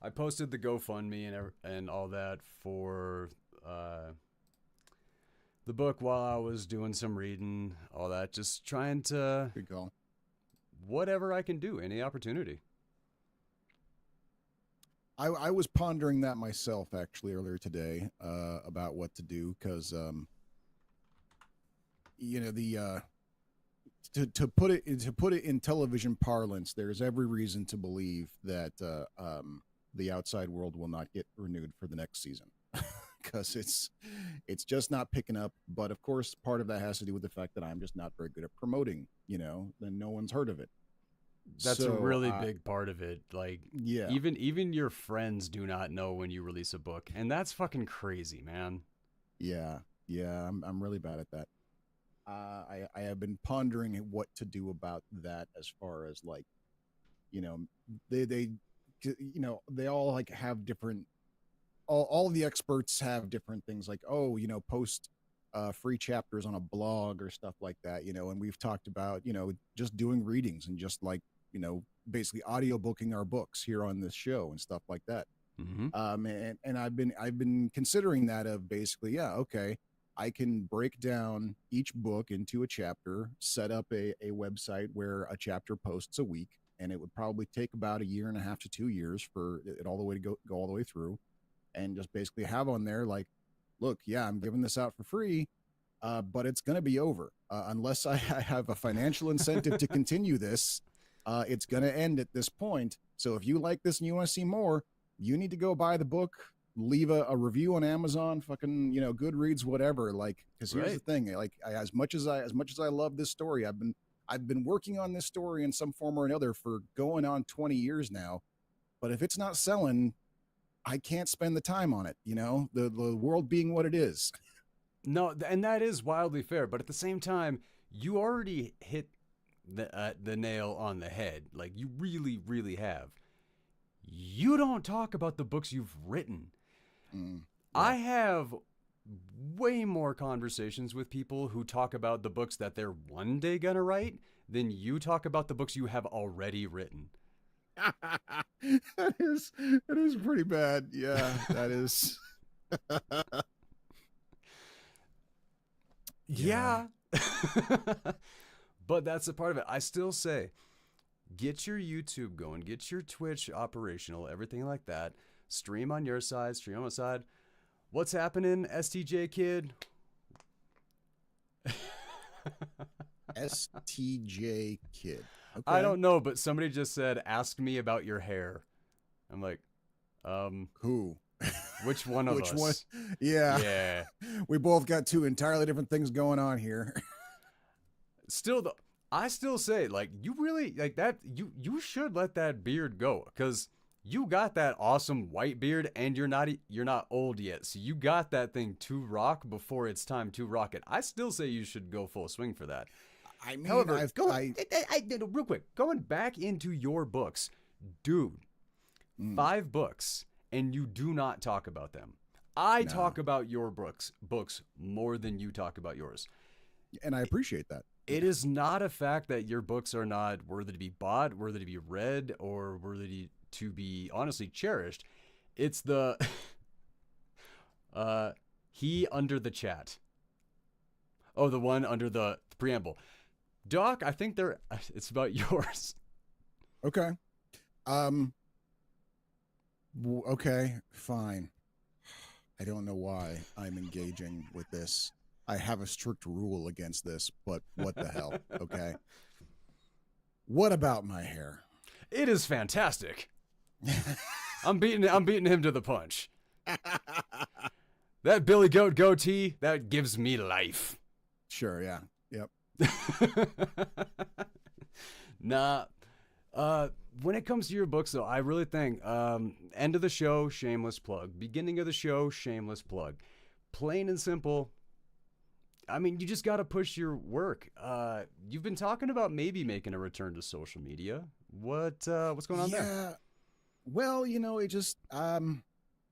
I posted the GoFundMe and all that for the book while I was doing some reading, all that, just trying to Good call. whatever I can do, any opportunity. I was pondering that myself actually earlier today about what to do because the to put it in television parlance, there's every reason to believe that the outside world will not get renewed for the next season because it's just not picking up. But of course, part of that has to do with the fact that I'm just not very good at promoting. Then no one's heard of it. That's a So really big part of it. Like yeah, even your friends do not know when you release a book, and that's fucking crazy, man. yeah, I'm really bad at that. I have been pondering what to do about that as far as like you know they they all like have different all the experts have different things like post free chapters on a blog or stuff like that, and we've talked about just doing readings and just like basically audio booking our books here on this show and stuff like that. Mm-hmm. And I've been considering that of basically, yeah, okay, I can break down each book into a chapter, set up a website where a chapter posts a week, and it would probably take about a year and a half to 2 years for it all the way to go all the way through, and just basically have on there like, look, yeah, I'm giving this out for free, but it's going to be over unless I have a financial incentive to continue this. It's going to end at this point. So if you like this and you want to see more, you need to go buy the book, leave a review on Amazon, fucking Goodreads, whatever. Like, because here's the Right. thing, like as much as I love this story, I've been working on this story in some form or another for going on 20 years now. But if it's not selling, I can't spend the time on it. The world being what it is. No, and that is wildly fair, but at the same time, you already hit the nail on the head. Like you really, really have. You don't talk about the books you've written. Yeah. I have way more conversations with people who talk about the books that they're one day gonna write than you talk about the books you have already written. That is pretty bad. Yeah, that is. Yeah. Yeah. But that's a part of it. I still say get your YouTube going, get your Twitch operational, everything like that. Stream on your side, stream on my side. What's happening, STJ kid? STJ kid. I Okay. don't know, but somebody just said, ask me about your hair. I'm like, Who? which one of Which one? us? Yeah. Yeah. We both got two entirely different things going on here. Still though, I still say like you really like that you should let that beard go cuz you got that awesome white beard and you're not old yet. So you got that thing to rock before it's time to rock it. I still say you should go full swing for that. I mean, However, I've going I real quick, going back into your books, dude, mm, 5 books and you do not talk about them. I nah, talk about your books more than you talk about yours. and I appreciate that. It is not a fact that your books are not worthy to be bought, worthy to be read, or worthy to be honestly cherished. It's the he under the chat. Oh, the one under the preamble. Doc, I think it's about yours. Okay. Um. Okay. Fine. I don't know why I'm engaging with this. I have a strict rule against this, but what the hell? Okay. What about my hair? It is fantastic. I'm beating him to the punch. That Billy Goat goatee, that gives me life. Sure. Yeah. Yep. Nah. When it comes to your books, though, I really think end of the show, shameless plug. Beginning of the show, shameless plug. Plain and simple. I mean, you just got to push your work. You've been talking about maybe making a return to social media. What's going on there? Yeah. Well, it just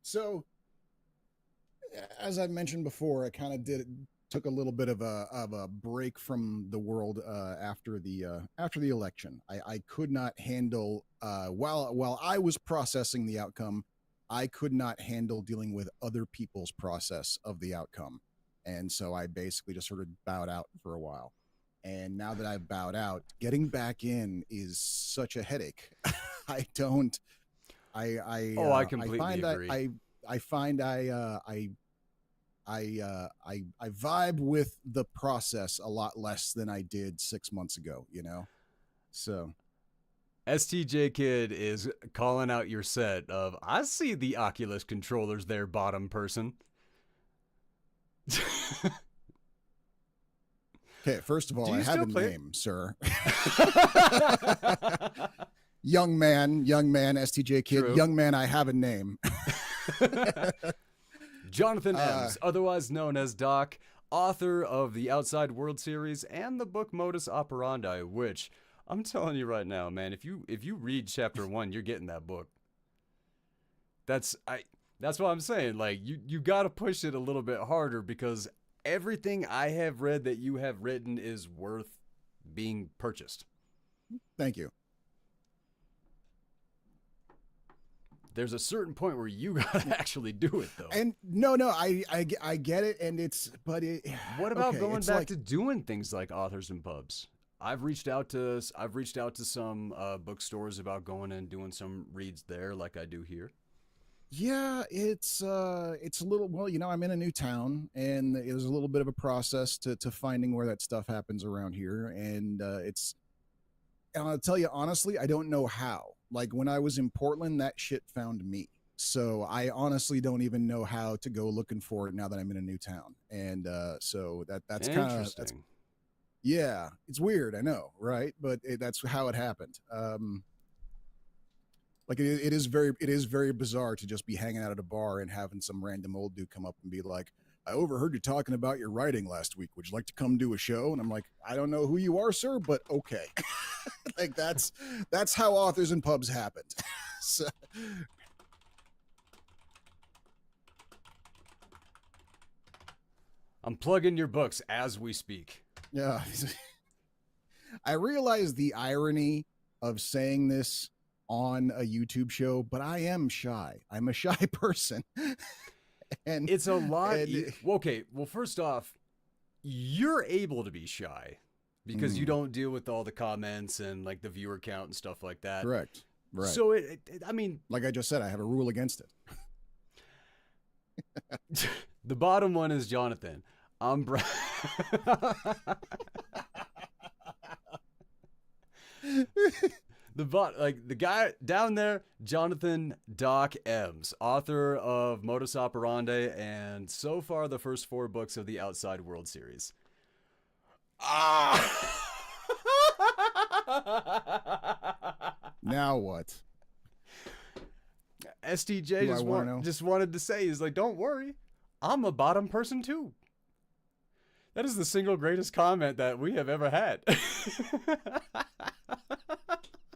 so as I've mentioned before, I kind of did took a little bit of a break from the world after the election. I could not handle while I was processing the outcome, I could not handle dealing with other people's process of the outcome, and so I basically just sort of bowed out for a while. And now that I've bowed out, getting back in is such a headache. I don't. Oh, I I completely find agree. I find I vibe with the process a lot less than I did 6 months ago. You know, so STJ Kid is calling out your set of, I see the Oculus controllers there, bottom person. okay. First of all, Do I you have still a play name, sir. it? Young man, STJ Kid, True. young man. I have a name. Jonathan uh, Ems, otherwise known as Doc, author of the Outside World series and the book Modus Operandi, which I'm telling you right now, man, if you read chapter 1, you're getting that book. That's I that's what I'm saying. Like you got to push it a little bit harder because everything I have read that you have written is worth being purchased. thank you. There's a certain point where you got to actually do it though. And no, I get it, and it's but it. What about Okay, going it's back like to doing things like authors and pubs? I've reached out to some bookstores about going and doing some reads there, like I do here. yeah, it's a little well, you know, I'm in a new town, and it was a little bit of a process to finding where that stuff happens around here, and it's and I'll tell you honestly, I don't know how. Like when I was in Portland, that shit found me. So I honestly don't even know how to go looking for it now that I'm in a new town. And so that's kind of that's Interesting. yeah, it's weird, I know, right? But that's how it happened. Like it is very bizarre to just be hanging out at a bar and having some random old dude come up and be like, I overheard you talking about your writing last week. Would you like to come do a show? And I'm like, I don't know who you are, sir, but okay. Like that's how authors and pubs happened. So, I'm plugging your books as we speak. yeah. I realize the irony of saying this on a YouTube show, but I am shy. I'm a shy person. and It's a lot. and Okay, well, first off, you're able to be shy because you mm, don't deal with all the comments and like the viewer count and stuff like that. correct. Right. So I mean, Like I just said, I have a rule against it. the bottom one is Jonathan. I'm the guy down there, Jonathan Doc Ems, author of Modus Operandi and so far the first 4 books of the Outside World series. Ah. Now what? STJ Do I want to know? just wanted to say, he's like, don't worry, I'm a bottom person too. That is the single greatest comment that we have ever had.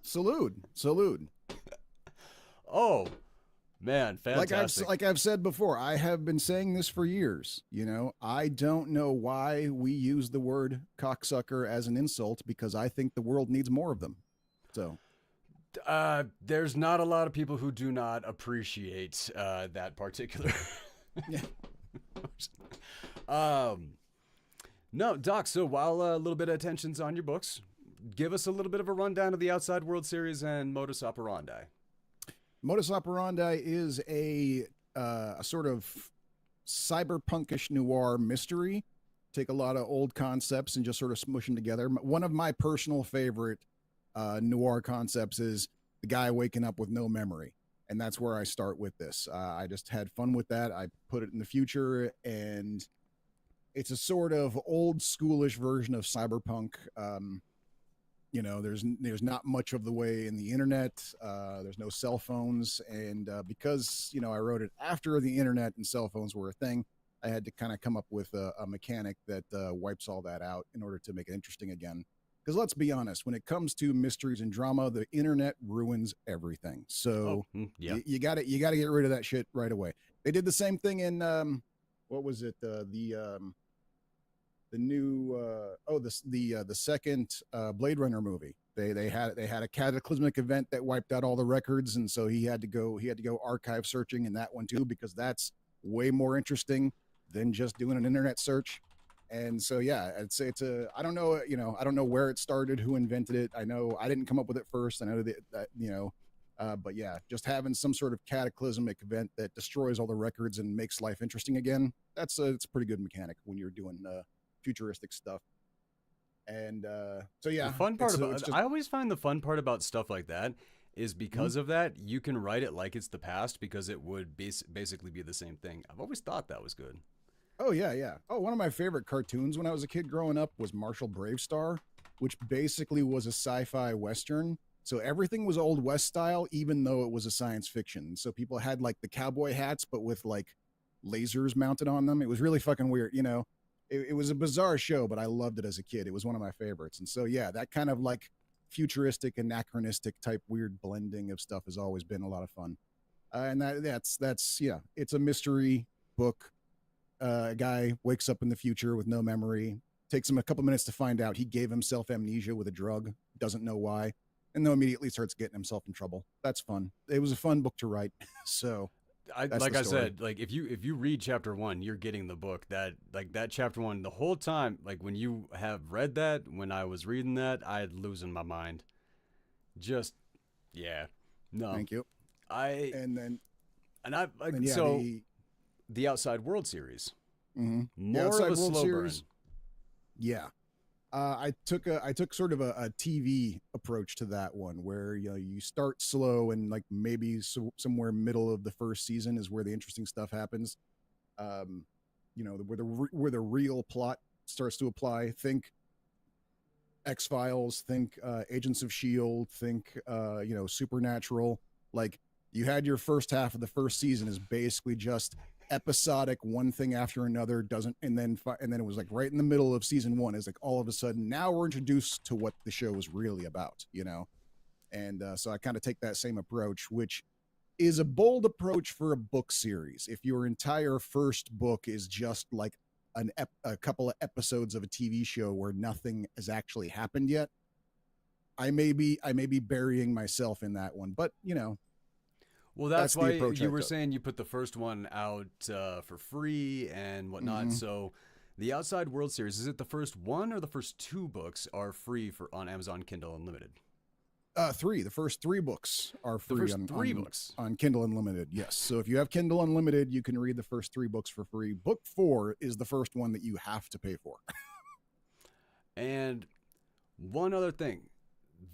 Salute, salute. Oh man, fantastic! Like I've said before, I have been saying this for years. You know, I don't know why we use the word cocksucker as an insult because I think the world needs more of them. So There's not a lot of people who do not appreciate that particular. yeah. um, no, Doc. So while a little bit of attention's on your books, give us a little bit of a rundown of the Outside World series and Modus Operandi. Modus Operandi is a sort of cyberpunkish noir mystery. Take a lot of old concepts and just sort of smush them together. One of my personal favorite noir concepts is the guy waking up with no memory. And that's where I start with this. I just had fun with that. I put it in the future, and it's a sort of old schoolish version of cyberpunk. You know, there's not much of the way in the internet. There's no cell phones, and because you know I wrote it after the internet and cell phones were a thing, I had to kind of come up with a mechanic that wipes all that out in order to make it interesting again. Because let's be honest, when it comes to mysteries and drama, the internet ruins everything. Oh, So yeah. you got to get rid of that shit right away. They did the same thing in what was it? the new the second Blade Runner movie. They had a cataclysmic event that wiped out all the records, and so he had to go archive searching in that one too, because that's way more interesting than just doing an internet search. And so yeah, it's a I don't know, I don't know where it started, who invented it. I know I didn't come up with it first. I know that but yeah, just having some sort of cataclysmic event that destroys all the records and makes life interesting again. It's a pretty good mechanic when you're doing futuristic stuff. And so The yeah, fun part it's about just I always find the fun part about stuff like that is mhm. because of that you can write it like it's the past because it would basically be the same thing. I've always thought that was good. Oh yeah, yeah. Oh, one of my favorite cartoons when I was a kid growing up was Marshall Bravestar, which basically was a sci-fi western. So everything was old west style, even though it was a science fiction. So people had like the cowboy hats, but with like lasers mounted on them. It was really fucking weird. It was a bizarre show, but I loved it as a kid. It was one of my favorites. And so yeah, that kind of like futuristic, anachronistic type weird blending of stuff has always been a lot of fun. And that's yeah, it's a mystery book. A guy wakes up in the future with no memory. Takes him a couple minutes to find out he gave himself amnesia with a drug. Doesn't know why, and then immediately starts getting himself in trouble. That's fun. It was a fun book to write. So I that's the like I story. said, like if you read chapter 1, you're getting the book. That chapter 1 the whole time, like when you have read that, when I was reading that, I'd losing my mind. Just yeah. No. Thank you. I And then and I like then yeah, so the Outside World series. the More of Outside a World slow burn. series. Yeah, I took sort of a TV approach to that one, where you start slow, and like maybe somewhere middle of the first season is where the interesting stuff happens. Um, where the real plot starts to apply. Think X Files, think Agents of Shield, think Supernatural. Like, you had your first half of the first season is basically just episodic, one thing after another, doesn't and then it was like right in the middle of season one is like all of a sudden now we're introduced to what the show is really about. And so I kind of take that same approach, which is a bold approach for a book series. If your entire first book is just like a couple of episodes of a TV show where nothing has actually happened yet, I may be burying myself in that one. But Well, that's that's the why approach you I were took. saying you put the first one out for free and whatnot. Mm-hmm. So, the Outside World series, is it the first one or the first two books are free for on Amazon Kindle Unlimited? Three. The first three books are The free first on three on books. on Kindle Unlimited. Yes. So if you have Kindle Unlimited, you can read the first three books for free. Book four is the first one that you have to pay for. And one other thing,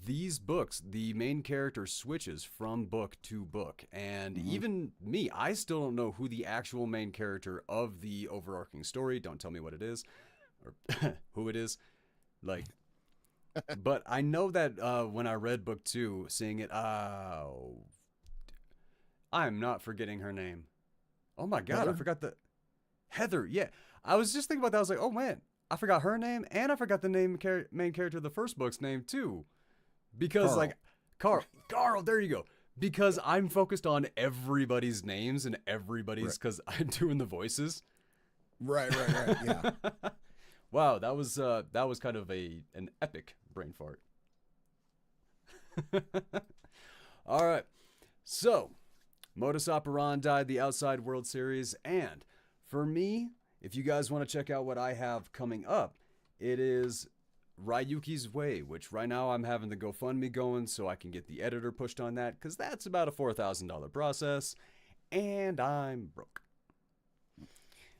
these books, the main character switches from book to book. And Mm-hmm. even me, I still don't know who the actual main character of the overarching story, don't tell me what it is or who it is. Like, but I know that when I read book two, seeing it, I'm not forgetting her name. Oh my God, I Heather, forgot the Heather. Yeah. I was just thinking about that. I was like, oh man, I forgot her name and I forgot the main character of the first book's name too. Because Carl. like Carl, there you go. Because I'm focused on everybody's names and Right. everybody's because I'm doing the voices. Right. Right. Right. Yeah. Wow, that was kind of an epic brain fart. All right, so Modus Operandi, the Outside World series, and for me, if you guys want to check out what I have coming up, it is Ryuki's Way, which right now I'm having the GoFundMe going so I can get the editor pushed on that because that's about a $4,000 process, and I'm broke.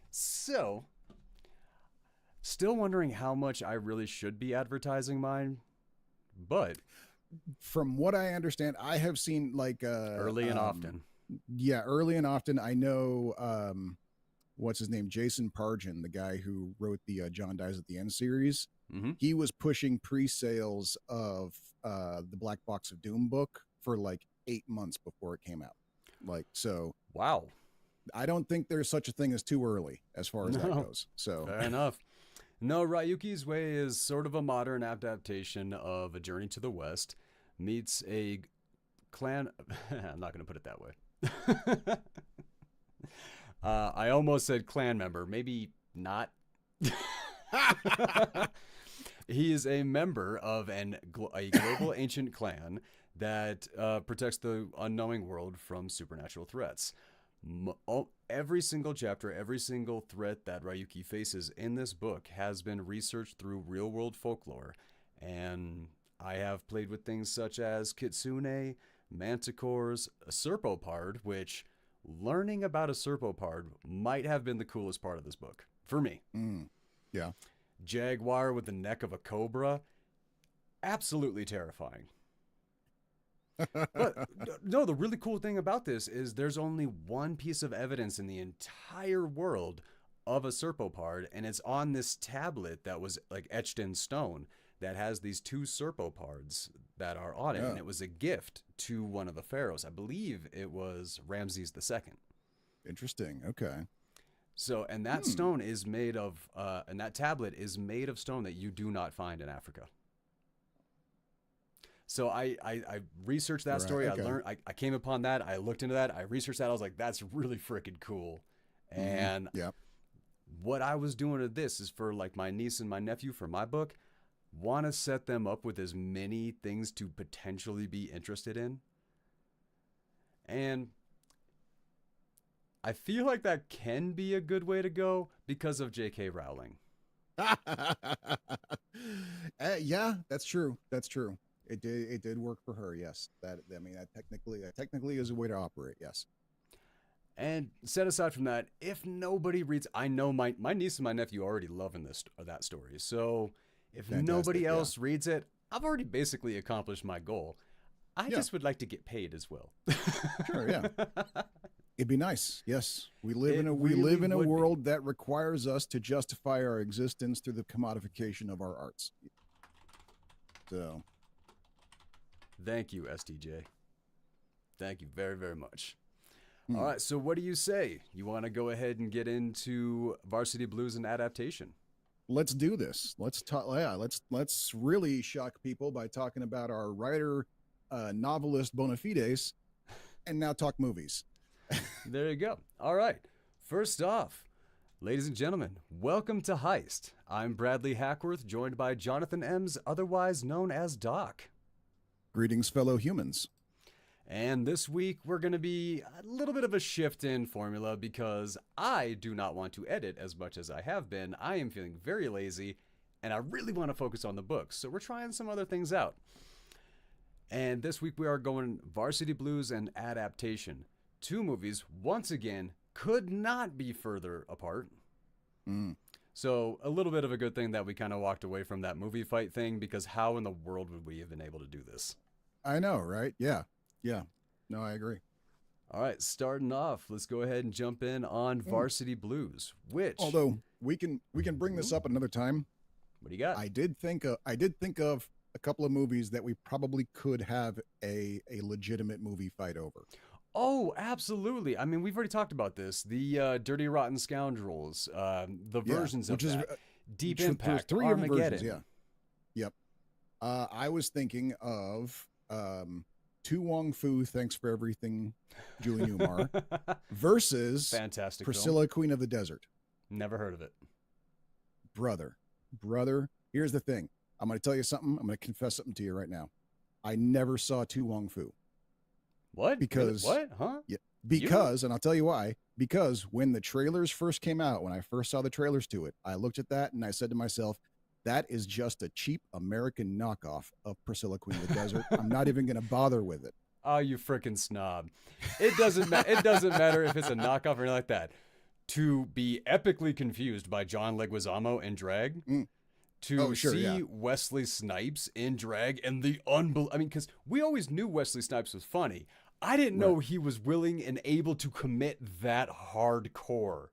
So, still wondering how much I really should be advertising mine, but From what I understand, I have seen like early and often. yeah, early and often. I know what's his name, Jason Pargin, the guy who wrote the John Dies at the End series. Mm-hmm. He was pushing pre-sales of the Black Box of Doom book for like 8 months before it came out. Like, so Wow. I don't think there's such a thing as too early as far as that No, goes. So fair enough. No, Ryuki's Way is sort of a modern adaptation of A Journey to the West meets a clan. I'm not going to put it that way. I almost said clan member. Maybe not. He is a member of a global ancient clan that protects the unknowing world from supernatural threats. Every single chapter, every single threat that Ryuki faces in this book has been researched through real-world folklore, and I have played with things such as kitsune, manticores, a serpopard, which learning about a serpopard might have been the coolest part of this book for me. Yeah. Jaguar with the neck of a cobra, absolutely terrifying. But no, the really cool thing about this is there's only one piece of evidence in the entire world of a serpopard, and it's on this tablet that was like etched in stone that has these two serpopards that are on it, and it was a gift to one of the pharaohs. I believe it was Ramses II. Interesting. Okay. So, and that stone is made of, and that tablet is made of stone that you do not find in Africa. So I researched that story. Okay. I learned, I came upon that. I looked into that. I researched that. I was like, that's really freaking cool. And what I was doing with this is for like my niece and my nephew for my book, want to set them up with as many things to potentially be interested in. And I feel like that can be a good way to go because of J.K. Rowling. Yeah, that's true. That's true. It did work for her. Yes. That technically is a way to operate. Yes. And set aside from that, if nobody reads, I know my niece and my nephew are already loving that story. So if nobody else reads it, I've already basically accomplished my goal. I just would like to get paid as well. Sure, yeah. It'd be nice. Yes. We live in a world that requires us to justify our existence through the commodification of our arts. So, thank you, STJ. Thank you very, very much. All right, so what do you say? You want to go ahead and get into Varsity Blues and Adaptation? Let's do this. Let's talk. Yeah, let's really shock people by talking about our writer, novelist bona fides, and now talk movies. There you go. All right. First off, ladies and gentlemen, welcome to H.Y.S.T. I'm Bradley Hackworth, joined by Jonathan Ems, otherwise known as Doc. Greetings, fellow humans. And this week, we're going to be a little bit of a shift in formula because I do not want to edit as much as I have been. I am feeling very lazy, and I really want to focus on the books. So we're trying some other things out. And this week, we are going Varsity Blues and Adaptation. Two movies, once again, could not be further apart. So a little bit of a good thing that we kind of walked away from that movie fight thing, because how in the world would we have been able to do this? I know, right? Yeah. Yeah. No, I agree. All right, starting off, let's go ahead and jump in on Varsity Blues, which... Although we can bring this up another time. What do you got? I did think of a couple of movies that we probably could have a legitimate movie fight over. Oh, absolutely. I mean, we've already talked about this. The Dirty Rotten Scoundrels, the versions of that. Deep Impact, three Armageddon. Versions, yeah. Yep. I was thinking of Tu Wong Fu, Thanks for Everything, Julie Newmar, versus Fantastic Priscilla, film. Queen of the Desert. Never heard of it. Brother, here's the thing. I'm going to tell you something. I'm going to confess something to you right now. I never saw Tu Wong Fu. What? Because what? Huh? Yeah, because, and I'll tell you why. Because when the trailers first came out, when I first saw the trailers to it, I looked at that and I said to myself, that is just a cheap American knockoff of Priscilla, Queen of the Desert. I'm not even going to bother with it. Oh, you freaking snob. It doesn't it doesn't matter if it's a knockoff or anything like that. To be epically confused by John Leguizamo in drag, to see Wesley Snipes in drag, and the I mean, because we always knew Wesley Snipes was funny. I didn't know he was willing and able to commit that hardcore.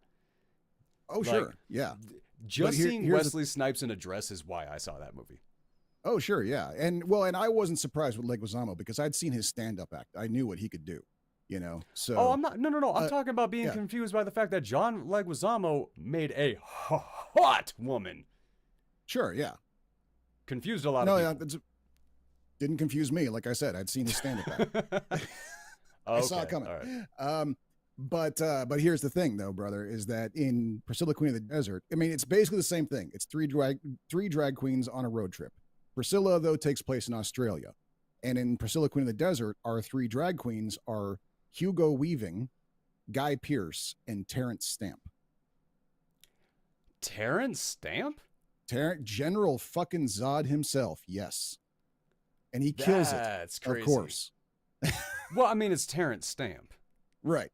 Oh, sure. Yeah. Just seeing Wesley Snipes in a dress is why I saw that movie. Oh, sure. Yeah. And I wasn't surprised with Leguizamo because I'd seen his stand-up act. I knew what he could do, so. Oh, I'm not. No. I'm talking about being confused by the fact that John Leguizamo made a hot woman. Sure. Yeah. Confused a lot of people. Didn't confuse me. Like I said, I'd seen his stand-up act. I saw it coming. All right. But here's the thing, though, brother, is that in Priscilla, Queen of the Desert, I mean, it's basically the same thing. It's three drag queens on a road trip. Priscilla, though, takes place in Australia, and in Priscilla, Queen of the Desert, our three drag queens are Hugo Weaving, Guy Pearce, and Terrence Stamp. Terrence Stamp? General fucking Zod himself, yes, and he kills it. That's crazy. Of course. Well, I mean, it's Terrence Stamp. Right.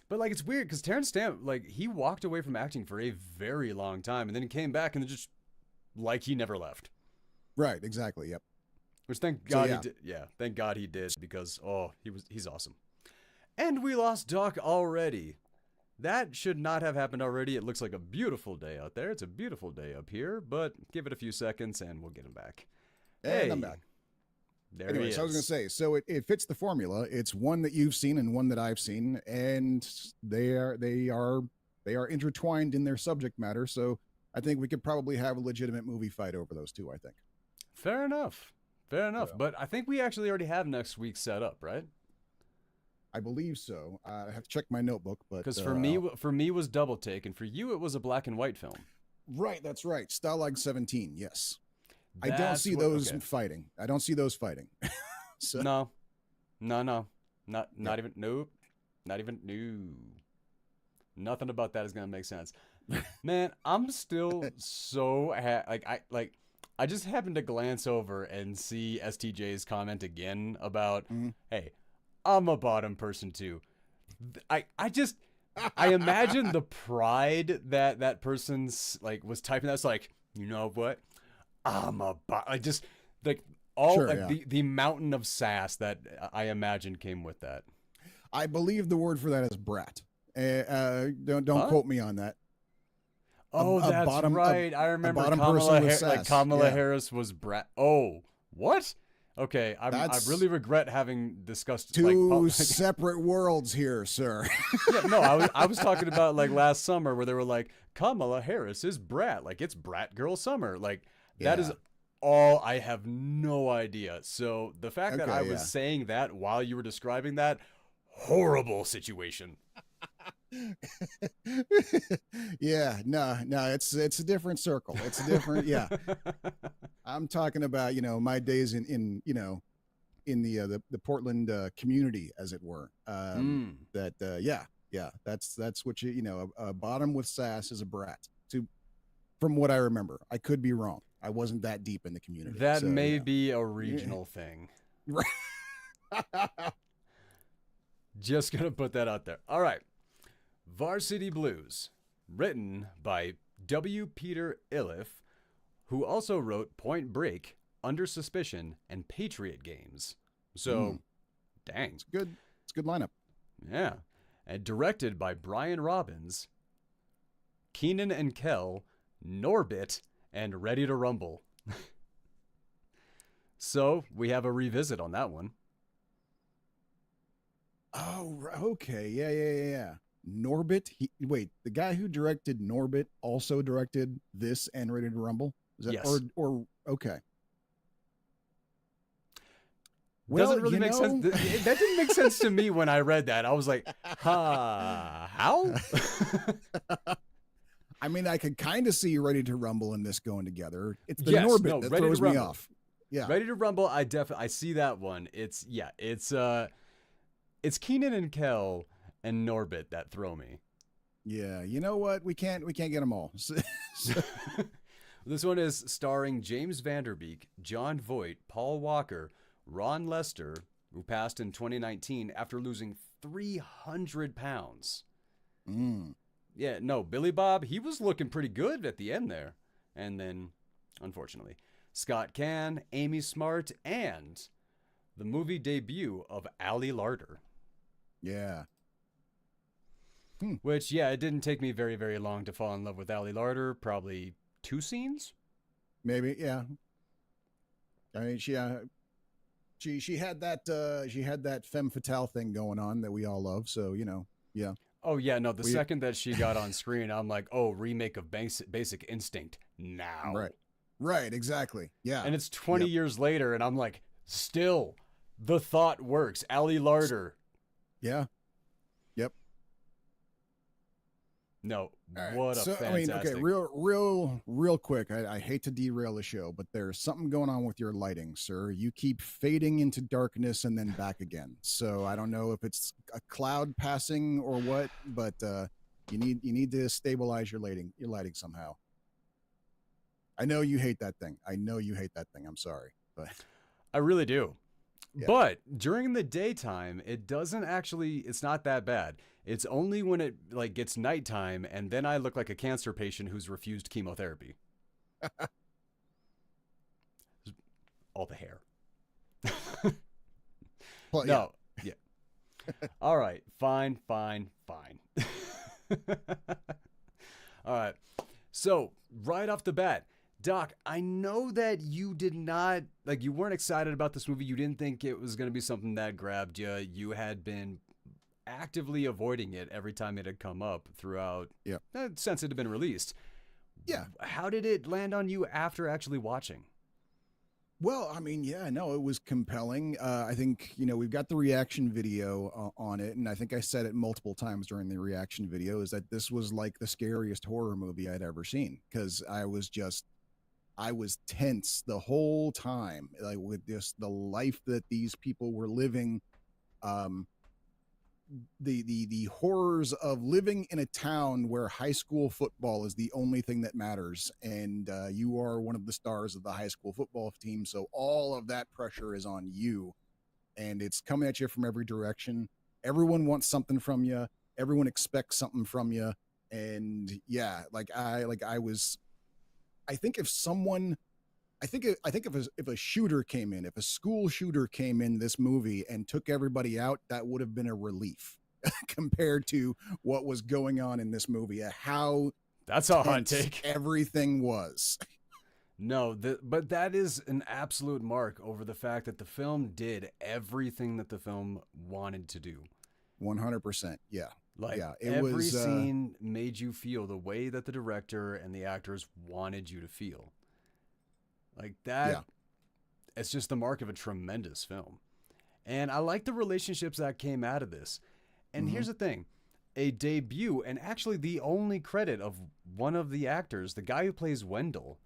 But like it's weird because Terrence Stamp, like he walked away from acting for a very long time and then he came back and just like he never left. Right, exactly. Yep. Which thank God he did. Yeah, thank God he did because he's awesome. And we lost Doc already. That should not have happened already. It looks like a beautiful day out there. It's a beautiful day up here, but give it a few seconds and we'll get him back. And hey, I'm back. There Anyways, he is. I was going to say, so it fits the formula. It's one that you've seen and one that I've seen, and they are intertwined in their subject matter. So I think we could probably have a legitimate movie fight over those two. I think. Fair enough. Fair enough. Yeah. But I think we actually already have next week set up, right? I believe so. I have to check my notebook, but because for me was Double Take, and for you it was a black and white film. Right, that's right. Stalag 17. Yes, I don't That's see what- those okay. fighting. I don't see those fighting. So, No, not even nope, not even no. Nothing about that is gonna make sense. Man, I'm still so I just happened to glance over and see STJ's comment again about, hey, I'm a bottom person too. I imagine the pride that person's like was typing that's like, you know what? I'm a I just like all Sure, like yeah. the mountain of sass that I imagine came with that. I believe the word for that is brat. Don't Huh? quote me on that. Oh, a that's bottom- right. I remember bottom Kamala, person with like sass. Kamala Yeah. Harris was brat. Oh, what? Okay, I That's really regret having discussed Two separate worlds here, sir. Yeah, no, I was talking about like last summer where they were like Kamala Harris is brat, like it's brat girl summer, like that is Yeah. all. I have no idea. So the fact that Okay, I was yeah. saying that while you were describing that horrible situation. Yeah, no, it's a different circle. It's a different, yeah. I'm talking about, my days in the Portland community, as it were. That's what a bottom with sass is a brat. From what I remember, I could be wrong. I wasn't that deep in the community. That so, may yeah. be a regional thing. Right. Just gonna put that out there. All right. Varsity Blues, written by W. Peter Iliff, who also wrote Point Break, Under Suspicion, and Patriot Games. So, dang. It's good. It's a good lineup. Yeah. And directed by Brian Robbins, Keenan and Kel, Norbit, and Ready to Rumble. So, we have a revisit on that one. Oh, okay. Yeah. Norbit. Wait, the guy who directed Norbit also directed this and Ready to Rumble? Is that, Yes. Or okay. Doesn't really make sense. That didn't make sense to me when I read that. I was like, how? I mean, I could kind of see Ready to Rumble and this going together. It's the Yes, Norbit no, that Ready to throws me Rumble. off. Yeah. Ready to Rumble, I see that one. It's Keenan and Kel and Norbit that throw me. Yeah. You know what? We can't get them all. This one is starring James Vanderbeek, John Voight, Paul Walker, Ron Lester, who passed in 2019 after losing 300 pounds. Yeah, no, Billy Bob, he was looking pretty good at the end there. And then, unfortunately, Scott Cann, Amy Smart, and the movie debut of Ali Larder. Yeah. Which, yeah, it didn't take me very, very long to fall in love with Ali Larder. Probably 2 scenes? Maybe, yeah. I mean, she had that femme fatale thing going on that we all love. So yeah. Oh yeah, no. The second that she got on screen, I'm like, oh, remake of Basic Instinct now. Right, exactly. Yeah. And it's 20 years later, and I'm like, still, the thought works. Ali Larder. Yeah. Yep. No, All right. what a So I mean, okay, fantastic. real quick. I hate to derail the show, but there's something going on with your lighting, sir. You keep fading into darkness and then back again. So I don't know if it's a cloud passing or what, but you need to stabilize your lighting somehow. I know you hate that thing. I know you hate that thing. I'm sorry, but I really do. yeah. But during the daytime, it doesn't actually, it's not that bad. It's only when it like gets nighttime and then I look like a cancer patient who's refused chemotherapy. All the hair. Well, yeah. No. Yeah. All right. Fine, fine, fine. All right. So, right off the bat, Doc, I know that you did not, like, you weren't excited about this movie. You didn't think it was going to be something that grabbed you. You had been actively avoiding it every time it had come up throughout, Yeah. since it had been released. Yeah. How did it land on you after actually watching? Well, I mean, yeah, no, it was compelling. I think, we've got the reaction video on it. And I think I said it multiple times during the reaction video is that this was like the scariest horror movie I'd ever seen because I was tense the whole time, like with just the life that these people were living. Um, the horrors of living in a town where high school football is the only thing that matters, and you are one of the stars of the high school football team, so all of that pressure is on you, and it's coming at you from every direction. Everyone wants something from you. Everyone expects something from you, and yeah, I was. I think if someone I think if a shooter came in, if a school shooter came in this movie and took everybody out, that would have been a relief compared to what was going on in this movie. How That's a hot tense take. everything was. No, but that is an absolute mark over the fact that the film did everything that the film wanted to do. 100%. Yeah. Like Yeah. It every was scene made you feel the way that the director and the actors wanted you to feel. Like that, yeah. it's just the mark of a tremendous film. And I like the relationships that came out of this. And Mm-hmm. here's the thing, a debut, and actually the only credit of one of the actors, the guy who plays Wendell.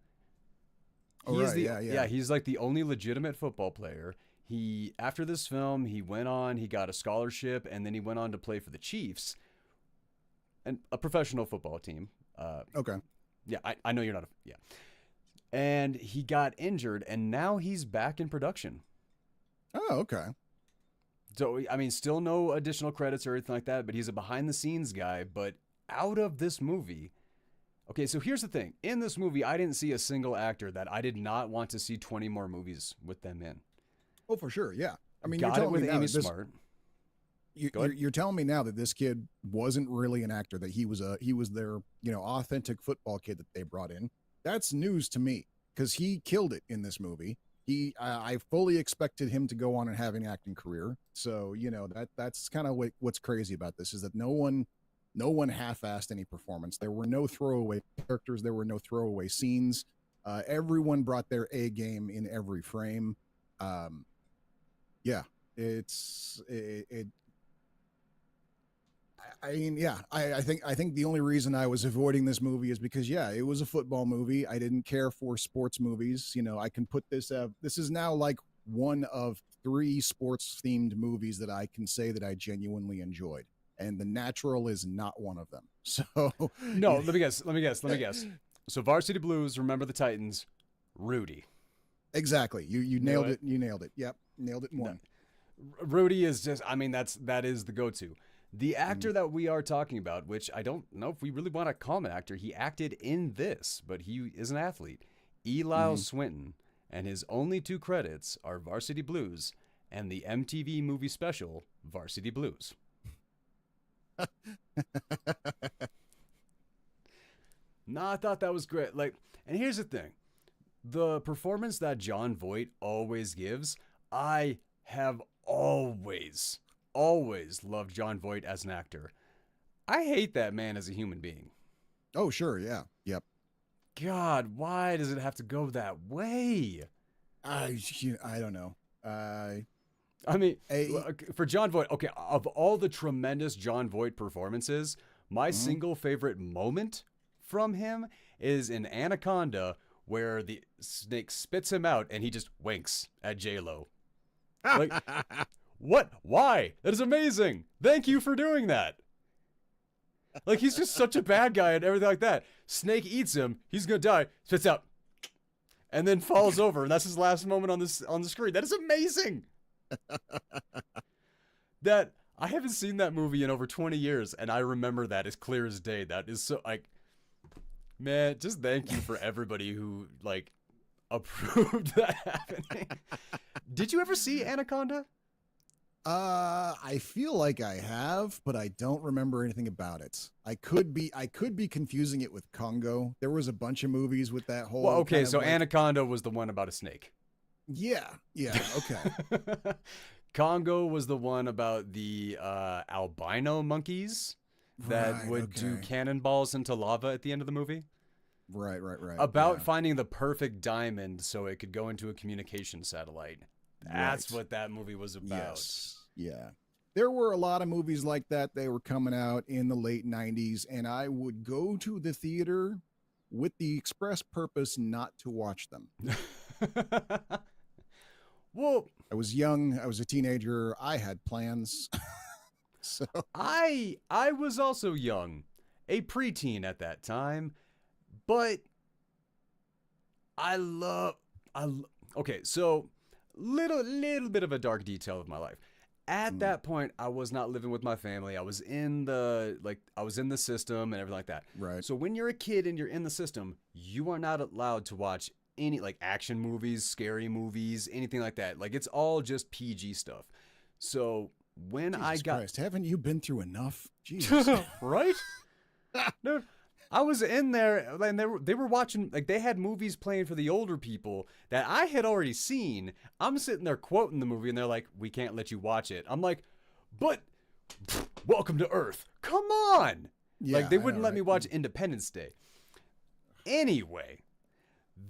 Oh, He is right. the Yeah. he's like the only legitimate football player. He after this film, he went on, he got a scholarship, and then he went on to play for the Chiefs, and a professional football team. Okay. Yeah, I know you're not a yeah. And he got injured, and now he's back in production. Oh, okay. So I mean, still no additional credits or anything like that, but he's a behind the scenes guy. But out of this movie, okay, so here's the thing: in this movie, I didn't see a single actor that I did not want to see 20 more movies with them in. Oh, for sure. Yeah. I mean, you're Got it telling me with now Amy that this, Smart. Go you're, ahead. you're telling me now that this kid wasn't really an actor, that he was their authentic football kid that they brought in. That's news to me because he killed it in this movie. I fully expected him to go on and have an acting career. So that's kind of what's crazy about this is that no one half-assed any performance. There were no throwaway characters. There were no throwaway scenes. Everyone brought their A game in every frame. Yeah, it I mean, yeah, I think the only reason I was avoiding this movie is because yeah, it was a football movie. I didn't care for sports movies. I can put this. This is now like one of 3 sports themed movies that I can say that I genuinely enjoyed, and The Natural is not one of them. So No, let me guess. Let me guess. Let me guess. So Varsity Blues, Remember the Titans, Rudy. exactly, you Knew nailed it. it. You nailed it. Yep, nailed it in No, one. Rudy is just. I mean, that is the go-to. The Mhm. actor that we are talking about, which I don't know if we really want to call him an actor, he acted in this, but he is an athlete. Eli Mhm. Swinton, and his only 2 credits are Varsity Blues and the MTV movie special Varsity Blues. No, I thought that was great. Like, and here's the thing. The performance that John Voight always gives, I have always loved John Voight as an actor. I hate that man as a human being. Oh, sure, yeah, yep. God, why does it have to go that way? I don't know. I mean, I for John Voight, okay, of all the tremendous John Voight performances, My Mhm. single favorite moment from him is in Anaconda, where the snake spits him out and he just winks at J-Lo. Like, what? Why? That is amazing. Thank you for doing that. Like, he's just such a bad guy and everything like that. Snake eats him. He's gonna die. Spits out, and then falls over, and that's his last moment on the screen. That is amazing. That I haven't seen that movie in over 20 years, and I remember that as clear as day. That is so like, man, just thank you for everybody who like approved that happening. Did you ever see Anaconda? I feel like I have, but I don't remember anything about it. I could be confusing it with Congo. There was a bunch of movies with that whole Well, okay, kind of so like, Anaconda was the one about a snake. yeah, okay. Congo was the one about the albino monkeys that Right, would do okay. cannonballs into lava at the end of the movie. Right. About Yeah. finding the perfect diamond so it could go into a communication satellite. That's Right. what that movie was about. Yes. Yeah. There were a lot of movies like that. They were coming out in the late 90s, and I would go to the theater with the express purpose not to watch them. Well, I was young, I was a teenager, I had plans. So, I was also young, a preteen at that time, but I love okay, so little bit of a dark detail of my life. At that point, I was not living with my family. I was in the system and everything like that. right. So when you're a kid and you're in the system, you are not allowed to watch any like action movies, scary movies, anything like that. Like it's all just PG stuff. So when I Jesus got Christ, haven't you been through enough? Jesus. right? Dude, I was in there and they were watching like they had movies playing for the older people that I had already seen. I'm sitting there quoting the movie and they're like, "We can't let you watch it." I'm like, "But Welcome to Earth. Come on." Yeah, Like they I wouldn't know, let right? me watch Independence Day. Anyway,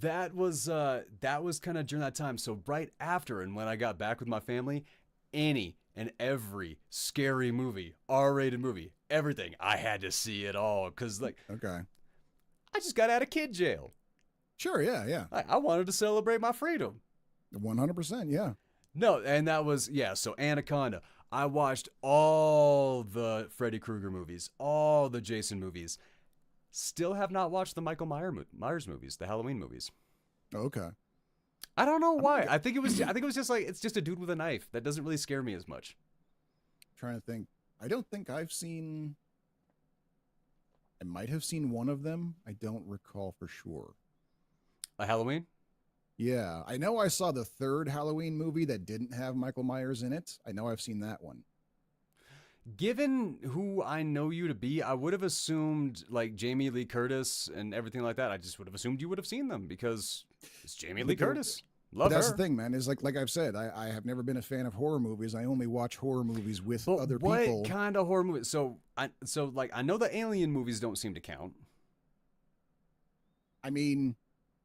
that was kind of during that time. So right after and when I got back with my family, any and every scary movie, R-rated movie, everything, I had to see it all because like Okay. I just got out of kid jail. Sure, yeah. I wanted to celebrate my freedom. 100%, yeah. No, and that was so Anaconda. I watched all the Freddy Krueger movies, all the Jason movies. Still have not watched the Michael Myers movies, the Halloween movies. Okay. I don't know why. I think it was just like it's just a dude with a knife. That doesn't really scare me as much. Trying to think. I don't think I've seen. I might have seen one of them. I don't recall for sure. A Halloween? Yeah, I know I saw the third Halloween movie that didn't have Michael Myers in it. I know I've seen that one. Given who I know you to be, I would have assumed like Jamie Lee Curtis and everything like that. I just would have assumed you would have seen them because it's Jamie Lee Curtis. Love But that's her. the thing, man. Is like I've said, I have never been a fan of horror movies. I only watch horror movies with But other what people. kind of horror movie? So I know the Alien movies don't seem to count. I mean,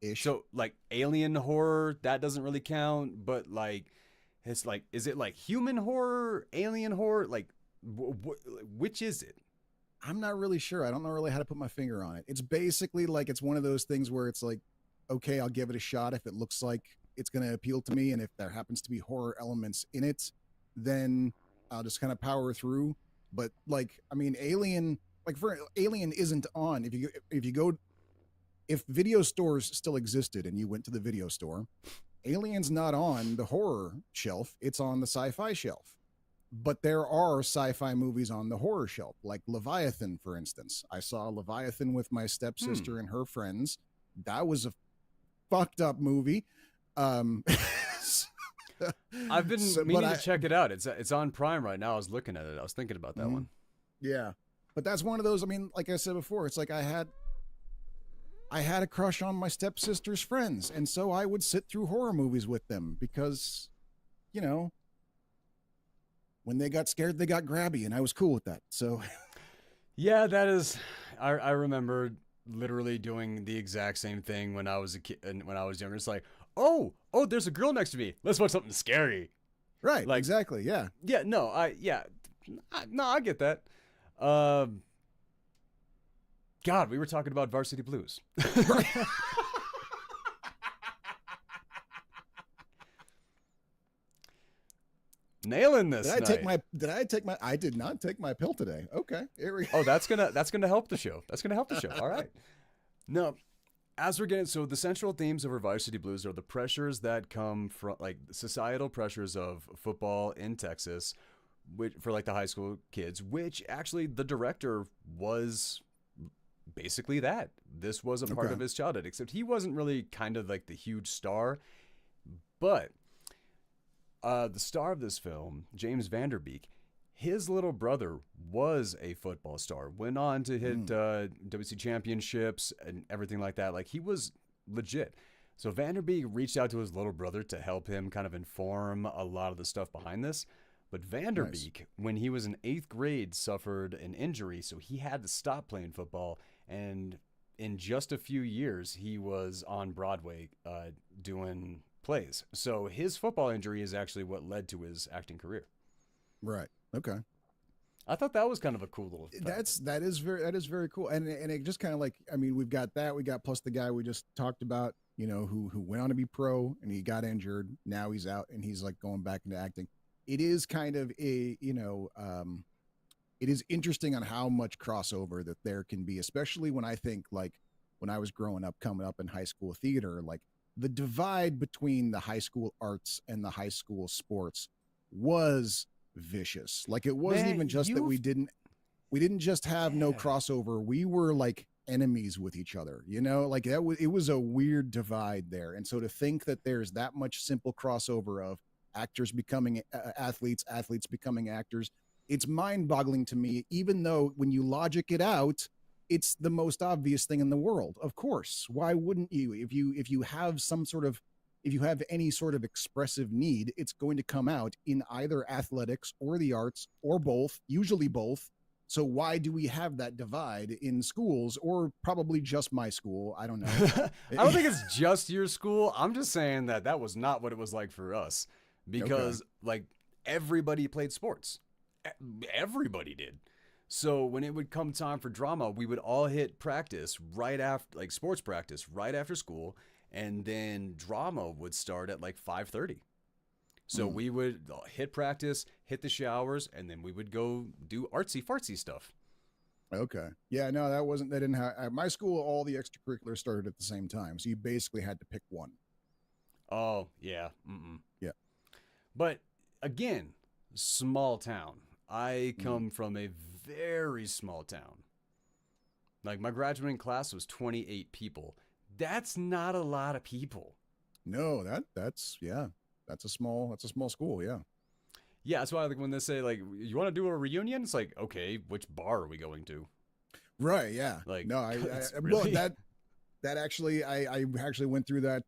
ish. So like Alien horror that doesn't really count. But like it's like is it like human horror, alien horror? Like which is it? I'm not really sure. I don't know really how to put my finger on it. It's basically like it's one of those things where it's like, okay, I'll give it a shot if it looks like it's going to appeal to me, and if there happens to be horror elements in it, then I'll just kind of power through. But like, I mean, Alien, like for Alien isn't on. If video stores still existed and you went to the video store, Alien's not on the horror shelf. It's on the sci-fi shelf. But there are sci-fi movies on the horror shelf, like Leviathan, for instance. I saw Leviathan with my stepsister and her friends. That was a fucked up movie. I've been meaning to check it out. It's on Prime right now. I was looking at it. I was thinking about that one. Yeah. But that's one of those, I mean, like I said before, it's like I had a crush on my stepsister's friends, and so I would sit through horror movies with them because, you know, when they got scared, they got grabby, and I was cool with that. So, yeah, that is. I remember literally doing the exact same thing when I was a kid and when I was younger. It's like, oh, there's a girl next to me. Let's watch something scary. right, Like, exactly, yeah. Yeah, no, I get that. God, we were talking about Varsity Blues. Nailing this Did I night. take my? Did I take my? I did not take my pill today. Okay, here we go. Oh, that's gonna help the show. That's gonna help the show. All right. No, as we're getting, so the central themes of our Varsity Blues are the pressures that come from like societal pressures of football in Texas, which for like the high school kids, which actually the director was basically that. This was a part Okay. of his childhood, except he wasn't really kind of like the huge star, but the star of this film, James Vanderbeek, his little brother was a football star. Went on to hit WC championships and everything like that. Like he was legit. So Vanderbeek reached out to his little brother to help him kind of inform a lot of the stuff behind this. But Vanderbeek, when he was in 8th grade, suffered an injury, so he had to stop playing football. And in just a few years, he was on Broadway doing plays. So his football injury is actually what led to his acting career. Right. Okay. I thought that was kind of a cool little thing. That is very cool, and it just kind of like, I mean, we've got that, we got plus the guy we just talked about, you know, who went on to be pro and he got injured, now he's out and he's like going back into acting. It is kind of a, you know, it is interesting on how much crossover that there can be, especially when I think like when I was growing up, coming up in high school theater, like the divide between the high school arts and the high school sports was vicious. Like it wasn't Man, even just that we didn't just have no crossover. We were like enemies with each other, you know, like it was a weird divide there. And so to think that there's that much simple crossover of actors becoming athletes, athletes becoming actors, it's mind boggling to me, even though when you logic it out, it's the most obvious thing in the world. Of course, why wouldn't you? If you have some sort of, if you have any sort of expressive need, it's going to come out in either athletics or the arts or both, usually both. So why do we have that divide in schools, or probably just my school? I don't know. I don't think it's just your school. I'm just saying that was not what it was like for us, because like everybody played sports. Everybody did. So when it would come time for drama, we would all hit practice right after, like sports practice right after school. And then drama would start at like 5:30. So we would hit practice, hit the showers, and then we would go do artsy fartsy stuff. Okay. Yeah, no, that didn't have, at my school, all the extracurriculars started at the same time. So you basically had to pick one. Oh, yeah. Mm-mm. Yeah. But again, small town. I come from a very small town. Like my graduating class was 28 people. That's not a lot of people. No, that's a small school. Yeah. Yeah, that's why like when they say like you want to do a reunion, it's like, okay, which bar are we going to? Right. Yeah. Like, no, really? well, that actually, I actually went through that.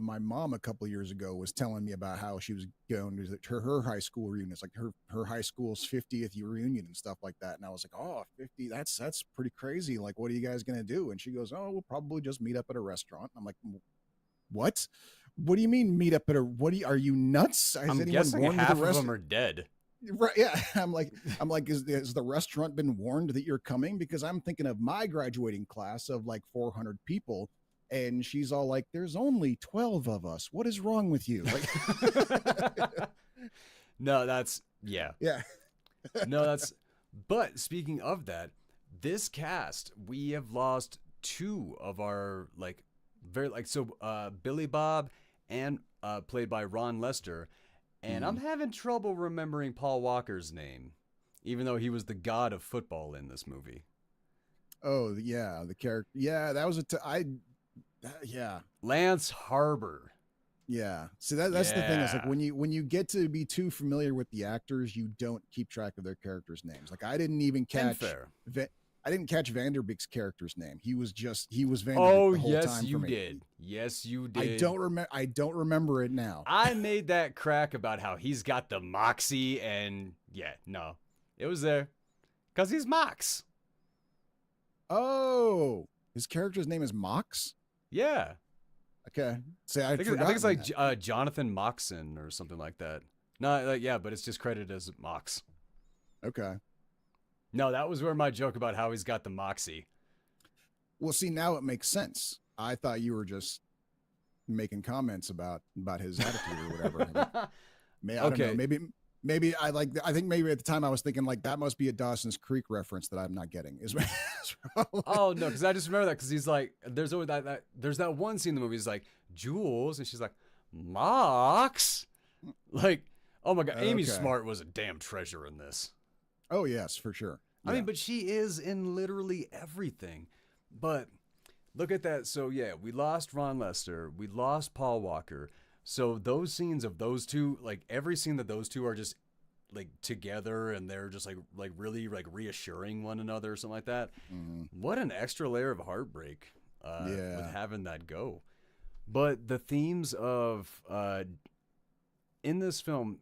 My mom a couple of years ago was telling me about how she was going to her high school reunions, like her high school's 50th reunion and stuff like that. And I was like, oh, 50, that's pretty crazy. Like, what are you guys going to do? And she goes, oh, we'll probably just meet up at a restaurant. I'm like, what? What do you mean meet up at are you nuts? I'm guessing half of them are dead. Right. Yeah. I'm like, has the restaurant been warned that you're coming? Because I'm thinking of my graduating class of like 400 people. And she's all like, there's only 12 of us. What is wrong with you? Like, no, that's, yeah. Yeah. No, that's, but speaking of that, this cast, we have lost two of our like very like, so Billy Bob and played by Ron Lester. And I'm having trouble remembering Paul Walker's name, even though he was the god of football in this movie. Oh, yeah. The character. Yeah. That was yeah. Lance Harbor. Yeah. See, that's the thing. Is like when you get to be too familiar with the actors, you don't keep track of their characters' names. Like I didn't even catch I didn't catch Vanderbeek's character's name. He was Vanderbeek the whole time for me. Did. Yes, you did. I don't remember it now. I made that crack about how he's got the moxie, and yeah, no, it was there because he's Mox. Oh, his character's name is Mox? Yeah. Okay. See, I think it's like Jonathan Moxon or something like that. No, yeah, but it's just credited as Mox. Okay. No, that was where my joke about how he's got the moxie. Well, see, now it makes sense. I thought you were just making comments about his attitude or whatever. I don't know. Okay. Maybe I think maybe at the time I was thinking like that must be a Dawson's Creek reference that I'm not getting. Oh no, because I just remember that because he's like, there's always there's that one scene in the movie. He's like Jules, and she's like Max. Like, oh my god, Amy Okay. Smart was a damn treasure in this. Oh yes, for sure. I Yeah. mean, but she is in literally everything. But look at that. So yeah, we lost Ron Lester, we lost Paul Walker. So those scenes of those two, like every scene that those two are just like together and they're just like really like reassuring one another or something like that. Mhm. What an extra layer of heartbreak Yeah. with having that go. But the themes of in this film,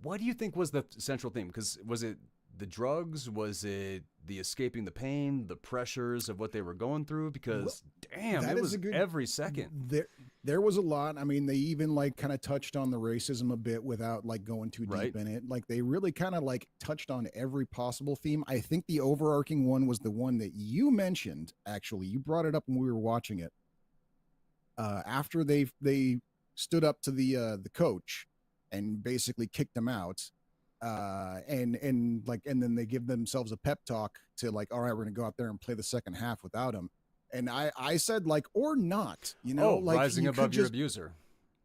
what do you think was the central theme? Because was it the drugs? Was it the escaping the pain, the pressures of what they were going through? Because damn, That it is was a good- every second. There was a lot. I mean, they even like kind of touched on the racism a bit without like going too Right. deep in it. Like they really kind of like touched on every possible theme. I think the overarching one was the one that you mentioned. Actually, you brought it up when we were watching it. After they stood up to the coach and basically kicked him out, and then they give themselves a pep talk to like, all right, we're gonna go out there and play the second half without him. And I said like, or not, you know, Oh, like rising you above could your just abuser.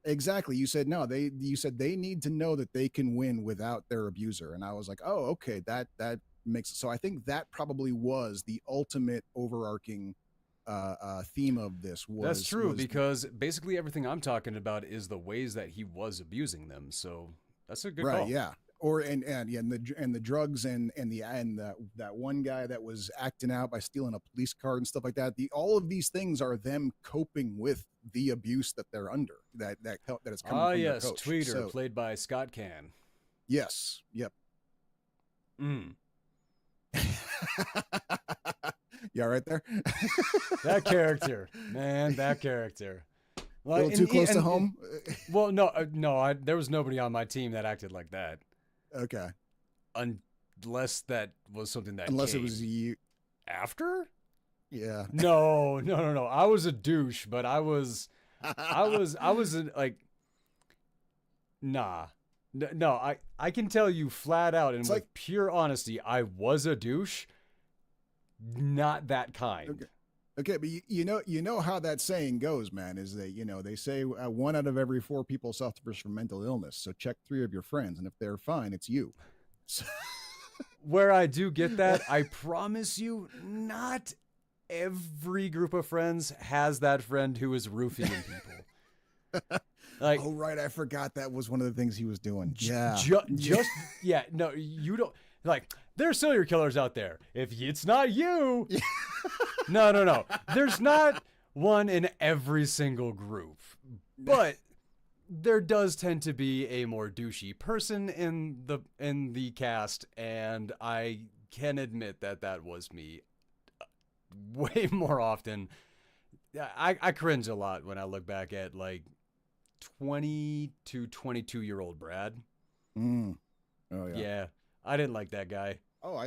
exactly. You said no. You said they need to know that they can win without their abuser. And I was like, oh, okay, that makes. So I think that probably was the ultimate overarching theme of this. That's true because basically everything I'm talking about is the ways that he was abusing them. So that's a good right, call. yeah. Or and the drugs and that one guy that was acting out by stealing a police card and stuff like that. All of these things are them coping with the abuse that they're under. That is coming from Yes, their coach. Tweeter, So, played by Scott Can. yes, yep. Mm. Yeah, right there. That character, man, that character. A little too close to home. Well, no, there was nobody on my team that acted like that. Okay. Unless that was something that Unless it came was you. after. Yeah. No. I was a douche, but I was like, nah. No, I can tell you flat out and It's with like- pure honesty, I was a douche. Not that kind. Okay. Okay, but you know how that saying goes, man, is that, they say 1 out of every 4 people suffers from mental illness. So check 3 of your friends, and if they're fine, it's you. So, Where I do get that, I promise you, not every group of friends has that friend who is roofing people. Like, oh right, I forgot that was one of the things he was doing. Yeah. No, you don't. Like, there's serial killers out there. If it's not you, no. There's not one in every single group, but there does tend to be a more douchey person in the cast, and I can admit that was me way more often. I cringe a lot when I look back at like 20 to 22-year-old Brad. Mm. Oh yeah. Yeah, I didn't like that guy. Oh,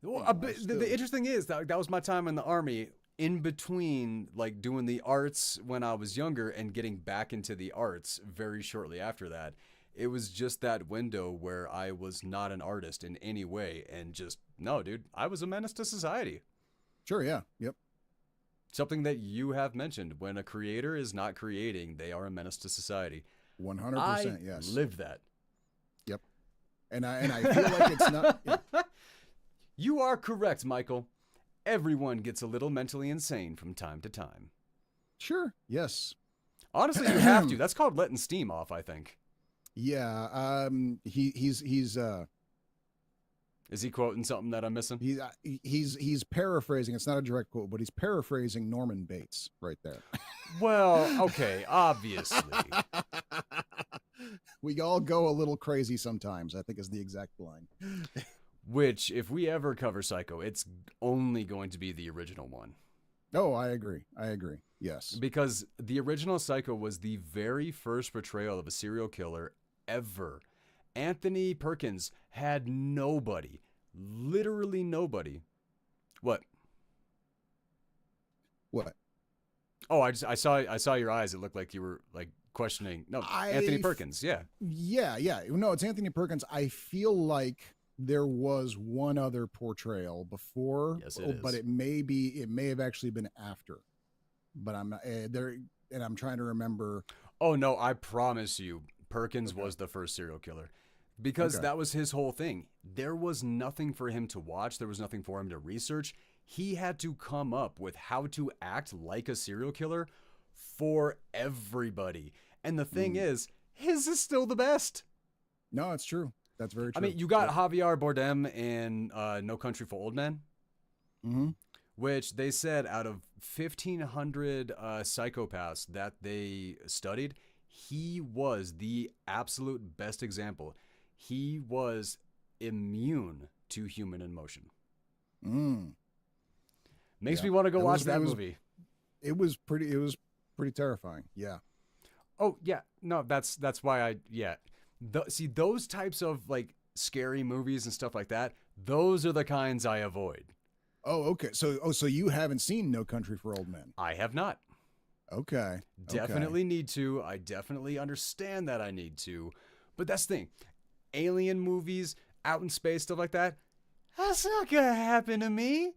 The interesting is that was my time in the Army, in between like doing the arts when I was younger and getting back into the arts very shortly after that. It was just that window where I was not an artist in any way and just, no, dude, I was a menace to society. Sure, yeah. Yep. Something that you have mentioned. When a creator is not creating, they are a menace to society. 100%, yes. Live that. Yep. And I feel like it's not You are correct, Michael. Everyone gets a little mentally insane from time to time. Sure. Yes. Honestly, you have to. That's called letting steam off, I think. Yeah. He's Is he quoting something that I'm missing? he's paraphrasing. It's not a direct quote, but he's paraphrasing Norman Bates right there. Well, okay, obviously. We all go a little crazy sometimes, I think is the exact line. Which, if we ever cover Psycho, it's only going to be the original one. Oh, I agree. Yes. Because the original Psycho was the very first portrayal of a serial killer ever. Anthony Perkins had nobody, literally nobody. What? What? Oh, I saw your eyes. It looked like you were like questioning. No, Anthony Perkins. Yeah. Yeah. No, it's Anthony Perkins. I feel like there was one other portrayal before, Yes, it but is. it may have actually been after. But I'm there, and I'm trying to remember. Oh no, I promise you, Perkins Okay. was the first serial killer. Because Okay. that was his whole thing. There was nothing for him to watch, there was nothing for him to research. He had to come up with how to act like a serial killer for everybody. And the thing Mm. is, his is still the best. No, it's true. That's very I true. mean, you got Yep. Javier Bardem in No Country for Old Men, Mm-hmm. which they said out of 1,500 psychopaths that they studied, he was the absolute best example. He was immune to human emotion. Mm. Makes Yeah. me want to go watch It that was movie. it was pretty terrifying. Yeah. Oh yeah, no, that's why I yeah. See those types of like scary movies and stuff like that. Those are the kinds I avoid. Oh, okay. So you haven't seen No Country for Old Men? I have not. Okay. Definitely need to. I definitely understand that I need to. But that's the thing. Alien movies, out in space, stuff like that. That's not gonna happen to me.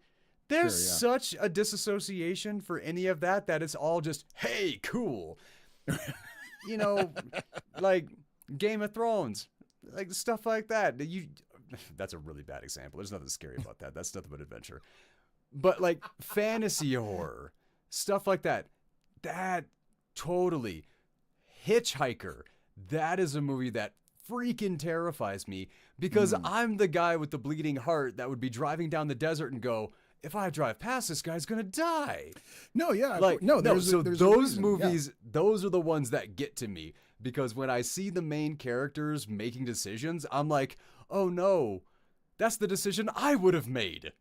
There's Sure, yeah. such a disassociation for any of that that it's all just, hey, cool. You know, like Game of Thrones, like stuff like that. That's a really bad example. There's nothing scary about that. That's nothing but adventure. But like fantasy horror, stuff like that. That totally. Hitchhiker. That is a movie that freaking terrifies me because I'm the guy with the bleeding heart that would be driving down the desert and go, if I drive past this guy's gonna die. No, yeah. Like no, no, there's so there's those a reason. Yeah. movies, those are the ones that get to me because when I see the main characters making decisions, I'm like, oh no, that's the decision I would have made.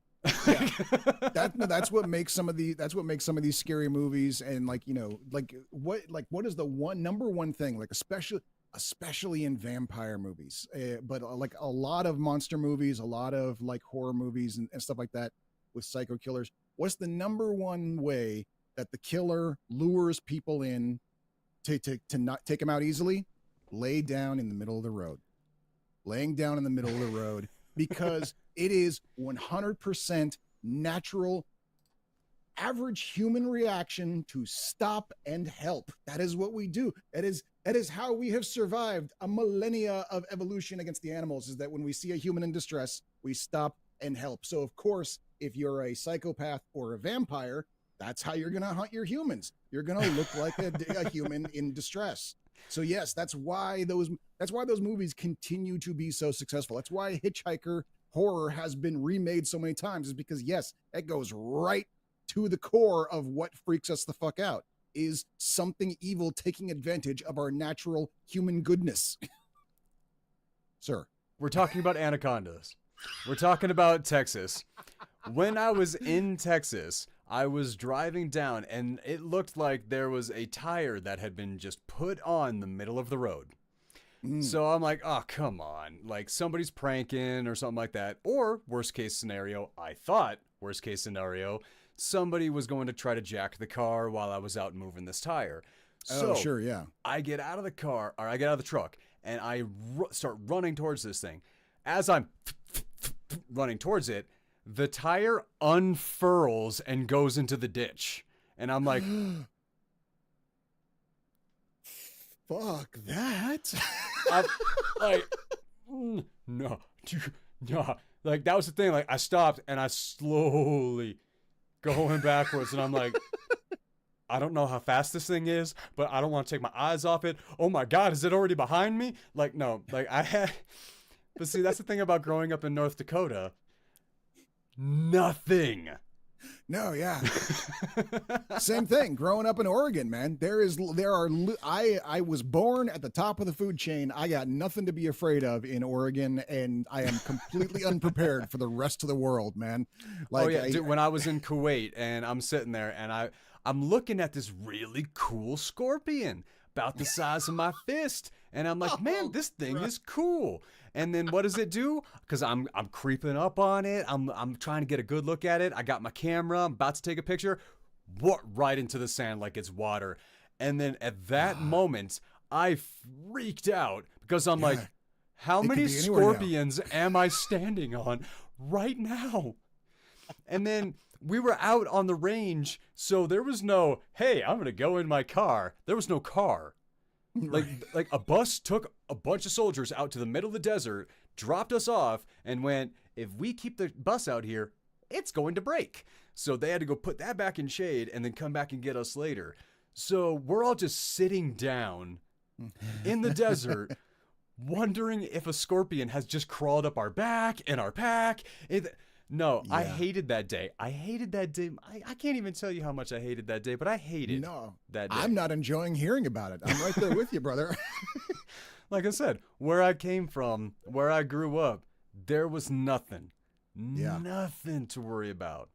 That's what makes some of these scary movies, and what is the number one thing, like especially in vampire movies, but like a lot of monster movies, a lot of like horror movies and stuff like that with psycho killers. What's the number one way that the killer lures people in to not take them out easily? Lay down in the middle of the road. Laying down in the middle of the road, because it is 100% natural, average human reaction to stop and help. That is what we do. That is how we have survived a millennia of evolution against the animals, is that when we see a human in distress, we stop and help. So of course, if you're a psychopath or a vampire, that's how you're going to hunt your humans. You're going to look like a human in distress. So yes, that's why those movies continue to be so successful. That's why Hitchhiker horror has been remade so many times, is because yes, it goes right to the core of what freaks us the fuck out, is something evil taking advantage of our natural human goodness. Sir. We're talking about anacondas. We're talking about Texas. When I was in Texas, I was driving down and it looked like there was a tire that had been just put on the middle of the road. So I'm like, oh, come on. Like somebody's pranking or something like that. Or worst case scenario, I thought worst case scenario, somebody was going to try to jack the car while I was out moving this tire. So Sure, yeah. I get out of the car, or I get out of the truck, and I start running towards this thing. As I'm running towards it, the tire unfurls and goes into the ditch. And I'm like, fuck that. I'm like, no. Like, that was the thing. Like, I stopped and I slowly going backwards. And I'm like, I don't know how fast this thing is, but I don't want to take my eyes off it. Oh my God, is it already behind me? Like, no. Like, but see, that's the thing about growing up in North Dakota. Nothing. No, yeah. Same thing. Growing up in Oregon, man, I was born at the top of the food chain. I got nothing to be afraid of in Oregon, and I am completely unprepared for the rest of the world, man. Like, oh yeah, dude, when I was in Kuwait and I'm sitting there and I'm looking at this really cool scorpion about the size of my fist, and I'm like, man, this thing is cool. And then what does it do? Because I'm creeping up on it. I'm trying to get a good look at it. I got my camera. I'm about to take a picture. right into the sand like it's water. And then at that moment, I freaked out because I'm like, Yeah, how it could many be anywhere now. scorpions am I standing on right now? And then we were out on the range, so there was no, hey, I'm going to go in my car. There was no car. Like Right. like a bus took a bunch of soldiers out to the middle of the desert, dropped us off, and went, if we keep the bus out here, it's going to break. So they had to go put that back in shade and then come back and get us later. So we're all just sitting down in the desert, wondering if a scorpion has just crawled up our back and our pack. No, I Yeah. hated that day. I hated that day. I can't even tell you how much I hated that day, but I hated No, that day. I'm not enjoying hearing about it. I'm right there with you, brother. Like I said, where I came from, where I grew up, there was nothing. Yeah. Nothing to worry about.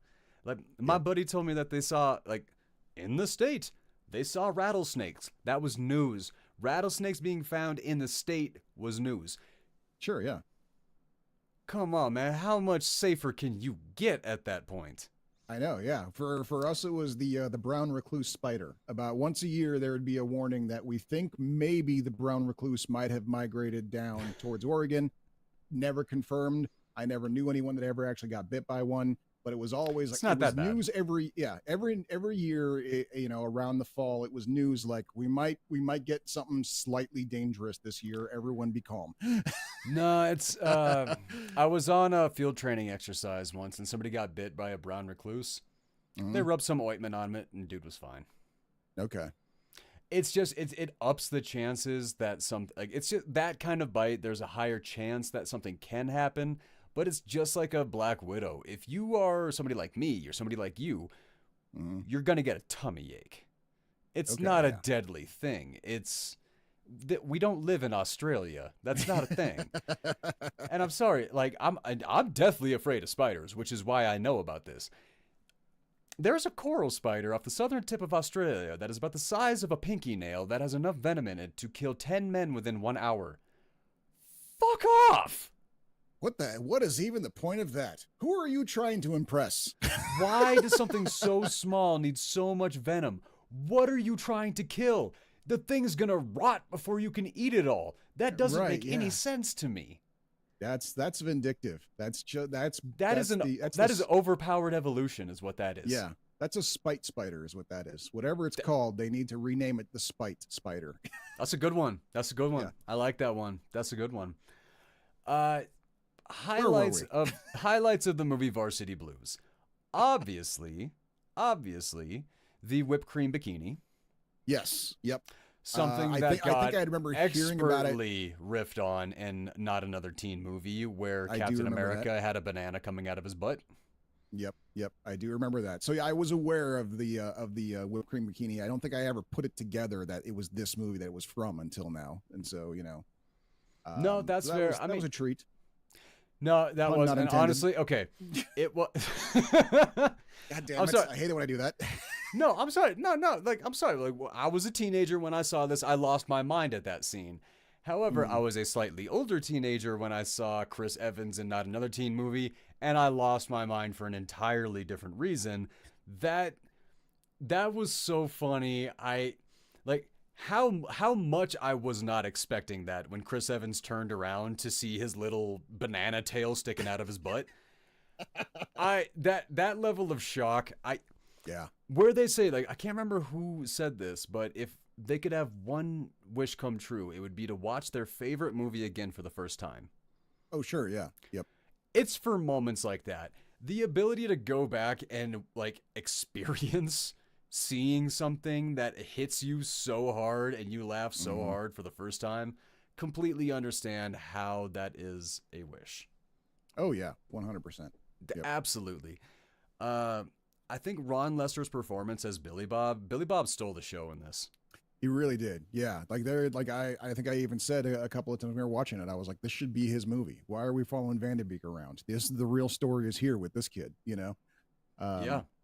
Like my Yep. buddy told me that they saw, like, in the state, they saw rattlesnakes. That was news. Rattlesnakes being found in the state was news. Sure, yeah. Come on, man. How much safer can you get at that point? I know, yeah. For us, it was the brown recluse spider. About once a year, there would be a warning that we think maybe the brown recluse might have migrated down towards Oregon. Never confirmed. I never knew anyone that ever actually got bit by one. But it was always like It's not it was that bad. news every year. Around the fall, it was news like we might get something slightly dangerous this year. Everyone be calm. No, it's I was on a field training exercise once and somebody got bit by a brown recluse. They Mhm. rubbed some ointment on it and dude was fine. Okay. It's just it ups the chances that it's just that kind of bite, there's a higher chance that something can happen, but it's just like a black widow. If you are somebody like me or somebody like you, Mhm. you're going to get a tummy ache. It's Okay. not a Yeah. deadly thing. It's that we don't live in Australia. That's not a thing. And I'm sorry, like I'm deathly afraid of spiders, which is why I know about this. There's a coral spider off the southern tip of Australia that is about the size of a pinky nail that has enough venom in it to kill 10 men within 1 hour. Fuck off! What is even the point of that? Who are you trying to impress? Why does something so small need so much venom? What are you trying to kill? The thing's gonna rot before you can eat it all. That doesn't Right, make any yeah. sense to me. That's vindictive. That's That that's is the that's that the is overpowered evolution, is what that is. yeah. That's a spite spider, is what that is. Whatever it's called, they need to rename it the spite spider. That's a good one. That's a good one. Yeah. I like that one. That's a good one. Where were Highlights we? of highlights of the movie Varsity Blues. Obviously, the whipped cream bikini. Yes. Yep. Something I that think got I remember hearing about it. expertly riffed on in Not Another Teen Movie, where I do Captain remember America had a banana coming out of his butt. Yep. I do remember that. So yeah, I was aware of the whipped cream bikini. I don't think I ever put it together that it was this movie that it was from until now. And so No, that's so fair. Was, that was a treat. No, that Pun was, not and intended. honestly, okay, it was. God damn I'm it! sorry. I hate it when I do that. No, I'm sorry. No, like I'm sorry. Like I was a teenager when I saw this. I lost my mind at that scene. However, I was a slightly older teenager when I saw Chris Evans in Not Another Teen Movie, and I lost my mind for an entirely different reason. That was so funny. I like how much I was not expecting that when Chris Evans turned around to see his little banana tail sticking out of his butt. That level of shock, Yeah. where they say, like, I can't remember who said this, but if they could have one wish come true, it would be to watch their favorite movie again for the first time. Oh sure. Yeah. Yep. It's for moments like that. The ability to go back and like experience seeing something that hits you so hard and you laugh so hard for the first time, completely understand how that is a wish. Oh yeah. 100%. Yep. Absolutely. I think Ron Lester's performance as Billy Bob stole the show in this. He really did. Yeah. I think I even said a couple of times when we were watching it, I was like, this should be his movie. Why are we following Vanderbeek around? This is the real story is here with this kid, Yeah.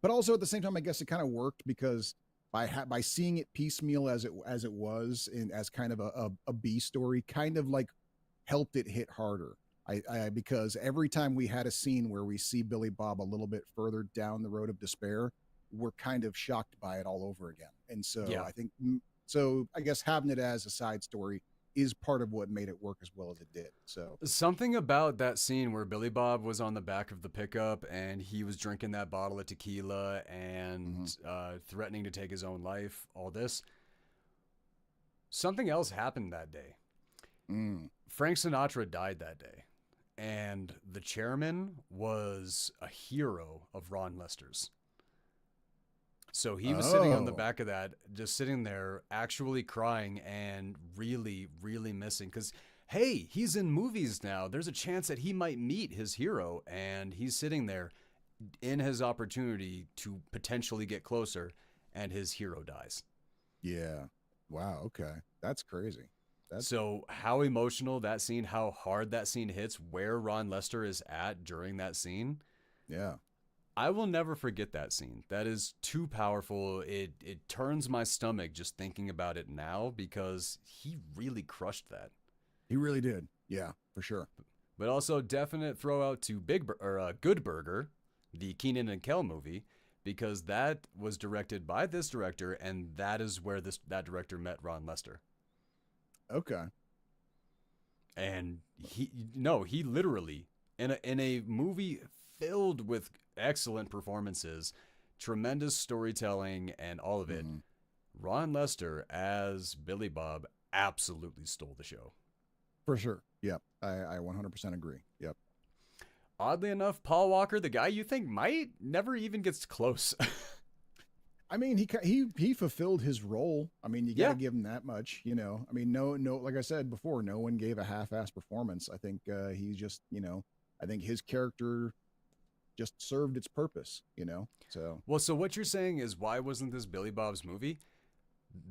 But also at the same time, I guess it kind of worked because by seeing it piecemeal as it was in as kind of a B story, kind of like helped it hit harder. Because every time we had a scene where we see Billy Bob a little bit further down the road of despair, were kind of shocked by it all over again. And so Yeah. I think, I guess having it as a side story is part of what made it work as well as it did. So Something about that scene where Billy Bob was on the back of the pickup and he was drinking that bottle of tequila and threatening to take his own life, all this. Something else happened that day. Frank Sinatra died that day. And the chairman was a hero of Ron Lester's. So he was sitting on the back of that, just sitting there, actually crying and really, really missing. Because, hey, he's in movies now. There's a chance that he might meet his hero. And he's sitting there in his opportunity to potentially get closer. And his hero dies. Yeah. Wow. Okay. That's crazy. So how emotional that scene, how hard that scene hits, where Ron Lester is at during that scene. Yeah. I will never forget that scene. That is too powerful. It turns my stomach just thinking about it now because he really crushed that. He really did. Yeah, for sure. But also definite throw out to Good Burger, the Keenan and Kel movie, because that was directed by this director, and that is where that director met Ron Lester. Okay. And he literally in a movie filled with excellent performances, tremendous storytelling, and all of it. Ron Lester as Billy Bob absolutely stole the show. For sure. Yep. I 100% agree. Yep. Oddly enough, Paul Walker, the guy you think might, never even gets close. I mean, he fulfilled his role. I mean, you got to give him that much, you know. I mean, no, like I said before, no one gave a half-assed performance. I think he's just, you know, I think his character just served its purpose, you know. So so what you're saying is, why wasn't this Billy Bob's movie?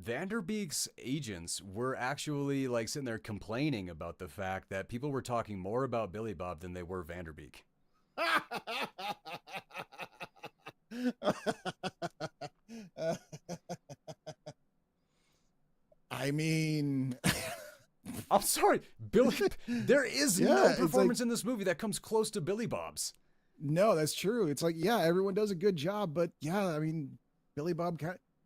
Vanderbeek's agents were actually like sitting there complaining about the fact that people were talking more about Billy Bob than they were Vanderbeek. I mean, I'm sorry, Billy. There is no performance in this movie that comes close to Billy Bob's. No, that's true. It's like, yeah, everyone does a good job, but yeah, I mean, Billy Bob,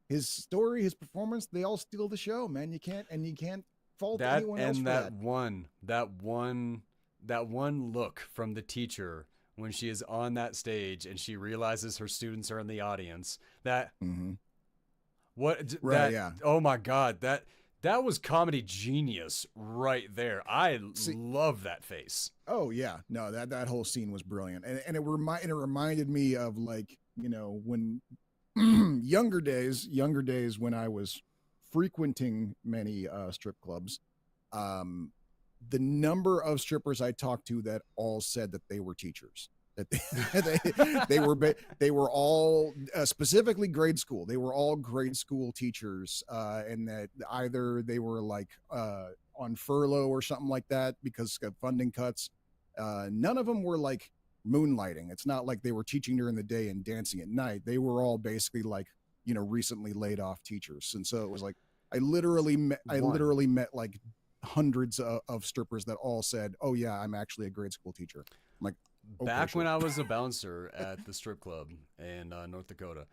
his story, his performance, they all steal the show, man. You can't fault anyone else for that. That one look from the teacher when she is on that stage and she realizes her students are in the audience. Oh my God, that was comedy genius right there. I love that face. Oh yeah, no, that whole scene was brilliant, and it reminded me of, like, you know, when younger days when I was frequenting many strip clubs. The number of strippers I talked to that all said that they were teachers, that they were all specifically grade school. They were all grade school teachers, and that either they were like on furlough or something like that because of funding cuts. None of them were like moonlighting. It's not like they were teaching during the day and dancing at night. They were all basically like, you know, recently laid off teachers. And so it was like I literally met like hundreds of strippers that all said, "Oh yeah, I'm actually a grade school teacher." I'm like, okay, back when I was a bouncer at the strip club in North Dakota,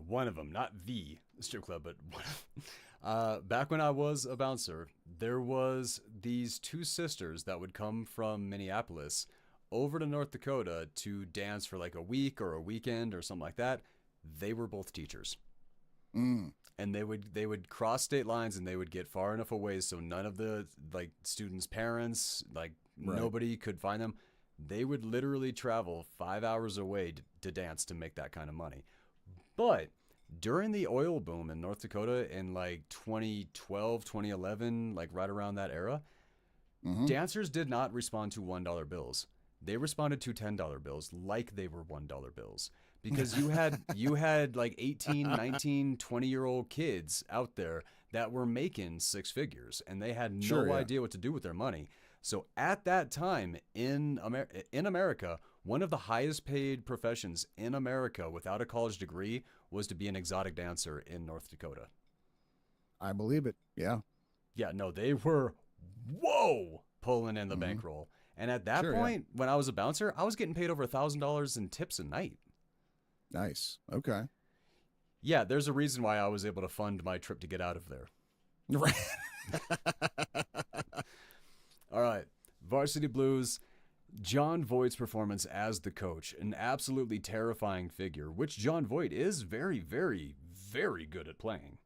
one of them, not the strip club, but one. Back when I was a bouncer, there was these two sisters that would come from Minneapolis over to North Dakota to dance for like a week or a weekend or something like that. They were both teachers. And they would cross state lines and they would get far enough away so none of the like students' parents, like nobody could find them. They would literally travel 5 hours away to dance to make that kind of money. But during the oil boom in North Dakota in like 2012, 2011, like right around that era, dancers did not respond to $1 bills. They responded to $10 bills like they were $1 bills. Because you had like 18, 19, 20-year-old kids out there that were making six figures and they had no idea what to do with their money. So at that time in America, one of the highest paid professions in America without a college degree was to be an exotic dancer in North Dakota. I believe it. Yeah. Yeah, no, they were pulling in the bankroll. And at that point, when I was a bouncer, I was getting paid over $1,000 in tips a night. Nice. Okay. Yeah, there's a reason why I was able to fund my trip to get out of there. Right. All right. Varsity Blues, John Voight's performance as the coach, an absolutely terrifying figure, which John Voight is very, very, very good at playing.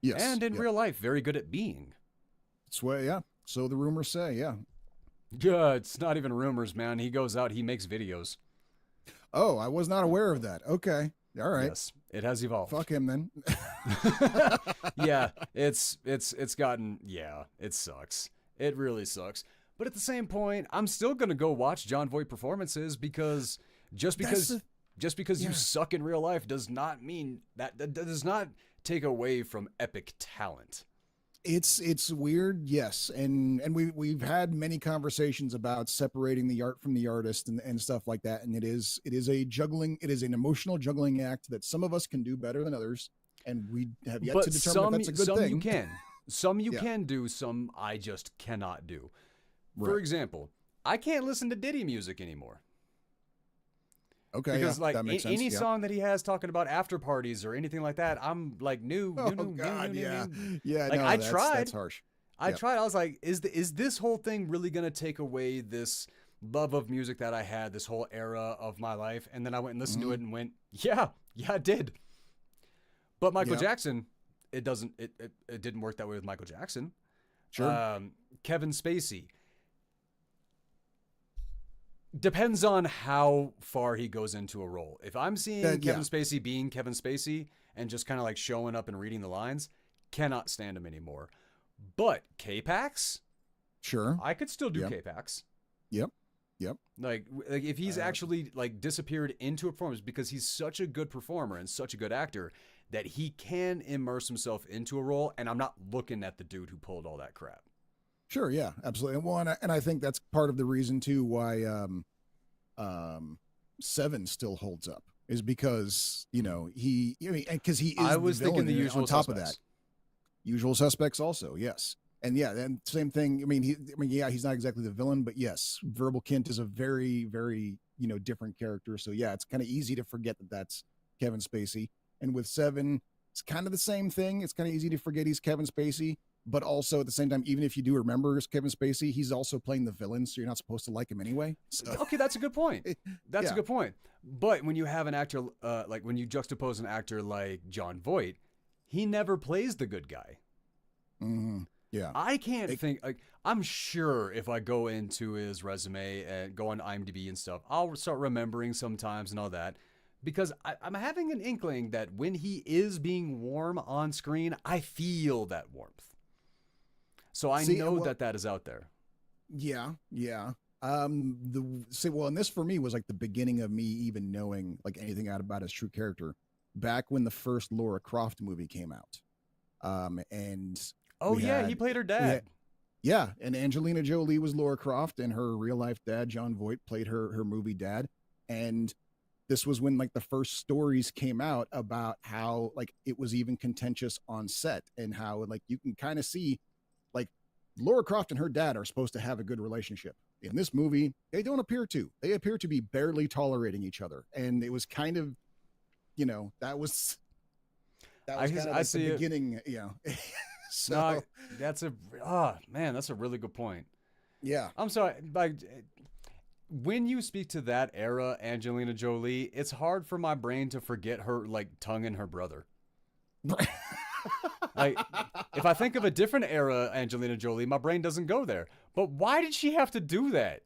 Yes. And in Yep. real life, very good at being. That's what, yeah. So the rumors say, yeah. Yeah, it's not even rumors, man. He goes out, he makes videos. Oh, I was not aware of that. Okay. All right. Yes, it has evolved. Fuck him then. Yeah, it's gotten, yeah, it sucks. It really sucks. But at the same point, I'm still gonna go watch John Voight performances because just because you yeah. suck in real life does not mean that does not take away from epic talent. It's weird, yes, and we've had many conversations about separating the art from the artist and stuff like that, and it is an emotional juggling act that some of us can do better than others, and we have yet to determine if that's a good some thing. you can, some you Yeah. can do, some I just cannot do. For Right. example, I can't listen to Diddy music anymore. Okay, Because yeah, like that makes sense. any Yeah. song that he has talking about after parties or anything like that, I'm like new. Oh God, yeah, yeah. Like no, I that's, tried. That's harsh. I Yeah. tried. I was like, is this whole thing really gonna take away this love of music that I had this whole era of my life? And then I went and listened to it and went, yeah, it did. But Michael Yeah. Jackson, it didn't work that way with Michael Jackson. Sure. Kevin Spacey. Depends on how far he goes into a role. If I'm seeing Kevin Spacey being Kevin Spacey and just kind of like showing up and reading the lines, cannot stand him anymore. But K-Pax, Sure. I could still do Yep. K-Pax. Yep. Yep. Like if he's actually like disappeared into a performance because he's such a good performer and such a good actor that he can immerse himself into a role, and I'm not looking at the dude who pulled all that crap. Sure. Yeah. Absolutely. Well, and I think that's part of the reason too why Seven still holds up is because because he is. I was thinking the Usual on top Suspects. of that. Usual Suspects also, yes. And yeah, and same thing. I mean, he's not exactly the villain, but yes, Verbal Kint is a very, very, different character. So yeah, it's kind of easy to forget that that's Kevin Spacey. And with Seven, it's kind of the same thing. It's kind of easy to forget he's Kevin Spacey, but also at the same time, even if you do remember it's Kevin Spacey, he's also playing the villain, so you're not supposed to like him anyway. So. Okay, that's a good point. That's Yeah. a good point. But when you have an actor, like when you juxtapose an actor like John Voight, he never plays the good guy. Mm-hmm. Yeah. I can't think. Like, I'm sure if I go into his resume and go on IMDb and stuff, I'll start remembering sometimes and all that. Because I'm having an inkling that when he is being warm on screen, I feel that warmth. So I know that is out there. Yeah, yeah. And this for me was like the beginning of me even knowing like anything out about his true character. Back when the first Laura Croft movie came out, and he played her dad. Yeah, and Angelina Jolie was Laura Croft, and her real life dad, John Voight, played her movie dad. And this was when like the first stories came out about how like it was even contentious on set, and how like you can kind of see like Laura Croft and her dad are supposed to have a good relationship. In this movie, they don't appear to. They appear to be barely tolerating each other, and it was kind of, that was kind of like the beginning. So no, that's a really good point. Yeah, I'm sorry, like when you speak to that era, Angelina Jolie, it's hard for my brain to forget her like tonguing her brother. Like, if I think of a different era Angelina Jolie, my brain doesn't go there. But why did she have to do that?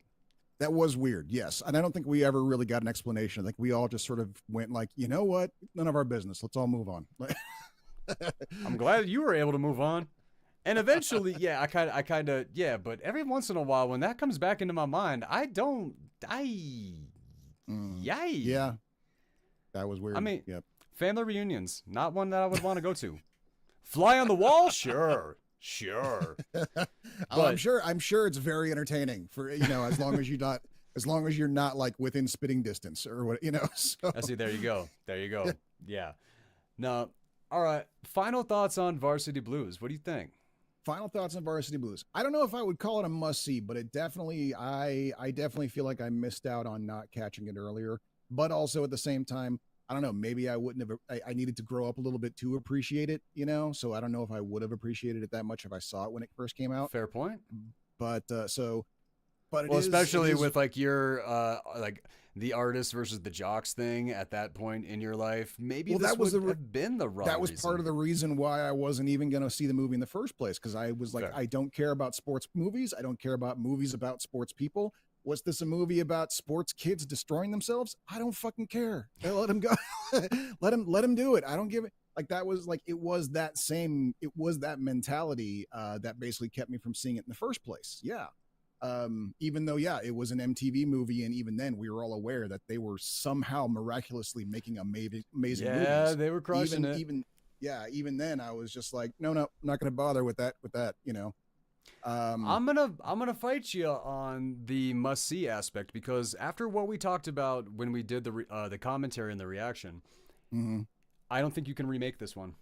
That was weird, yes. And I don't think we ever really got an explanation. I think we all just sort of went like, you know what? None of our business. Let's all move on. I'm glad you were able to move on. And eventually, I kind of, but every once in a while, when that comes back into my mind, Yeah. That was weird. I mean, yep. Family reunions, not one that I would want to go to. Fly on the Wall? Sure. I'm sure it's very entertaining for, as long as you're not like within spitting distance or what, so. I see. There you go. Yeah. No. All right. Final thoughts on Varsity Blues. What do you think? Final thoughts on Varsity Blues. I don't know if I would call it a must see, but it definitely, I definitely feel like I missed out on not catching it earlier, but also at the same time, I don't know, maybe I wouldn't have, I needed to grow up a little bit to appreciate it, you know? So I don't know if I would have appreciated it that much if I saw it when it first came out. Fair point. But, but Well, it especially is, with like your like the artist versus the jocks thing at that point in your life, maybe well, this that was would have been the wrong that was reason. part of the reason why I wasn't even going to see the movie in the first place. Cause I was like, Fair. I don't care about sports movies. I don't care about movies about sports people. Was this a movie about sports kids destroying themselves? I don't fucking care. Let him go. let him do it. I don't give it. Like that was like, it was that mentality that basically kept me from seeing it in the first place. Yeah. Even though, yeah, it was an MTV movie, and even then we were all aware that they were somehow miraculously making amazing movies. Yeah, they were crushing it. Even then I was just like, no, I'm not going to bother with that, you know. I'm gonna fight you on the must see aspect, because after what we talked about when we did the commentary and the reaction, I don't think you can remake this one.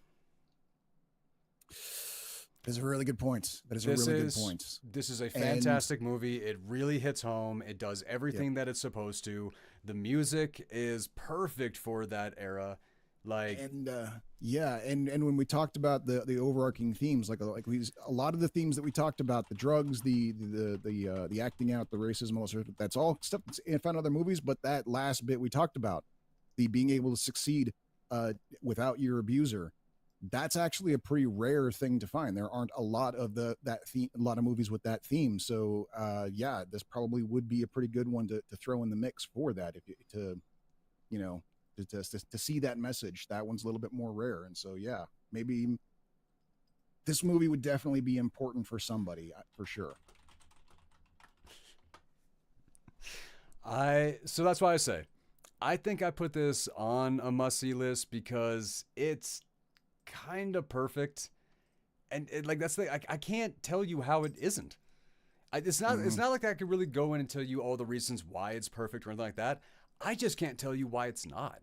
Those are really good points. That is a really good point. This is a fantastic movie. It really hits home. It does everything that it's supposed to. The music is perfect for that era. Like, and when we talked about the overarching themes, like a lot of the themes that we talked about, the drugs, the acting out, the racism, all sorts, that's all stuff that's found in other movies. But that last bit we talked about, the being able to succeed without your abuser, that's actually a pretty rare thing to find. There aren't a lot of a lot of movies with that theme. So yeah, this probably would be a pretty good one to throw in the mix for that. If you to see that message, that one's a little bit more rare. And so yeah, maybe this movie would definitely be important for somebody for sure. So that's why I say, I think I put this on a must-see list because it's kind of perfect, and like that's the I can't tell you how it isn't. It's not like I could really go in and tell you all the reasons why it's perfect or anything like that. I just can't tell you why it's not.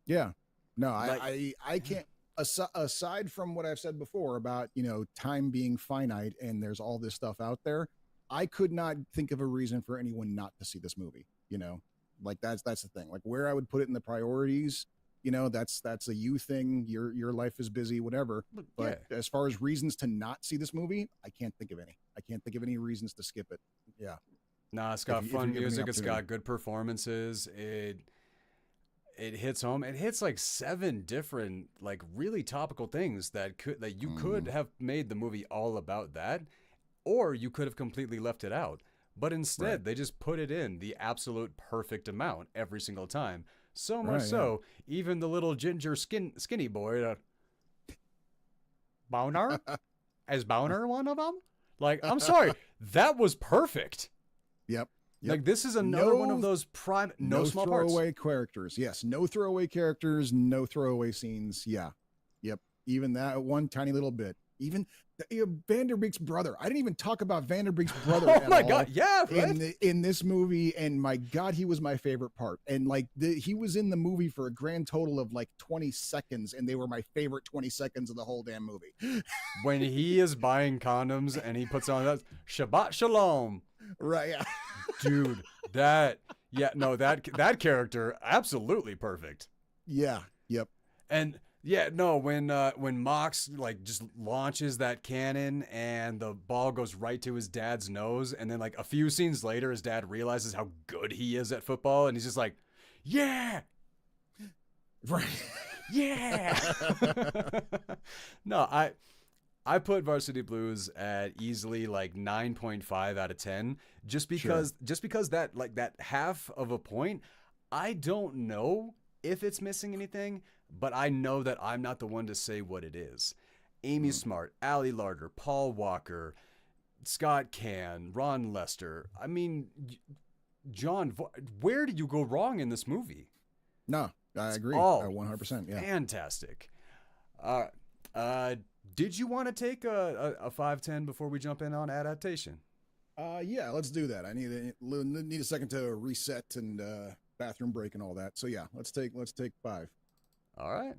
Yeah, no, I can't. Aside from what I've said before about, you know, time being finite and there's all this stuff out there, I could not think of a reason for anyone not to see this movie. You know, like that's the thing. Like where I would put it in the priorities, you know, that's a you thing. Your life is busy, whatever. But yeah. As far as reasons to not see this movie, I can't think of any. I can't think of any reasons to skip it. Yeah. Nah, it's got fun music. It's got good performances. It hits home. It hits like 7 different, like really topical things that you could have made the movie all about that, or you could have completely left it out. But instead, they just put it in the absolute perfect amount every single time. So much even the little ginger skinny boy, Boner, is Boner one of them? Like, I'm sorry, that was perfect. Yep. Like this is another one of those no small throwaway characters. Yes, no throwaway characters, no throwaway scenes. Yeah, yep. Even that one tiny little bit. Even Vanderbeek's brother. I didn't even talk about Vanderbeek's brother. Oh my god, yeah, right? In this movie, and my god, he was my favorite part. And like he was in the movie for a grand total of like 20 seconds, and they were my favorite 20 seconds of the whole damn movie. When he is buying condoms and he puts on that Shabbat Shalom. Right. Yeah. Dude, that character, absolutely perfect. Yeah. Yep. And yeah, no, when Mox like just launches that cannon and the ball goes right to his dad's nose, and then like a few scenes later his dad realizes how good he is at football and he's just like, yeah. Right. Yeah. No, I put Varsity Blues at easily like 9.5 out of 10 just because that like that half of a point, I don't know if it's missing anything, but I know that I'm not the one to say what it is. Amy Smart, Ali Larter, Paul Walker, Scott Caan, Ron Lester. I mean, John, where did you go wrong in this movie? No, I agree. 100%. Yeah. Fantastic. Did you want to take a 5-10 before we jump in on Adaptation? Yeah, let's do that. I need a second to reset and bathroom break and all that. So yeah, let's take 5. All right.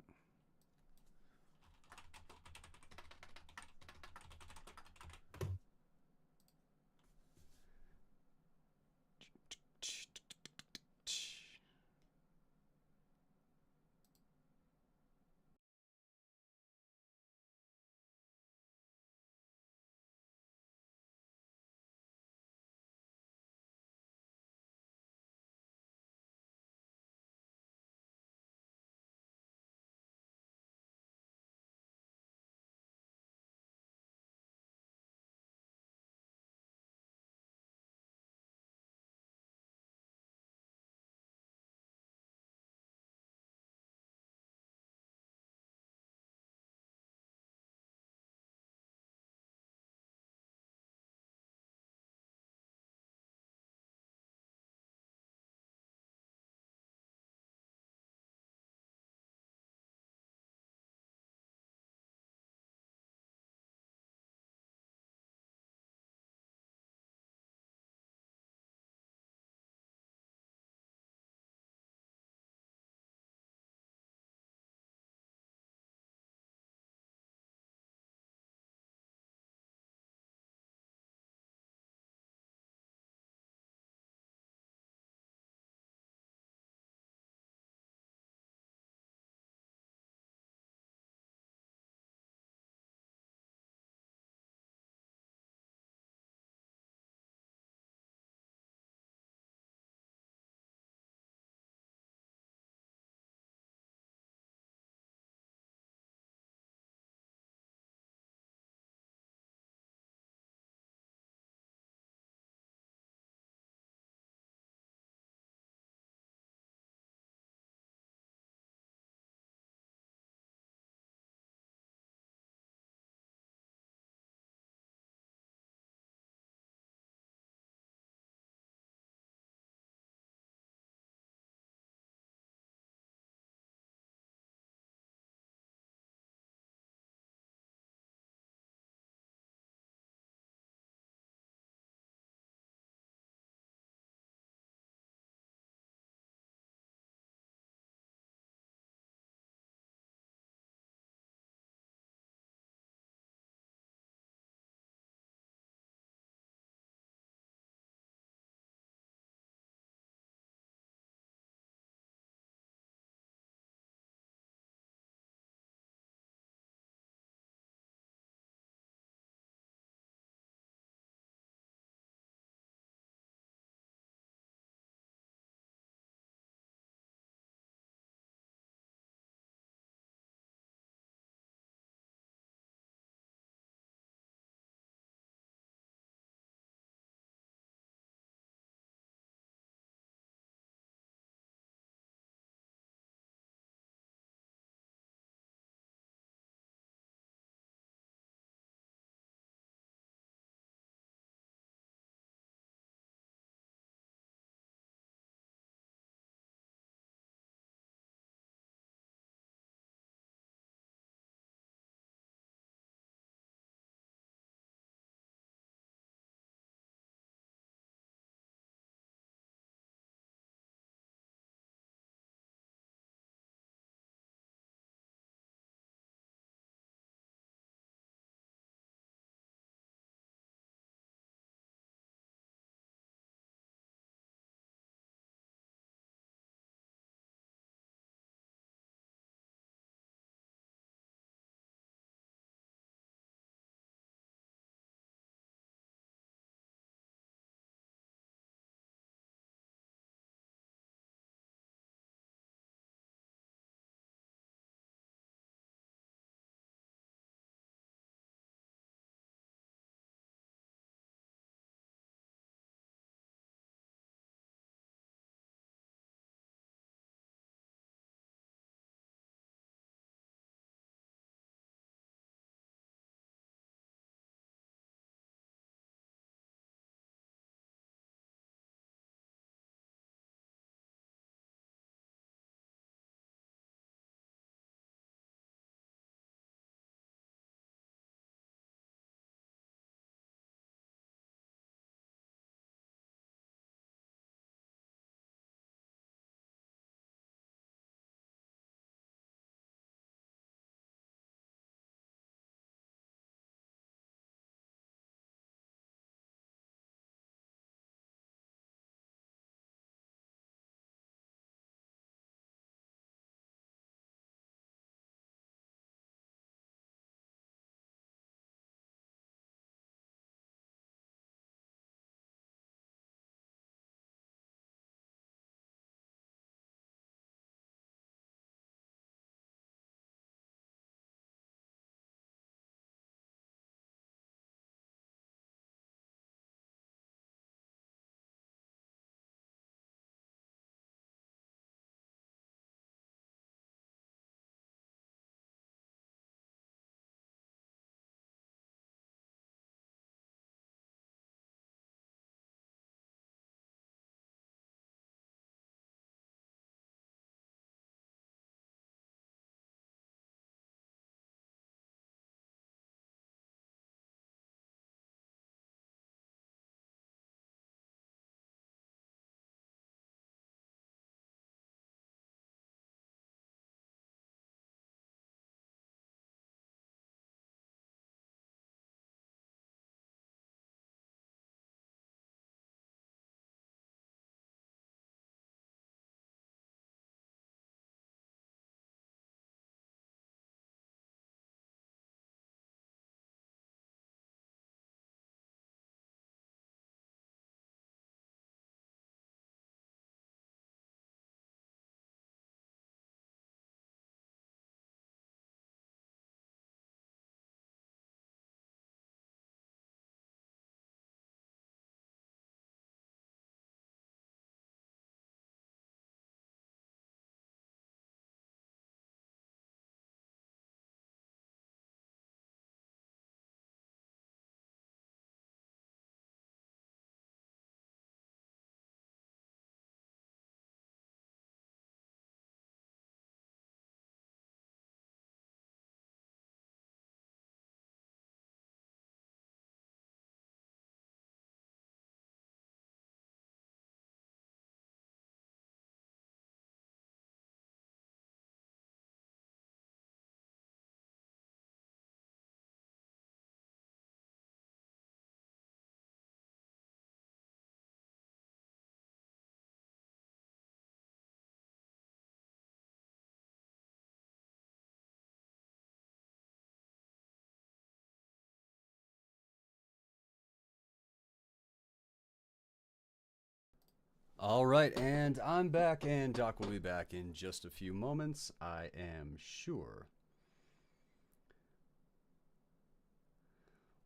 All right, and I'm back, and Doc will be back in just a few moments, I am sure.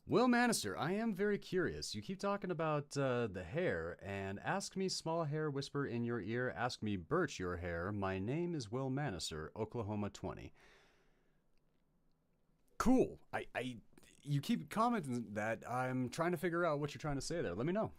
Will Manister, I am very curious. You keep talking about the hair, and ask me small hair whisper in your ear, ask me birch your hair. My name is Will Manister, Oklahoma 20. Cool. You keep commenting that. I'm trying to figure out what you're trying to say there. Let me know.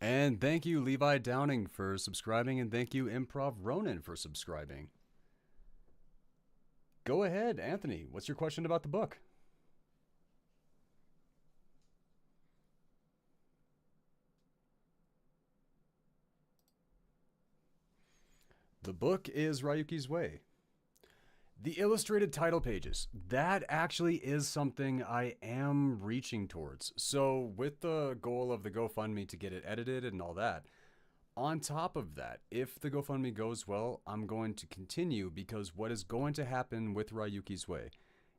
And thank you, Levi Downing, for subscribing, and thank you, Improv Ronan, for subscribing. Go ahead, Anthony. What's your question about the book? The book is Ryuki's Way. The illustrated title pages. That actually is something I am reaching towards. So, with the goal of the GoFundMe to get it edited and all that, on top of that, if the GoFundMe goes well, I'm going to continue, because what is going to happen with Ryuki's Way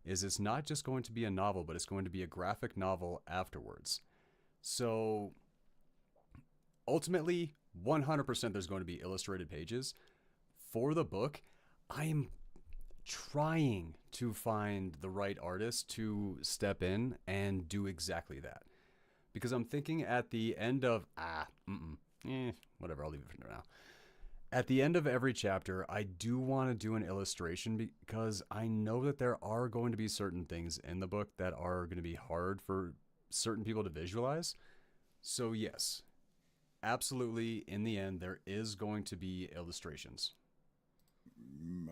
is it's not just going to be a novel, but it's going to be a graphic novel afterwards. So, ultimately, 100% there's going to be illustrated pages. For the book, I am trying to find the right artist to step in and do exactly that. Because I'm thinking at the end of, whatever, I'll leave it for now. At the end of every chapter, I do want to do an illustration, because I know that there are going to be certain things in the book that are going to be hard for certain people to visualize. So yes, absolutely, in the end, there is going to be illustrations. I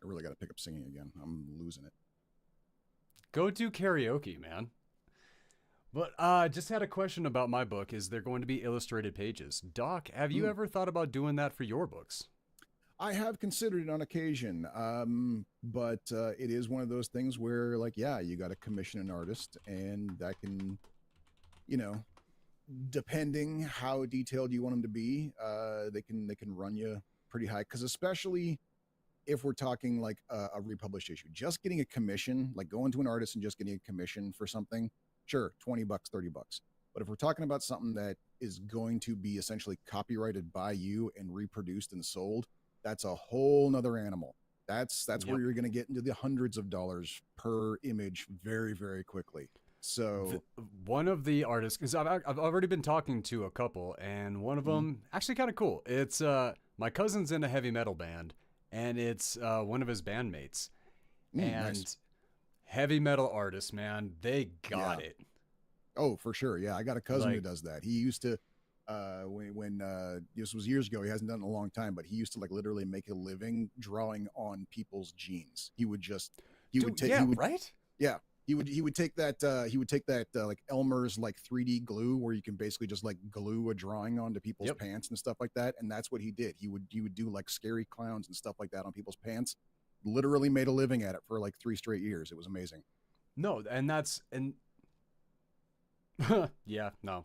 really got to pick up singing again. I'm losing it. Go do karaoke, man. But just had a question about my book. Is there going to be illustrated pages? Doc, have you ever thought about doing that for your books? I have considered it on occasion, but it is one of those things where, like, yeah, you got to commission an artist, and that can, you know, depending how detailed you want them to be, they can run you pretty high. Because especially if we're talking like a republished issue, just getting a commission, like going to an artist and just getting a commission for something, sure, $20, $30. But if we're talking about something that is going to be essentially copyrighted by you and reproduced and sold, that's a whole nother animal. That's where you're going to get into the hundreds of dollars per image very, very quickly. So one of the artists, because I've already been talking to a couple, and one of them actually kind of cool. It's my cousin's in a heavy metal band, and it's one of his bandmates. And nice. Heavy metal artists, man, they got it. Oh, for sure. Yeah, I got a cousin who does that. He used to, when this was years ago, he hasn't done it in a long time, but he used to like literally make a living drawing on people's jeans. He would take, right? Yeah. He would take that like Elmer's like 3D glue, where you can basically just like glue a drawing onto people's pants and stuff like that. And that's what he did. He would do like scary clowns and stuff like that on people's pants. Literally made a living at it for like 3 straight years. It was amazing. No, yeah, no,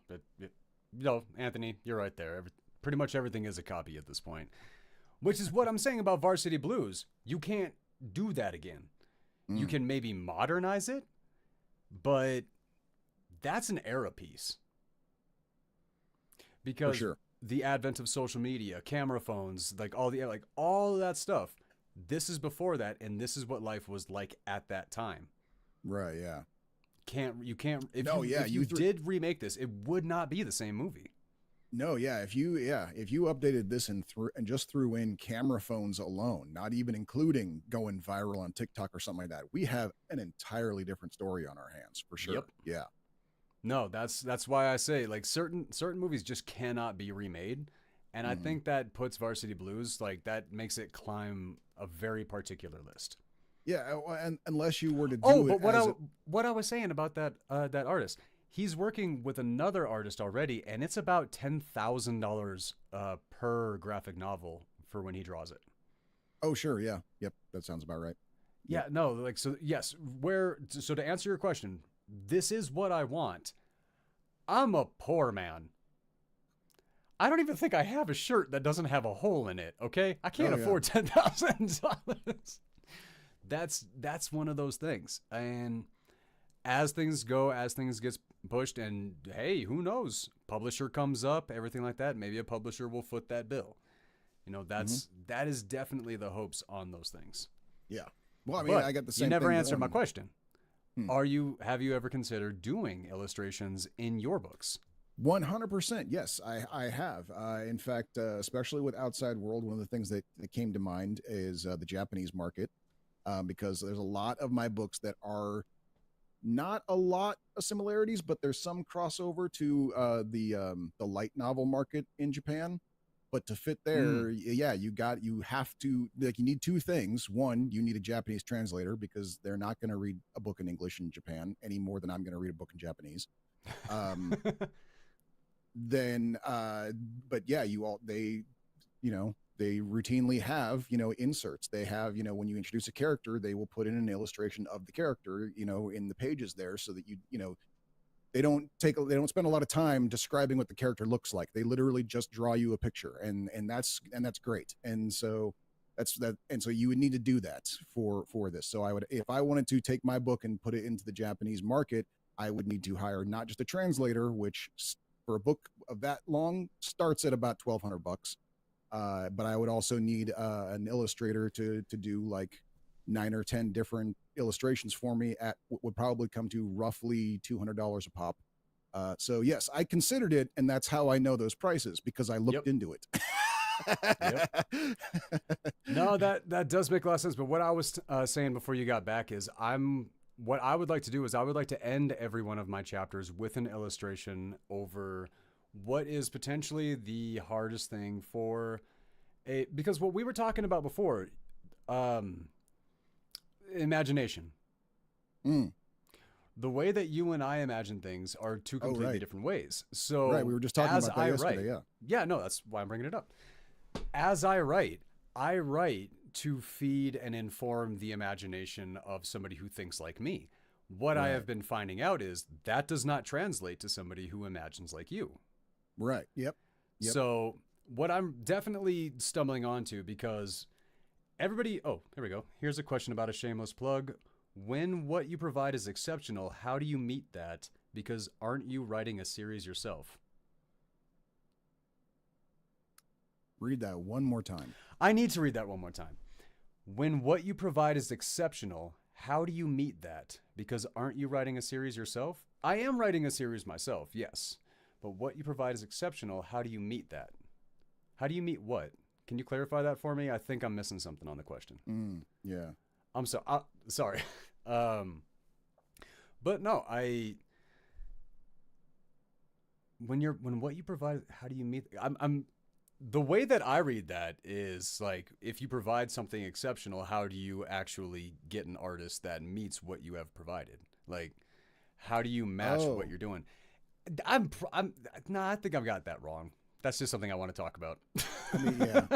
Anthony, you're right there. Pretty much everything is a copy at this point, which is what I'm saying about Varsity Blues. You can't do that again. You can maybe modernize it, but that's an era piece. Because the advent of social media, camera phones, like all of that stuff, this is before that, and this is what life was like at that time. Right, yeah. If you did remake this, it would not be the same movie. No, yeah. If you updated this and just threw in camera phones alone, not even including going viral on TikTok or something like that, we have an entirely different story on our hands for sure. Yep. Yeah. No, that's why I say like certain movies just cannot be remade, and I think that puts Varsity Blues, like, that makes it climb a very particular list. Yeah, and unless you were to do what I was saying about that artist, he's working with another artist already, and it's about $10,000 per graphic novel for when he draws it. Oh, sure, yeah, yep, that sounds about right. Yeah, no, like, so yes, so to answer your question, this is what I want. I'm a poor man. I don't even think I have a shirt that doesn't have a hole in it. Okay, I can't Oh, yeah. afford $10,000. That's one of those things. And as things go, as things gets pushed, and hey, who knows? Publisher comes up, everything like that. Maybe a publisher will foot that bill. You know, Mhm. that is definitely the hopes on those things. Yeah. Well, I mean, But I got the you same never thing answered my going. question. Hmm. Have you ever considered doing illustrations in your books? 100%. Yes, I have. In fact, especially with Outside World, one of the things that came to mind is the Japanese market, because there's a lot of my books that are not a lot of similarities, but there's some crossover to the light novel market in Japan. But to fit there, yeah, you have to, like, you need two things. One, you need a Japanese translator because they're not going to read a book in English in Japan any more than I'm going to read a book in Japanese. Um, then but yeah, they routinely have, inserts. They have, when you introduce a character, they will put in an illustration of the character, in the pages there, so that they don't spend a lot of time describing what the character looks like. They literally just draw you a picture, and that's great. And so you would need to do that for this. So I would, if I wanted to take my book and put it into the Japanese market, I would need to hire not just a translator, which for a book of that long starts at about $1,200, but I would also need an illustrator to do like 9 or 10 different illustrations for me at what would probably come to roughly $200 a pop. So yes, I considered it, and that's how I know those prices, because I looked Yep. into it. Yep. No, that does make a lot of sense. But what I was saying before you got back is what I would like to do is I would like to end every one of my chapters with an illustration over what is potentially the hardest thing for because what we were talking about before, um, imagination. Mm. The way that you and I imagine things are two Oh, completely right. different ways. So Right. We were just talking as about that I yesterday. write, Yeah. no, that's why I'm bringing it up. As I write to feed and inform the imagination of somebody who thinks like me. What I Right. have been finding out is that does not translate to somebody who imagines like you. Right. Yep. Yep. So what I'm definitely stumbling onto, because everybody, oh, here we go. Here's a question about a shameless plug. When what you provide is exceptional, how do you meet that? Because aren't you writing a series yourself? Read that one more time. I need to read that one more time. When what you provide is exceptional, how do you meet that? Because aren't you writing a series yourself? I am writing a series myself, yes. But what you provide is exceptional. How do you meet that? How do you meet what? Can you clarify that for me? I think I'm missing something on the question. Yeah. I'm sorry. But no, when what you provide, how do you meet? I'm the way that I read that is like, if you provide something exceptional, how do you actually get an artist that meets what you have provided? Like, how do you match what Oh. you're doing? No, I think I've got that wrong. That's just something I want to talk about. I mean, yeah.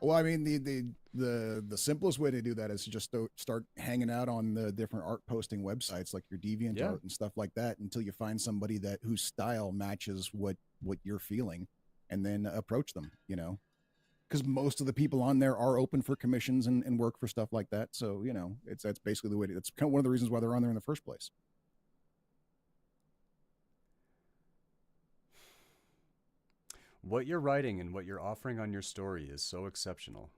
Well, I mean, the simplest way to do that is to just start hanging out on the different art posting websites like your Yeah. DeviantArt and stuff like that until you find somebody that whose style matches what you're feeling, and then approach them. Because most of the people on there are open for commissions and work for stuff like that. So that's basically the way. That's kind of one of the reasons why they're on there in the first place. What you're writing and what you're offering on your story is so exceptional.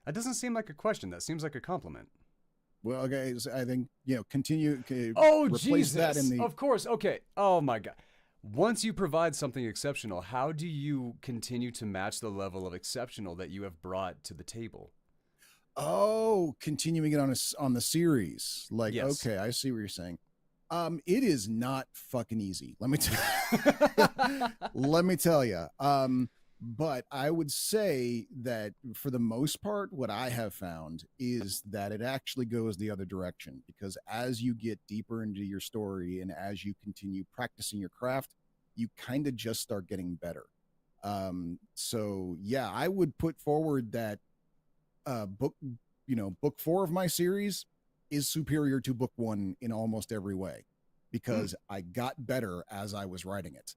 That doesn't seem like a question. That seems like a compliment. Well, okay, so I think continue. Oh, Replace that in Jesus. the. Of course. Okay. Oh, my God. Once you provide something exceptional, how do you continue to match the level of exceptional that you have brought to the table? Oh, continuing it on the series. Like, Yes. okay, I see what you're saying. It is not fucking easy. Let me let me tell you. But I would say that for the most part, what I have found is that it actually goes the other direction, because as you get deeper into your story and as you continue practicing your craft, you kind of just start getting better. So yeah, I would put forward that book 4 of my series is superior to book 1 in almost every way, because I got better as I was writing it.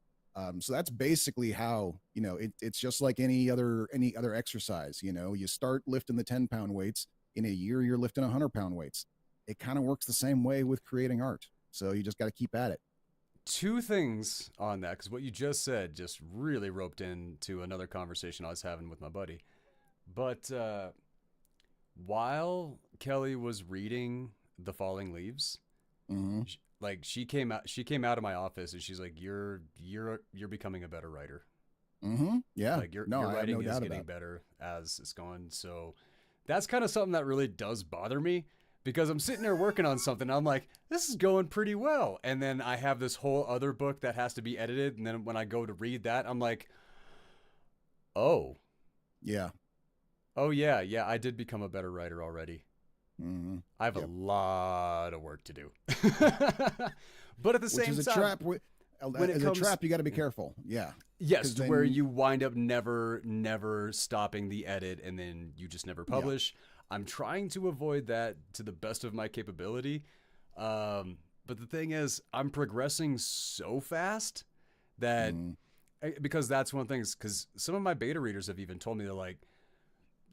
So that's basically how, it's just like any other exercise. You start lifting the 10-pound weights. In a year, you're lifting 100-pound weights. It kind of works the same way with creating art. So you just got to keep at it. Two things on that, because what you just said just really roped into another conversation I was having with my buddy. But while Kelly was reading The Falling Leaves, Mm-hmm. she came out of my office and she's like, you're becoming a better writer. Mm-hmm. Yeah. Like your No, your I have no writing is doubt getting about better as it's going. So that's kind of something that really does bother me, because I'm sitting there working on something. And I'm like, this is going pretty well. And then I have this whole other book that has to be edited. And then when I go to read that, I'm like, oh, it. Yeah. oh yeah, I did become a better writer already. Mm-hmm. I have a Yep. lot of work to do. But at the Which same is a time, trap. when it As a comes, trap, you got to be careful. Yeah. yes, 'Cause to where then, you wind up never stopping the edit and then you just never yeah. publish. I'm trying to avoid that to the best of my capability. But the thing is, I'm progressing so fast that, Mm, because that's one thing, because some of my beta readers have even told me, they're like,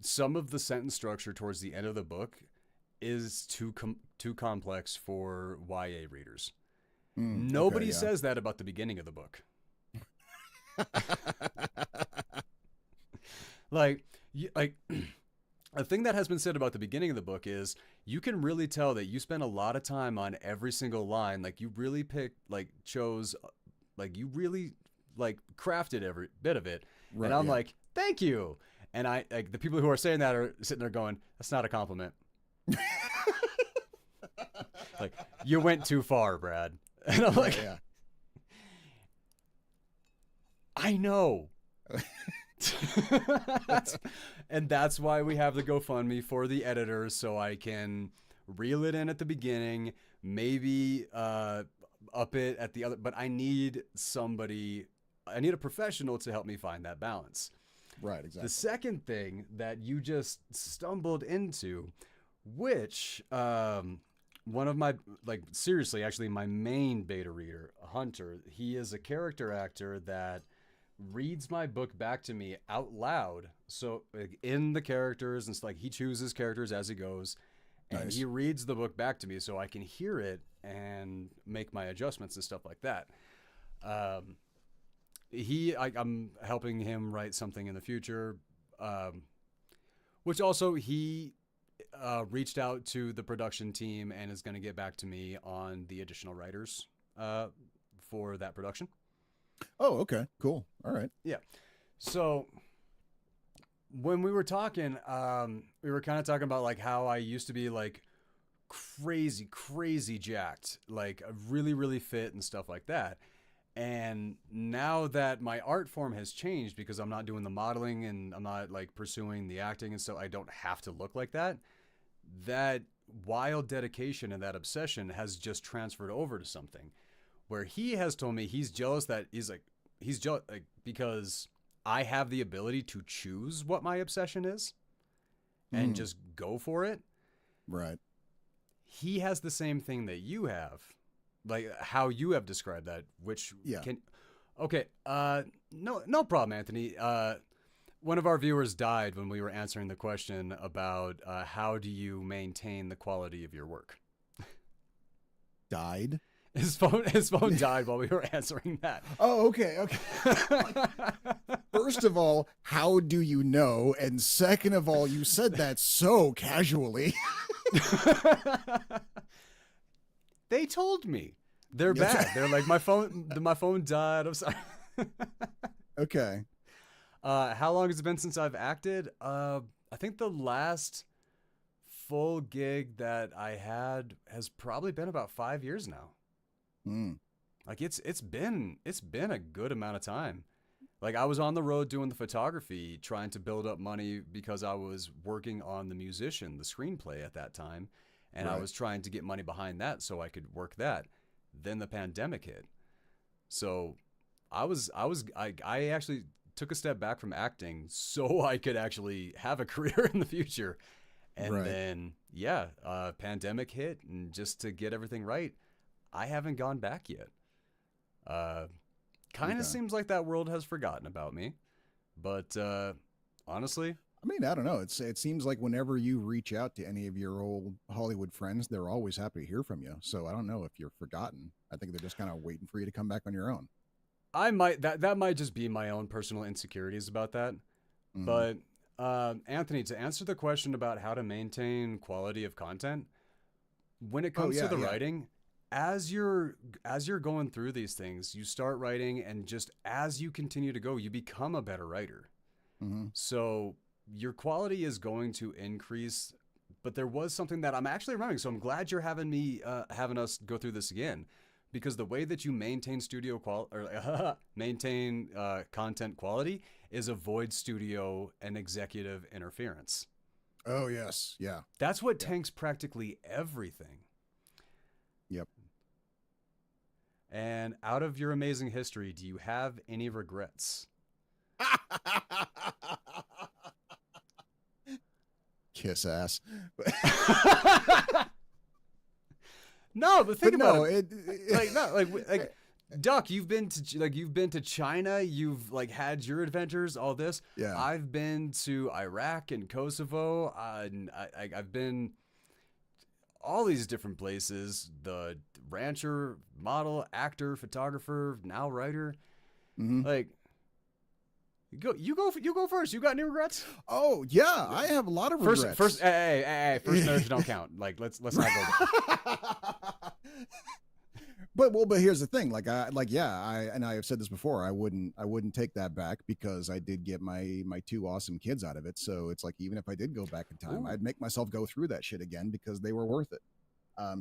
some of the sentence structure towards the end of the book is too complex for YA readers. okay. Nobody Yeah. says that about the beginning of the book. Like, like a thing that has been said about the beginning of the book is you can really tell that you spent a lot of time on every single line. Like, you really picked, like, chose, like, you really, like, crafted every bit of it. And Right. I'm Yeah. like, thank you. And I, like, the people who are saying that are sitting there going, that's not a compliment. Like, you went too far, Brad. And I'm Right. like, Yeah. I know. And that's why we have the GoFundMe for the editors, so I can reel it in at the beginning, maybe up it at the other. But I need a professional to help me find that balance. Right. The Exactly. second thing that you just stumbled into, which one of my, like, seriously, actually, my main beta reader, Hunter, he is a character actor that reads my book back to me out loud. So, like, in the characters and stuff, like, he chooses characters as he goes, and Nice. he reads the book back to me so I can hear it and make my adjustments and stuff like that. Um, I'm helping him write something in the future, which also he reached out to the production team and is going to get back to me on the additional writers for that production. Oh, okay. Cool. All right. Yeah. So when we were talking, we were kind of talking about, like, how I used to be, like, crazy jacked, like, really, really fit and stuff like that. And now that my art form has changed, because I'm not doing the modeling and I'm not, like, pursuing the acting and stuff, I don't have to look like that. That wild dedication and that obsession has just transferred over to something where he has told me he's jealous that he's jealous, like, because I have the ability to choose what my obsession is and just go for it. Right. He has the same thing that you have, like how you have described that, which Yeah. okay, no problem, Anthony. One of our viewers died when we were answering the question about how do you maintain the quality of your work. Died. His phone died while we were answering that. Oh, okay. Okay. First of all, how do you know? And second of all, you said that so casually. They told me. They're bad. They're like, my phone died. I'm sorry. Okay. How long has it been since I've acted? I think the last full gig that I had has probably been about 5 years now. Like, it's been a good amount of time. Like, I was on the road doing the photography, trying to build up money because I was working on the screenplay at that time, and I Right. was trying to get money behind that so I could work that. Then the pandemic hit, so I actually took a step back from acting so I could actually have a career in the future. And Right. then, pandemic hit, and just to get everything right, I haven't gone back yet. Kind of Okay. seems like that world has forgotten about me. But honestly, I mean, I don't know. It seems like whenever you reach out to any of your old Hollywood friends, they're always happy to hear from you. So I don't know if you're forgotten. I think they're just kind of waiting for you to come back on your own. I might that might just be my own personal insecurities about that. Mm-hmm. But Anthony, to answer the question about how to maintain quality of content, when it Oh comes to yeah, the yeah. writing, as you're going through these things, you start writing, and just as you continue to go, you become a better writer. Mm-hmm. So your quality is going to increase. But there was something that I'm actually remembering, so I'm glad you're having us go through this again, because the way that you maintain studio quality or maintain content quality is avoid studio and executive interference. Oh yes, yeah, That's what yeah, tanks practically everything. yep. And out of your amazing history, do you have any regrets? Kiss ass. No, but think But about no, it. Like no, like Duck, you've been to China, you've like had your adventures, all this. yeah. I've been to Iraq and Kosovo. And I've been all these different places. The rancher, model, actor, photographer, now writer. Mm-hmm. Like you go first. You got any regrets? Oh yeah, I have a lot of First, regrets. first marriage don't count. Like let's not go there. But here's the thing. I have said this before. I wouldn't take that back because I did get my two awesome kids out of it. So it's like even if I did go back in time, Ooh. I'd make myself go through that shit again because they were worth it.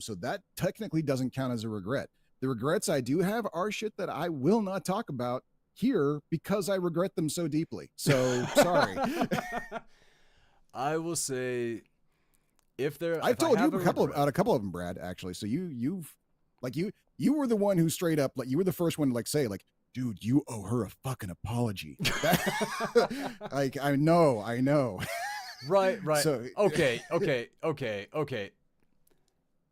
So that technically doesn't count as a regret. The regrets I do have are shit that I will not talk about here because I regret them so deeply. So sorry. I will say I've if I told you have a regret. a couple of them, Brad. Actually, so you were the one who straight up you were the first one to say dude, you owe her a fucking apology. I know. Right. So Okay.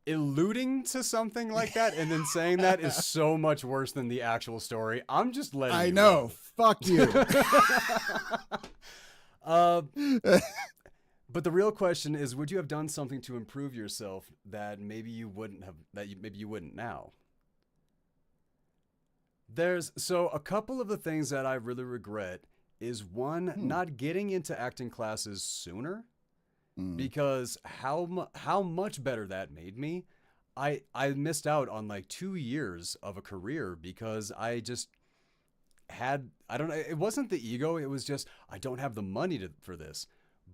Alluding to something like that and then saying that is so much worse than the actual story. I'm just letting I you know. Fuck you. uh, but the real question is, would you have done something to improve yourself that maybe you wouldn't have, maybe you wouldn't now? There's so a couple of the things that I really regret is one, Hmm. not getting into acting classes sooner, Mm. because how much better that made me. I missed out on like 2 years of a career because I just had, I don't know, it wasn't the ego, it was just I don't have the money for this.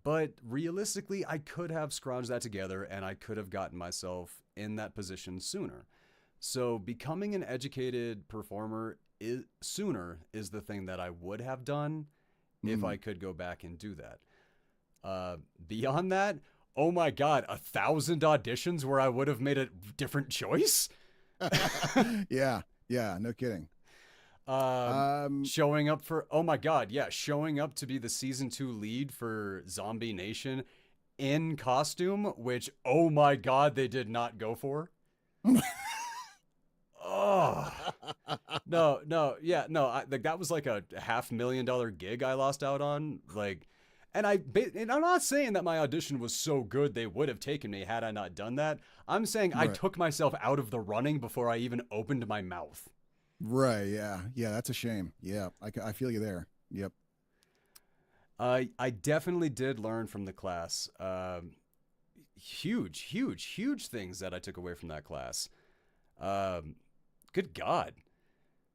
But realistically, I could have scrounged that together and I could have gotten myself in that position sooner. So becoming an educated performer sooner is the thing that I would have done if Mm. I could go back and do that. Beyond that, oh my God, 1,000 auditions where I would have made a different choice. Yeah. Yeah. No kidding. Um, Um. Showing up for, oh my God, yeah, showing up to be the season 2 lead for Zombie Nation in costume, which, oh my God, they did not go for. Oh, no. Like that was like a $500,000 gig I lost out on. Like, and I'm not saying that my audition was so good they would have taken me had I not done that. I'm saying I Right. took myself out of the running before I even opened my mouth. Right. Yeah. Yeah. That's a shame. Yeah. I feel you there. Yep. I definitely did learn from the class. Huge things that I took away from that class. Um, Good God.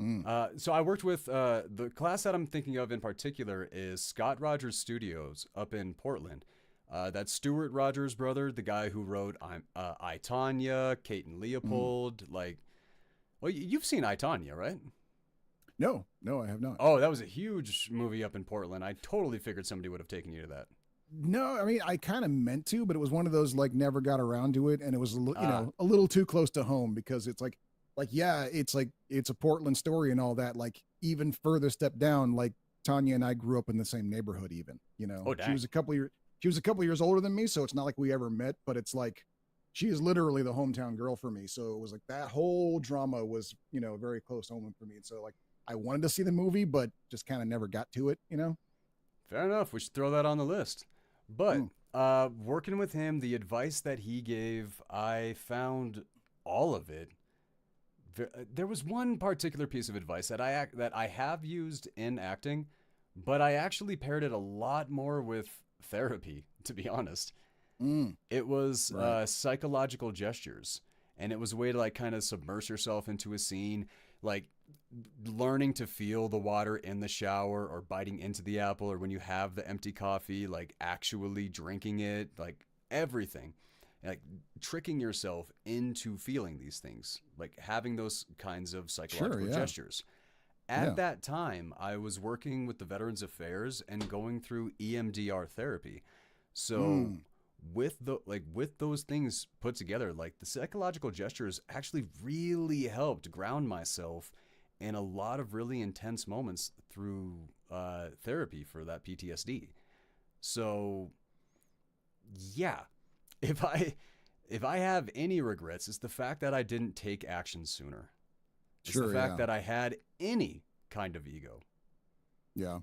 Mm. So I worked with the class that I'm thinking of in particular is Scott Rogers Studios up in Portland. That's Stuart Rogers' brother, the guy who wrote I, Tanya, Kate and Mm. Leopold. Like, well, you've seen I, Tanya, right? No. No, I have not. Oh, that was a huge movie up in Portland. I totally figured somebody would have taken you to that. No, I mean I kind of meant to, but it was one of those never got around to it, and it was Ah, a little too close to home because it's yeah, it's a Portland story and all that. Like even further step down, Tanya and I grew up in the same neighborhood. Even oh, she dang. was a couple years older than me, so it's not like we ever met. But it's like she is literally the hometown girl for me. So it was like that whole drama was very close home for me. And so I wanted to see the movie, but just kind of never got to it. Fair enough. We should throw that on the list. But Mm, working with him, the advice that he gave, I found all of it. There was one particular piece of advice that I have used in acting, but I actually paired it a lot more with therapy, to be honest. mm, It was right. psychological gestures, and it was a way to like kind of submerge yourself into a scene, like learning to feel the water in the shower, or biting into the apple, or when you have the empty coffee, like actually drinking it, like everything, like tricking yourself into feeling these things, like having those kinds of Sure. psychological Yeah. gestures. At Yeah. that time, I was working with the Veterans Affairs and going through EMDR therapy. So Mm, with those things put together, like the psychological gestures actually really helped ground myself in a lot of really intense moments through therapy for that PTSD. So yeah, if I have any regrets, it's the fact that I didn't take action sooner. It's the sure. fact Yeah. that I had any kind of ego. Yeah.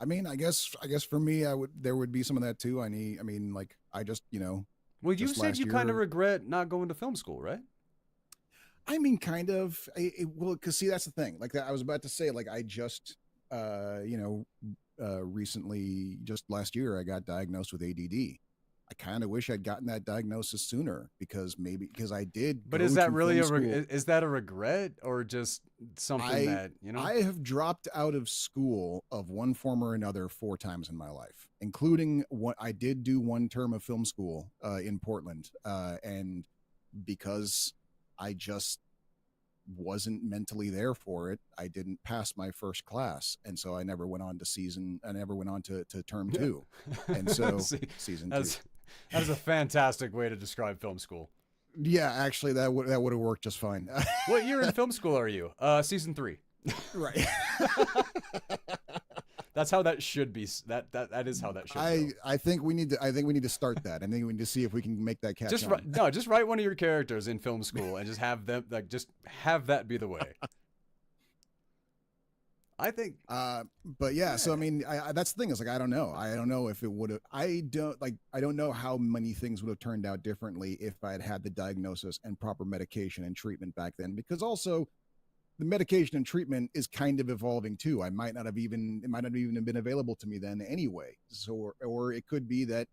I mean, I guess for me, there would be some of that too. I mean, like I just, Well, you just said last you kind of year. regret not going to film school, right? I mean, kind of. Well, because see, that's the thing. Like that, I was about to say, like I just, recently, just last year, I got diagnosed with ADD. I kind of wish I'd gotten that diagnosis sooner because I did But is go that to really film school. is that a regret or just something I that, you know? I have dropped out of school of one form or another 4 times in my life, including what I did do one term of film school in Portland, and because I just wasn't mentally there for it, I didn't pass my first class, and so I never went on to season. I never went on to term two, and so See, season two. that's that is a fantastic way to describe film school. Yeah, actually, that would have worked just fine. What year in film school are you? Season 3. Right. That's how that should be. That is how that should I go. I think we need to start that. I think we need to see if we can make that catch Just on. just write one of your characters in film school and just have them like just have that be the way. I think But yeah, so I yeah. mean, that's the thing is like I don't know if it would have. I don't know how many things would have turned out differently if I had had the diagnosis and proper medication and treatment back then. Because also the medication and treatment is kind of evolving too. It might not even have been available to me then anyway. So or it could be that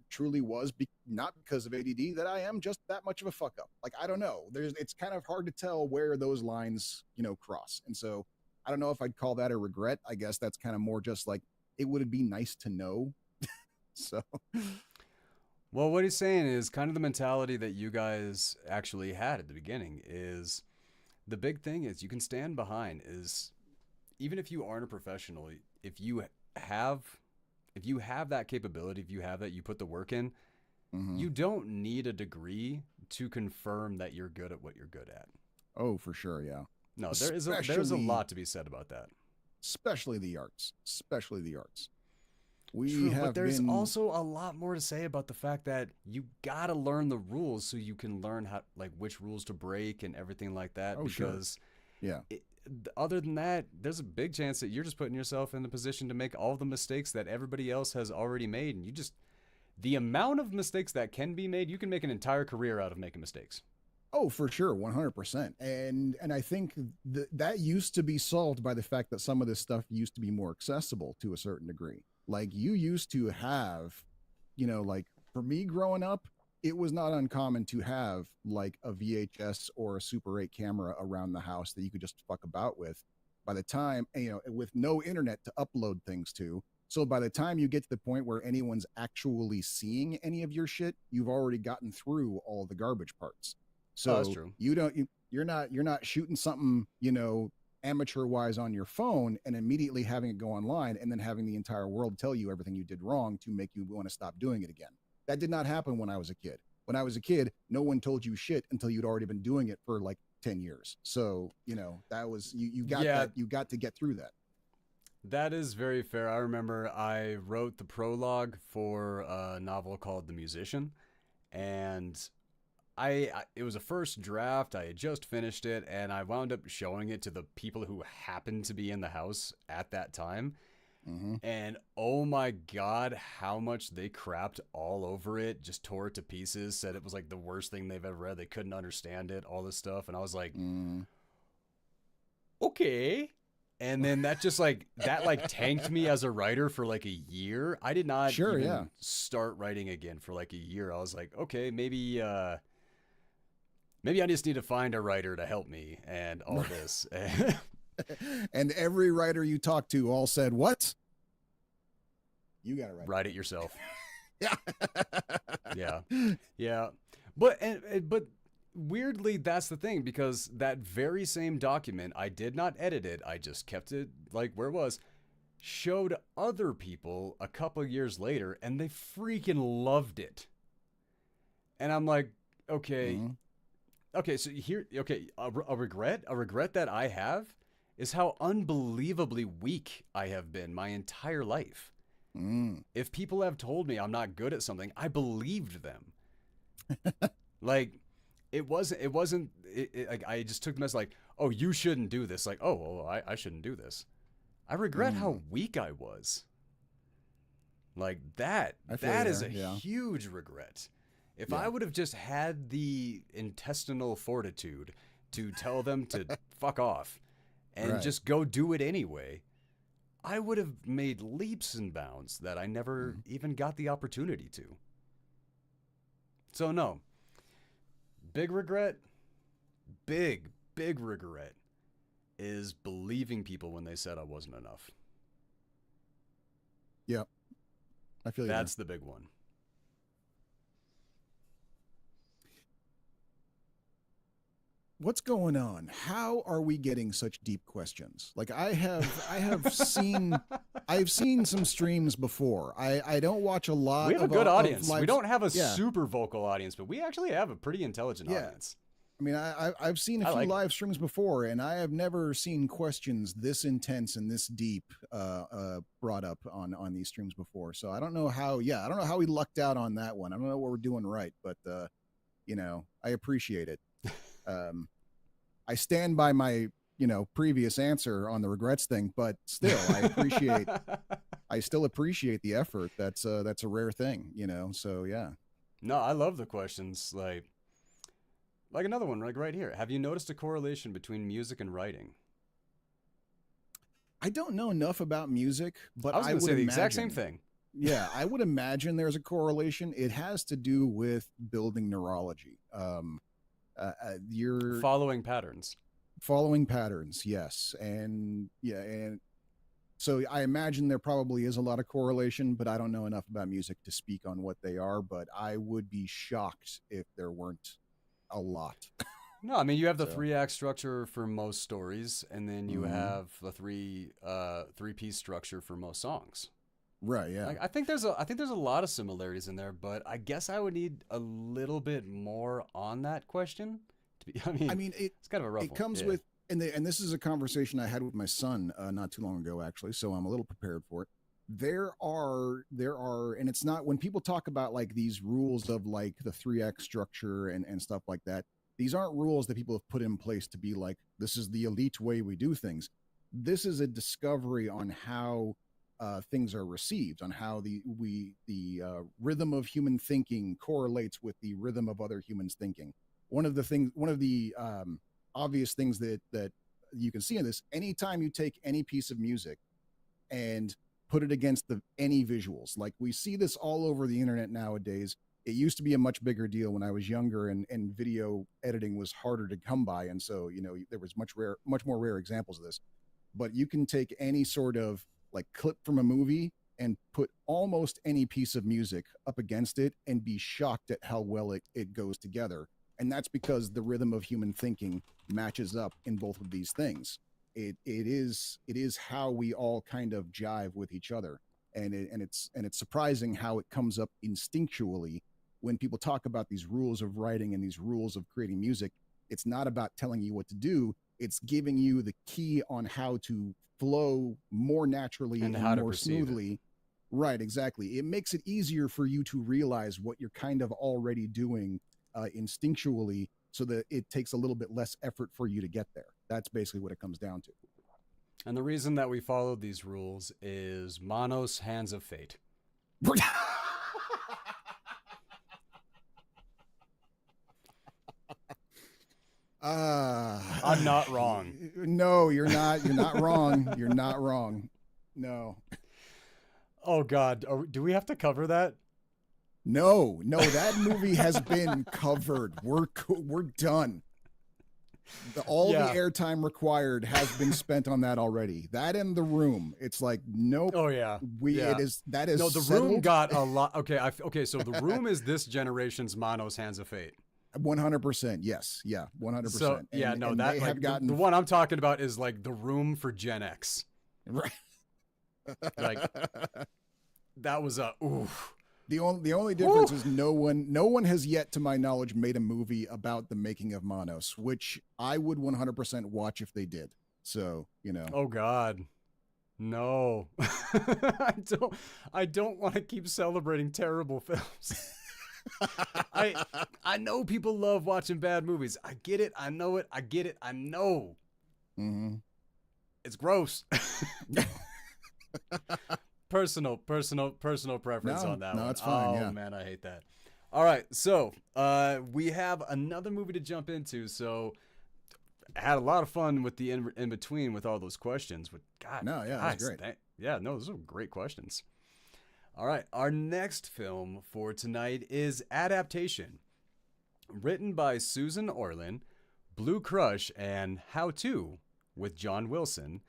truly was not because of ADD, that I am just that much of a fuck up. Like I don't know. It's kind of hard to tell where those lines cross, and so I don't know if I'd call that a regret. I guess that's kind of more just like it would be nice to know. So Well, what he's saying is kind of the mentality that you guys actually had at the beginning is the big thing is you can stand behind is even if you aren't a professional, if you have if you have that capability, if you have that, you put the work in, mhm. you don't need a degree to confirm that you're good at what you're good at. Oh, for sure, yeah. No, there's a Especially lot to be said about that. especially the arts, especially the arts. We True, but have there's been also a lot more to say about the fact that you gotta learn the rules so you can learn how like which rules to break and everything like that. oh sure, Because yeah. it, other than that, there's a big chance that you're just putting yourself in the position to make all the mistakes that everybody else has already made, and you just the amount of mistakes that can be made, you can make an entire career out of making mistakes. Oh, for sure, 100%. And I think that used to be solved by the fact that some of this stuff used to be more accessible to a certain degree. Like you used to have, like for me growing up, it was not uncommon to have like a VHS or a Super 8 camera around the house that you could just fuck about with. By the time, with no internet to upload things to. So by the time you get to the point where anyone's actually seeing any of your shit, you've already gotten through all the garbage parts. Oh, that's So true. you're not shooting something, amateur wise on your phone and immediately having it go online and then having the entire world tell you everything you did wrong to make you want to stop doing it again. That did not happen when I was a kid. When I was a kid, no one told you shit until you'd already been doing it for like 10 years. So, that was you got Yeah, that you got to get through that. that is very fair. I remember I wrote the prologue for a novel called The Musician, and it was a first draft. I had just finished it, and I wound up showing it to the people who happened to be in the house at that time. Mm-hmm. And oh my God, how much they crapped all over it, just tore it to pieces, said it was like the worst thing they've ever read. They couldn't understand it, all this stuff. And I was like, Mm. okay. And then that just like, that like tanked me as a writer for like a year. I did not Sure, even yeah. start writing again for like a year. I was like, okay, maybe I just need to find a writer to help me and all this. And every writer you talked to all said, "What? You got to write Write it yourself." Yeah. Yeah. Yeah. But weirdly, that's the thing, because that very same document, I did not edit it. I just kept it like where it was. Showed other people a couple years later, and they freaking loved it. And I'm like, okay, Mm-hmm. okay, so here, okay, a regret that I have is how unbelievably weak I have been my entire life. Mm. If people have told me I'm not good at something, I believed them. Like, like, I just took them as like, oh, you shouldn't do this. Like, oh, well, I shouldn't do this. I regret how weak I was. Like I feel that you is there, a yeah. huge regret. If Yeah. I would have just had the intestinal fortitude to tell them to fuck off and Right. just go do it anyway, I would have made leaps and bounds that I never Mhm. even got the opportunity to. So no, big regret, big regret is believing people when they said I wasn't enough. Yep. I feel you there. That's the big one. What's going on? How are we getting such deep questions? Like I have seen I've seen some streams before. I don't watch a lot We have a of good of audience. We live. don't have a Yeah. super vocal audience, but we actually have a pretty intelligent Yeah. audience. I mean, I've seen a I few like it. live streams before, and I have never seen questions this intense and this deep brought up on these streams before. So I don't know how. Yeah, I don't know how we lucked out on that one. I don't know what we're doing right, but I appreciate it. I stand by my previous answer on the regrets thing, but still, I still appreciate the effort. That's a rare thing, So yeah. No, I love the questions. Like another one, like right here. Have you noticed a correlation between music and writing? I don't know enough about music, but I was I going to would say the exact imagine. same thing. Yeah, I would imagine there's a correlation. It has to do with building neurology. You're Following patterns. following patterns, yes, and yeah, and so I imagine there probably is a lot of correlation, but I don't know enough about music to speak on what they are. But I would be shocked if there weren't a lot. No, I mean you have the So, three-act structure for most stories, and then you mhm. have the three-piece structure for most songs. Right, yeah, Like I think there's a lot of similarities in there, but I guess I would need a little bit more on that question. I I mean, mean it's kind of a rough it one. comes Yeah. with and this is a conversation I had with my son not too long ago actually, so I'm a little prepared for it. There are and it's not when people talk about like these rules of like the 3x structure and stuff like that. These aren't rules that people have put in place to be like this is the elite way we do things. This is a discovery on how things are received, on how the rhythm of human thinking correlates with the rhythm of other humans thinking. One of the obvious things that you can see in this, anytime you take any piece of music and put it against any visuals, like we see this all over the internet nowadays. It used to be a much bigger deal when I was younger, and video editing was harder to come by, and so there was much more rare examples of this. But you can take any sort of like clip from a movie and put almost any piece of music up against it and be shocked at how well it goes together. And that's because the rhythm of human thinking matches up in both of these things. It is how we all kind of jive with each other. And it's surprising how it comes up instinctually when people talk about these rules of writing and these rules of creating music. It's not about telling you what to do, it's giving you the key on how to flow more naturally And and how to more perceive it. smoothly. Right, exactly. It makes it easier for you to realize what you're kind of already doing instinctually, so that it takes a little bit less effort for you to get there. That's basically what it comes down to. And the reason that we followed these rules is Manos, Hands of Fate. I'm not wrong. No, you're not. You're not wrong. You're not wrong. No. Oh God, do we have to cover that? No, that movie has been covered. We're done. All the airtime required has been spent on that already. That and The Room. It's like, nope. Oh yeah. It is no. The settled. Room got a lot. Okay. So The Room is this generation's Manos, Hands of Fate. 100%. Yes. Yeah. 100%. So yeah, no, that they like, have gotten the one I'm talking about is like The Room for Gen X. Right. Like that was a oof. The only difference is no one has yet, to my knowledge, made a movie about the making of Manos, which I would 100% watch if they did. So, you know. Oh God, no, I don't want to keep celebrating terrible films. I know people love watching bad movies. I get it. I know it. I get it. I know. Mm-hmm. It's gross. Personal preference on that one. No, it's fine. Oh man, I hate that. All right, so we have another movie to jump into. So I had a lot of fun with the in between with all those questions. But God, no, yeah, that's great. Those are great questions. All right, our next film for tonight is Adaptation, written by Susan Orlin, Blue Crush, and How To with John Wilson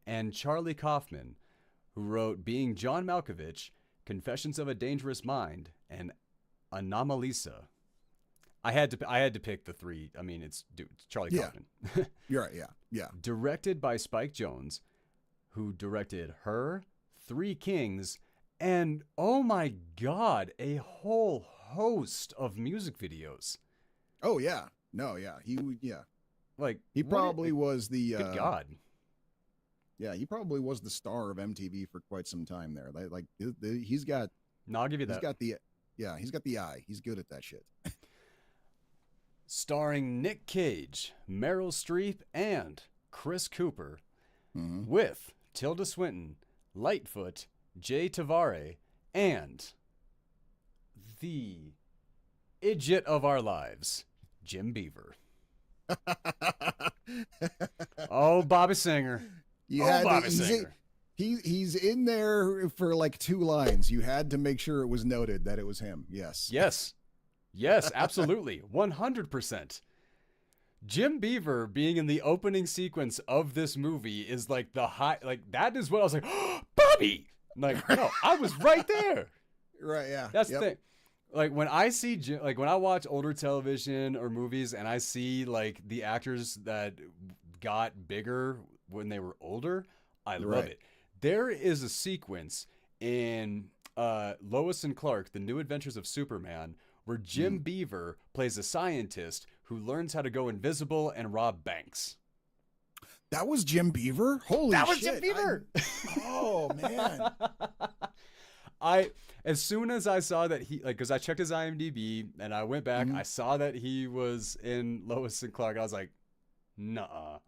and Charlie Kaufman, who wrote Being John Malkovich, Confessions of a Dangerous Mind, and Anomalisa. I had to pick the three. I mean, it's Charlie Kaufman. You're right. Yeah. Directed by Spike Jonze, who directed Her, Three Kings, and oh my God, a whole host of music videos. Oh yeah. No, yeah. He probably was the good God. Yeah, he probably was the star of MTV for quite some time there. Like he's got. No, I'll give you that. He's got the eye. He's good at that shit. Starring Nick Cage, Meryl Streep, and Chris Cooper, mm-hmm. with Tilda Swinton, Lightfoot, Jay Tavare, and the idiot of our lives, Jim Beaver. Oh, Bobby Singer. Bobby Singer. He's in there for like 2 lines. You had to make sure it was noted that it was him. Yes. Yes, absolutely. 100%. Jim Beaver being in the opening sequence of this movie is like the high, like that is what I was like, oh, Bobby! Like, no, I was right there. Right, yeah. That's the thing. Like when I see, like when I watch older television or movies and I see like the actors that got bigger when they were older, I love it. There is a sequence in Lois and Clark, The New Adventures of Superman, where Jim Beaver plays a scientist who learns how to go invisible and rob banks. That was Jim Beaver? Holy shit. That was Jim Beaver. Oh, man. As soon as I saw that he, like, because I checked his IMDb and I went back, I saw that he was in Lois and Clark. I was like, nuh-uh.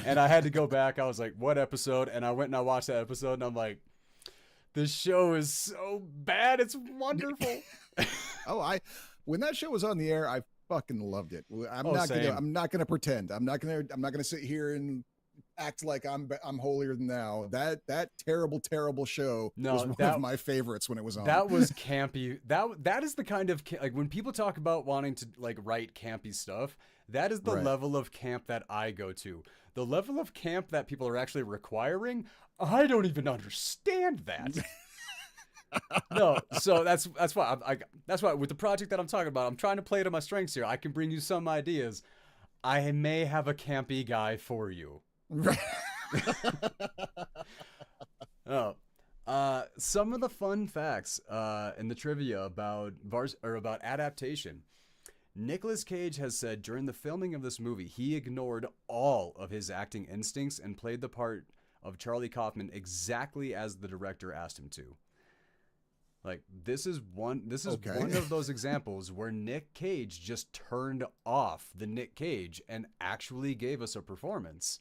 And I had to go back. I was like, what episode? And I went and I watched that episode and I'm like, this show is so bad. It's wonderful. When that show was on the air, I fucking loved it. I'm not gonna pretend. I'm not gonna sit here and act like I'm holier than thou. That terrible show was one of my favorites when it was on. That was campy. That is the kind of like when people talk about wanting to like write campy stuff, that is the level of camp that I go to. The level of camp that people are actually requiring, I don't even understand that. No, so that's why that's why with the project that I'm talking about, I'm trying to play to my strengths here. I can bring you some ideas. I may have a campy guy for you. Some of the fun facts in the trivia about Adaptation. Nicolas Cage has said during the filming of this movie, he ignored all of his acting instincts and played the part of Charlie Kaufman exactly as the director asked him to. Like this is one Okay. one of those examples where Nick Cage just turned off the Nick Cage and actually gave us a performance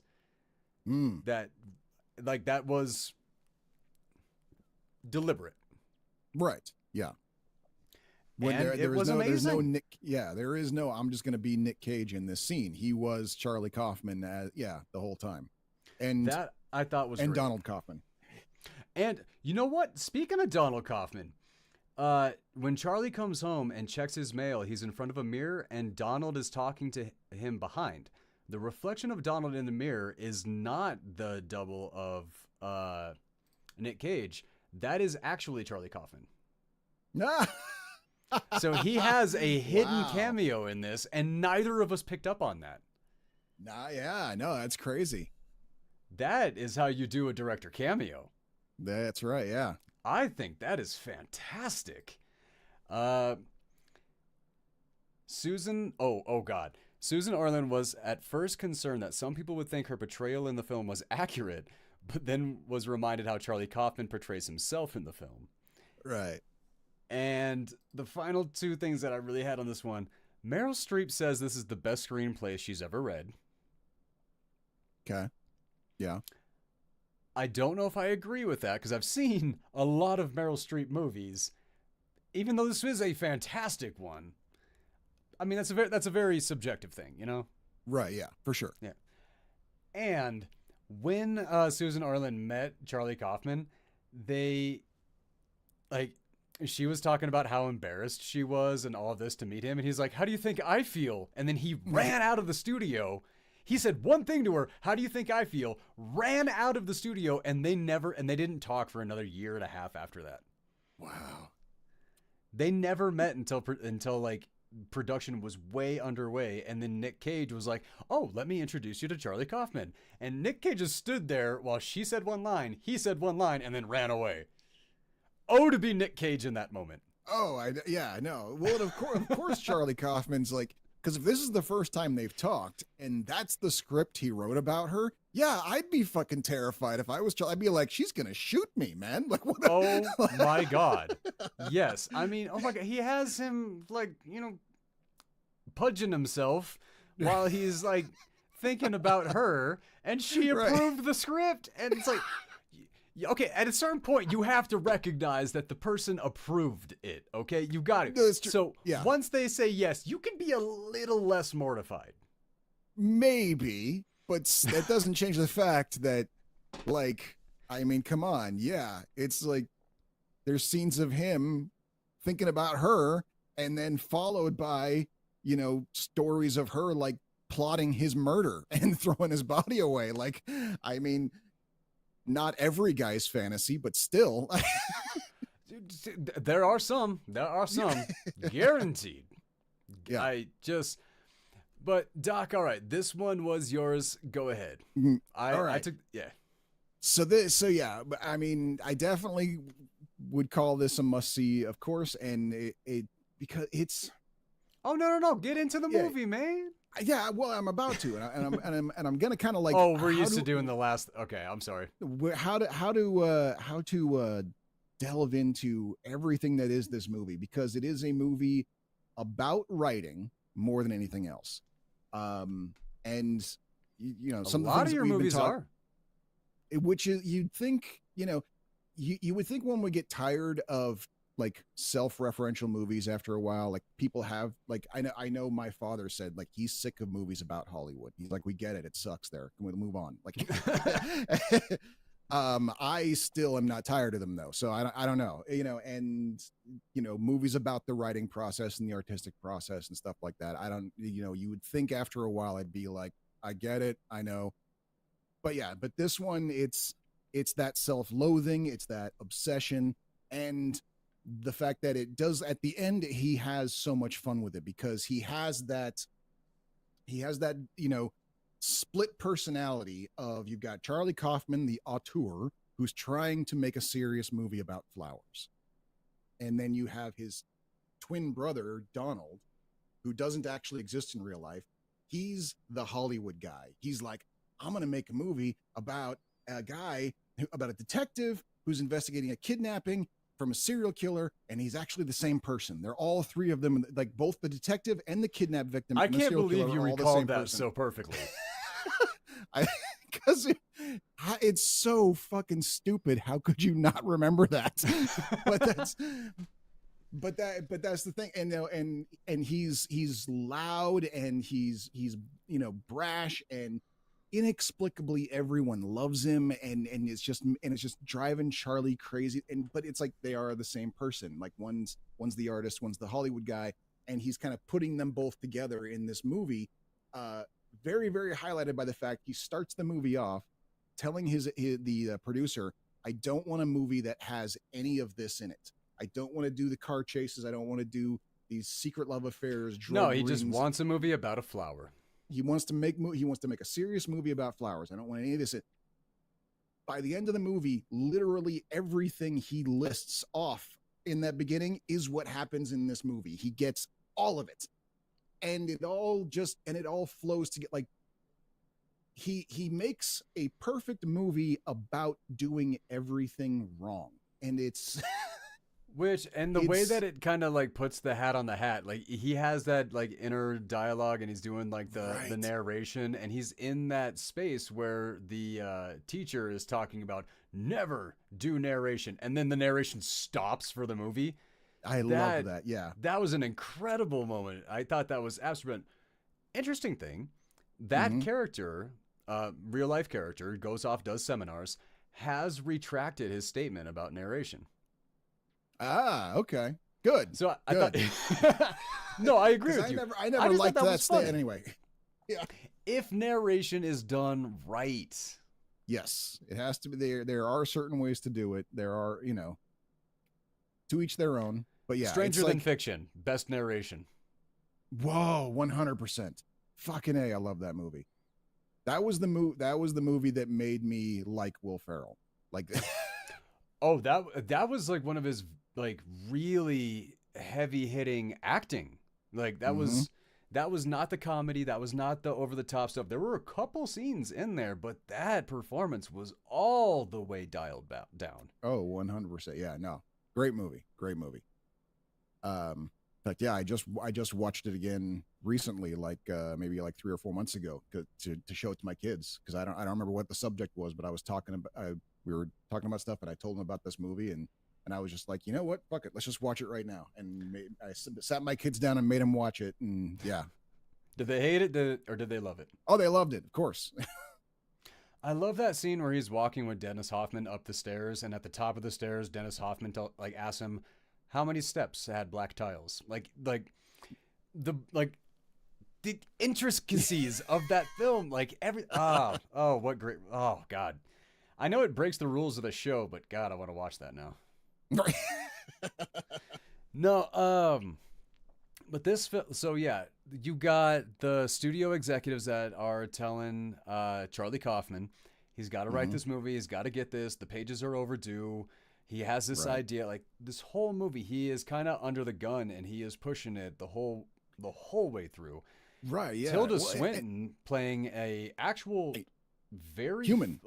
Mm, that that was deliberate. right. Yeah. When And it was there's no amazing. Nick, yeah, there is no, I'm just going to be Nick Cage in this scene. He was Charlie Kaufman, yeah, the whole time. And That I thought was great. Donald Kaufman. And you know what? Speaking of Donald Kaufman, when Charlie comes home and checks his mail, he's in front of a mirror and Donald is talking to him behind. The reflection of Donald in the mirror is not the double of Nick Cage. That is actually Charlie Kaufman. So he has a hidden Wow. cameo in this, and neither of us picked up on that. Nah, yeah, no, that's crazy. That is how you do a director cameo. That's right, yeah. I think that is fantastic. Susan, oh God. Susan Orlin was at first concerned that some people would think her portrayal in the film was accurate, but then was reminded how Charlie Kaufman portrays himself in the film. Right. And the final two things that I really had on this one, Meryl Streep says this is the best screenplay she's ever read. Okay. Yeah. I don't know if I agree with that because I've seen a lot of Meryl Streep movies, even though this is a fantastic one. I mean, that's a very subjective thing, you know? Right, yeah, for sure. Yeah. And when Susan Orlin met Charlie Kaufman, she was talking about how embarrassed she was and all of this to meet him. And he's like, how do you think I feel? And then he ran out of the studio. He said one thing to her, how do you think I feel? Ran out of the studio and they didn't talk for another year and a half after that. Wow. They never met until like production was way underway. And then Nick Cage was like, oh, let me introduce you to Charlie Kaufman. And Nick Cage just stood there while she said one line, he said one line, and then ran away. Oh, to be Nick Cage in that moment. Oh, yeah, no. Well, of course, Charlie Kaufman's like, because if this is the first time they've talked and that's the script he wrote about her, yeah, I'd be fucking terrified if I was Charlie. I'd be like, she's gonna shoot me, man. Like, what? Oh my God. Yes. I mean, oh my God. He has him like, pudging himself while he's like thinking about her, and she approved the script. And it's like, okay, at a certain point, you have to recognize that the person approved it. Okay, you got it. So once they say yes, you can be a little less mortified. Maybe, but that doesn't change the fact that, like, I mean, come on, yeah, it's like there's scenes of him thinking about her, and then followed by, stories of her like plotting his murder and throwing his body away. Like, I mean, not every guy's fantasy, but still. There are some guaranteed. Yeah. But Doc, all right, this one was yours. Go ahead. All right. I took, yeah. So yeah, but I mean, I definitely would call this a must see, of course. And it because it's, oh, no. Get into the movie, man. Yeah, well, I'm about to, and I'm gonna kind of like. Oh, we're used to doing the last. Okay, I'm sorry. How to delve into everything that is this movie, because it is a movie about writing more than anything else. And some a lot of your movies are, which is, you'd think, you would think one would get tired of like self-referential movies after a while. Like, people have, like, I know my father said, like, he's sick of movies about Hollywood. He's like, we get it sucks there, can we move on? Like, I still am not tired of them though, so I don't know, and movies about the writing process and the artistic process and stuff like that, I don't, you would think after a while I'd be like, I get it, I know. But this one, it's that self-loathing, it's that obsession, and the fact that it does, at the end, he has so much fun with it, because he has that split personality of, you've got Charlie Kaufman, the auteur, who's trying to make a serious movie about flowers. And then you have his twin brother, Donald, who doesn't actually exist in real life. He's the Hollywood guy. He's like, I'm going to make a movie about a detective who's investigating a kidnapping, from a serial killer, and he's actually the same person. They're all three of them, like both the detective and the kidnap victim. I And the can't serial believe killer you are all the recalled same that person. so perfectly. Because it's so fucking stupid. How could you not remember that? but that's the thing. And and he's loud, and he's brash, and inexplicably everyone loves him, and it's just driving Charlie crazy. But it's like they are the same person. Like one's the artist, one's the Hollywood guy, and he's kind of putting them both together in this movie. Very, very highlighted by the fact he starts the movie off telling the producer, I don't want a movie that has any of this in it. I don't want to do the car chases. I don't want to do these secret love affairs. No, he just wants a movie about a flower. He wants to make a serious movie about flowers. I don't want any of this. By the end of the movie, literally everything he lists off in that beginning is what happens in this movie. He gets all of it. And it all flows to get like he makes a perfect movie about doing everything wrong. And it's the way that it kind of like puts the hat on the hat, like he has that like inner dialogue, and he's doing like the narration, and he's in that space where the teacher is talking about never do narration, and then the narration stops for the movie. I love that. Yeah. That was an incredible moment. I thought that was absolutely interesting thing. That character, real life character, goes off, does seminars, has retracted his statement about narration. Ah, okay. Good. So I thought no, I agree with you. I never liked that statement anyway. Yeah. If narration is done right. Yes, it has to be there. There are certain ways to do it. There are, to each their own. But yeah, Stranger Than Fiction, best narration. Whoa, 100%. Fucking A, I love that movie. That was the movie that made me like Will Ferrell. Like oh, that was like one of his like really heavy hitting acting. Like that was not the comedy, that was not the over the top stuff. There were a couple scenes in there, but that performance was all the way dialed down. Oh, 100%. Yeah, no. Great movie. But yeah, I just watched it again recently, like maybe like 3 or 4 months ago, to show it to my kids, because I don't remember what the subject was, but I was talking about we were talking about stuff, and I told them about this movie, and I was just like, you know what, fuck it, let's just watch it right now. And I sat my kids down and made them watch it, and yeah. Did they hate it, or did they love it? Oh, they loved it, of course. I love that scene where he's walking with Dennis Hoffman up the stairs, and at the top of the stairs, Dennis Hoffman asks him how many steps had black tiles. Like the intricacies of that film, like what great, oh God. I know it breaks the rules of the show, but God, I want to watch that now. No, but this so yeah, you got the studio executives that are telling Charlie Kaufman he's got to write this movie, he's got to get this, the pages are overdue. He has this idea, like this whole movie, he is kind of under the gun, and he is pushing it the whole way through. Right, yeah. Tilda Swinton playing a actual very human.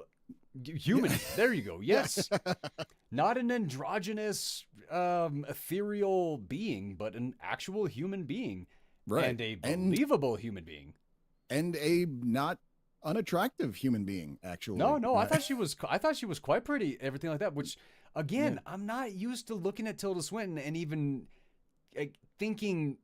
Yeah. There you go. Yes. Not an androgynous, ethereal being, but an actual human being. Right. And a believable human being. And a not unattractive human being, actually. No, I thought she was quite pretty, everything like that, which again, I'm not used to looking at Tilda Swinton and even thinking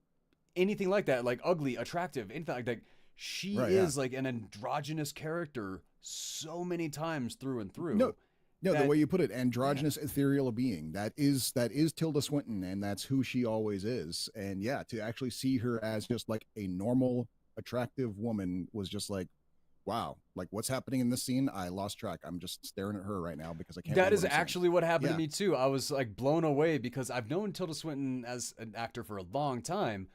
anything like that, like ugly, attractive, anything like that. She is like an androgynous character so many times through and through. No, the way you put it, androgynous, ethereal being. That is Tilda Swinton, and that's who she always is. And yeah, to actually see her as just like a normal, attractive woman was just like, wow, like what's happening in this scene? I lost track. I'm just staring at her right now because I can't. That is actually what happened to me too. I was like blown away because I've known Tilda Swinton as an actor for a long time.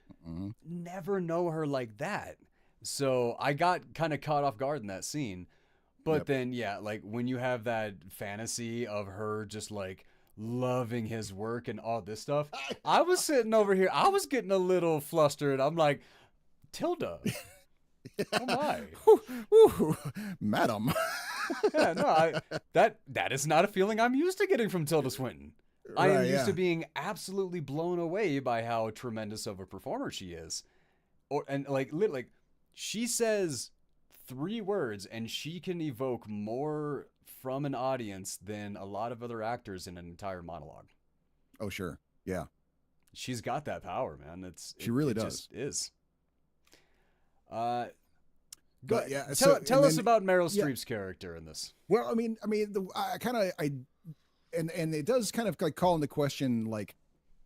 Never know her like that. So I got kind of caught off guard in that scene. But then, yeah, like when you have that fantasy of her just like loving his work and all this stuff, I was sitting over here, I was getting a little flustered. I'm like, Tilda, oh my. Madam. Yeah, no, that is not a feeling I'm used to getting from Tilda Swinton. I am Right, used to yeah. being absolutely blown away by how tremendous of a performer she is. And like she says 3 words and she can evoke more from an audience than a lot of other actors in an entire monologue. Oh, sure. Yeah. She's got that power, man. She really It does. just is. Uh, go But yeah, so tell and us then about Meryl yeah, Streep's character in this. well, I kind of I and it does kind of like call into question, like,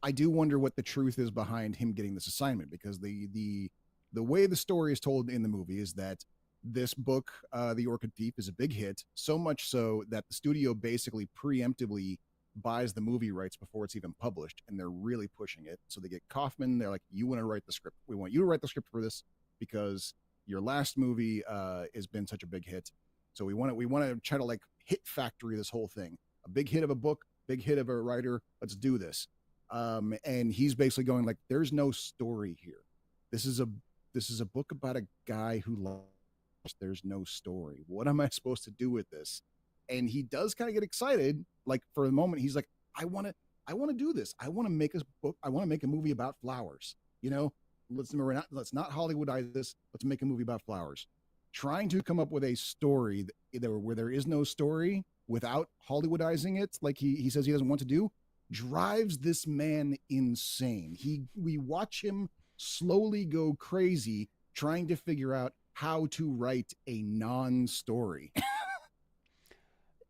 I do wonder what the truth is behind him getting this assignment, because the way the story is told in the movie is that this book, The Orchid Thief, is a big hit, so much so that the studio basically preemptively buys the movie rights before it's even published, and they're really pushing it. So they get Kaufman. They're like, "You want to write the script? We want you to write the script for this because your last movie has been such a big hit. So we want to try to like hit factory this whole thing. A big hit of a book, big hit of a writer. Let's do this." And he's basically going like, "There's no story here. This is a book about a guy who lost. There's no story. What am I supposed to do with this?" And he does kind of get excited. Like for a moment, he's like, I want to do this. I want to make a book. I want to make a movie about flowers. You know, let's not Hollywoodize this. Let's make a movie about flowers. Trying to come up with a story where there is no story without Hollywoodizing it, like he says he doesn't want to do, drives this man insane. We watch him slowly go crazy trying to figure out how to write a non-story.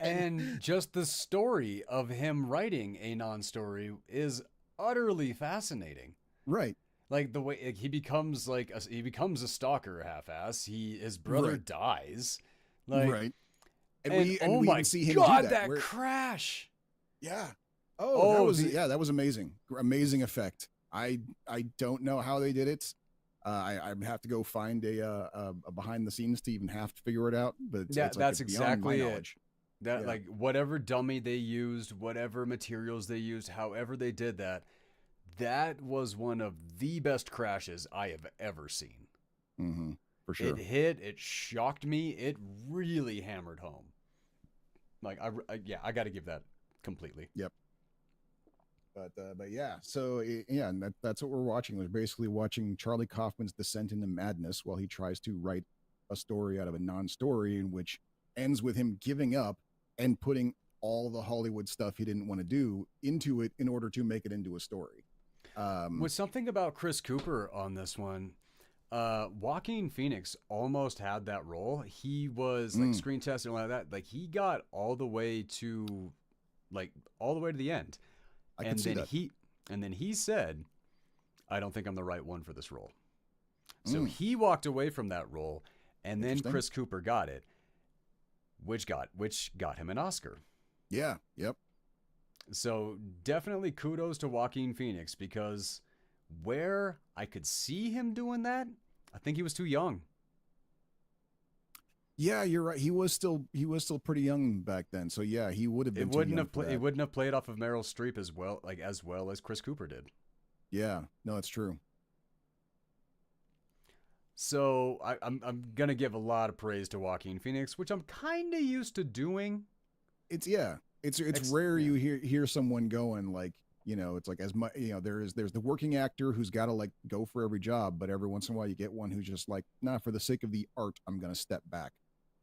And just the story of him writing a non-story is utterly fascinating. Right. Like the way he becomes he becomes a stalker half-ass. His brother Right. dies. Like Right. and oh we my even see him god, do that where, crash. yeah. Oh, That was amazing. Amazing effect. I don't know how they did it. I have to go find a behind the scenes to even have to figure it out. But yeah, it's like that's it's beyond my exactly it. knowledge. That Yeah. like whatever dummy they used, whatever materials they used, however they did that, that was one of the best crashes I have ever seen. Mm-hmm. For sure. It shocked me. It really hammered home. Like yeah, I got to give that completely. Yep. But yeah, so yeah, and that's what we're watching. We're basically watching Charlie Kaufman's descent into madness while he tries to write a story out of a non-story, in which ends with him giving up and putting all the Hollywood stuff he didn't want to do into it in order to make it into a story. With something about Chris Cooper on this one, Joaquin Phoenix almost had that role. He was like screen testing like that. Like he got all the way to the end. I can see that. And then he said, "I don't think I'm the right one for this role." So he walked away from that role, and then Chris Cooper got it, which got him an Oscar. Yeah. Yep. So definitely kudos to Joaquin Phoenix, because where I could see him doing that, I think he was too young. Yeah, you're right. He was still pretty young back then. So yeah, he would have been. It wouldn't have played off of Meryl Streep as well as Chris Cooper did. Yeah, no, it's true. So I'm gonna give a lot of praise to Joaquin Phoenix, which I'm kind of used to doing. It's rare you hear someone going like, it's like, as much, there's the working actor who's got to like go for every job, but every once in a while you get one who's just like, nah, for the sake of the art, I'm gonna step back.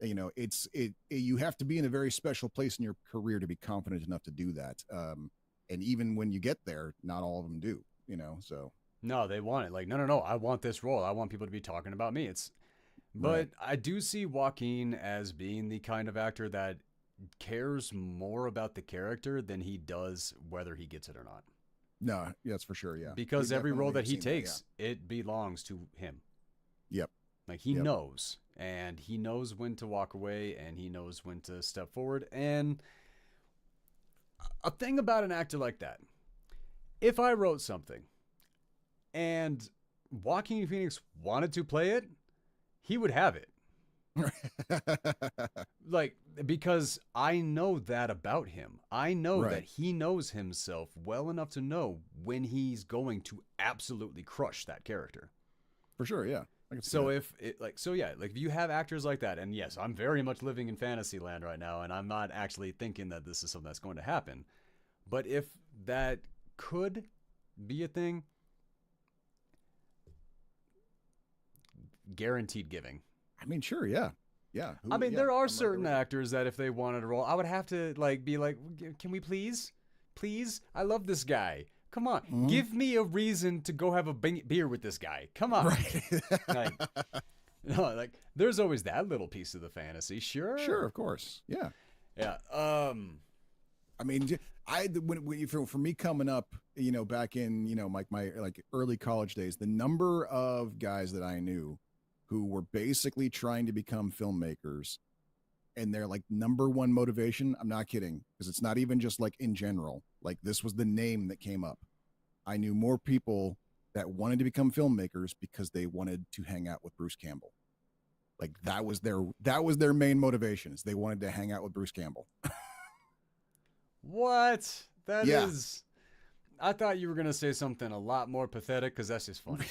You have to be in a very special place in your career to be confident enough to do that. And even when you get there, not all of them do. So No, they want it. Like, no, I want this role. I want people to be talking about me. But right. I do see Joaquin as being the kind of actor that cares more about the character than he does whether he gets it or not. No, that's for sure. Yeah, because every role that he takes, it belongs to him. Yep. Like he knows, and he knows when to walk away, and he knows when to step forward. And a thing about an actor like that, if I wrote something and Joaquin Phoenix wanted to play it, he would have it. Like, because I know that about him. I know that he knows himself well enough to know when he's going to absolutely crush that character. For sure, yeah. So if you have actors like that, and yes, I'm very much living in fantasy land right now, and I'm not actually thinking that this is something that's going to happen. But if that could be a thing, guaranteed giving. I mean, sure, yeah. Yeah. I mean, there are I'm right certain there with actors that if they wanted a role, I would have to like be like, can we please? Please? I love this guy. Come on. you. Mhm. Give me a reason to go have a beer with this guy. Come on. Right. Like, no, like there's always that little piece of the fantasy. Sure. Sure, of course. Yeah. Yeah. I mean, for me coming up, back in, my like early college days, the number of guys that I knew who were basically trying to become filmmakers, and their like number one motivation, I'm not kidding, because it's not even just like in general, like this was the name that came up. I knew more people that wanted to become filmmakers because they wanted to hang out with Bruce Campbell. Like that was their main motivation, is they wanted to hang out with Bruce Campbell. What? That Yeah. is. I thought you were gonna say something a lot more pathetic, because that's just funny.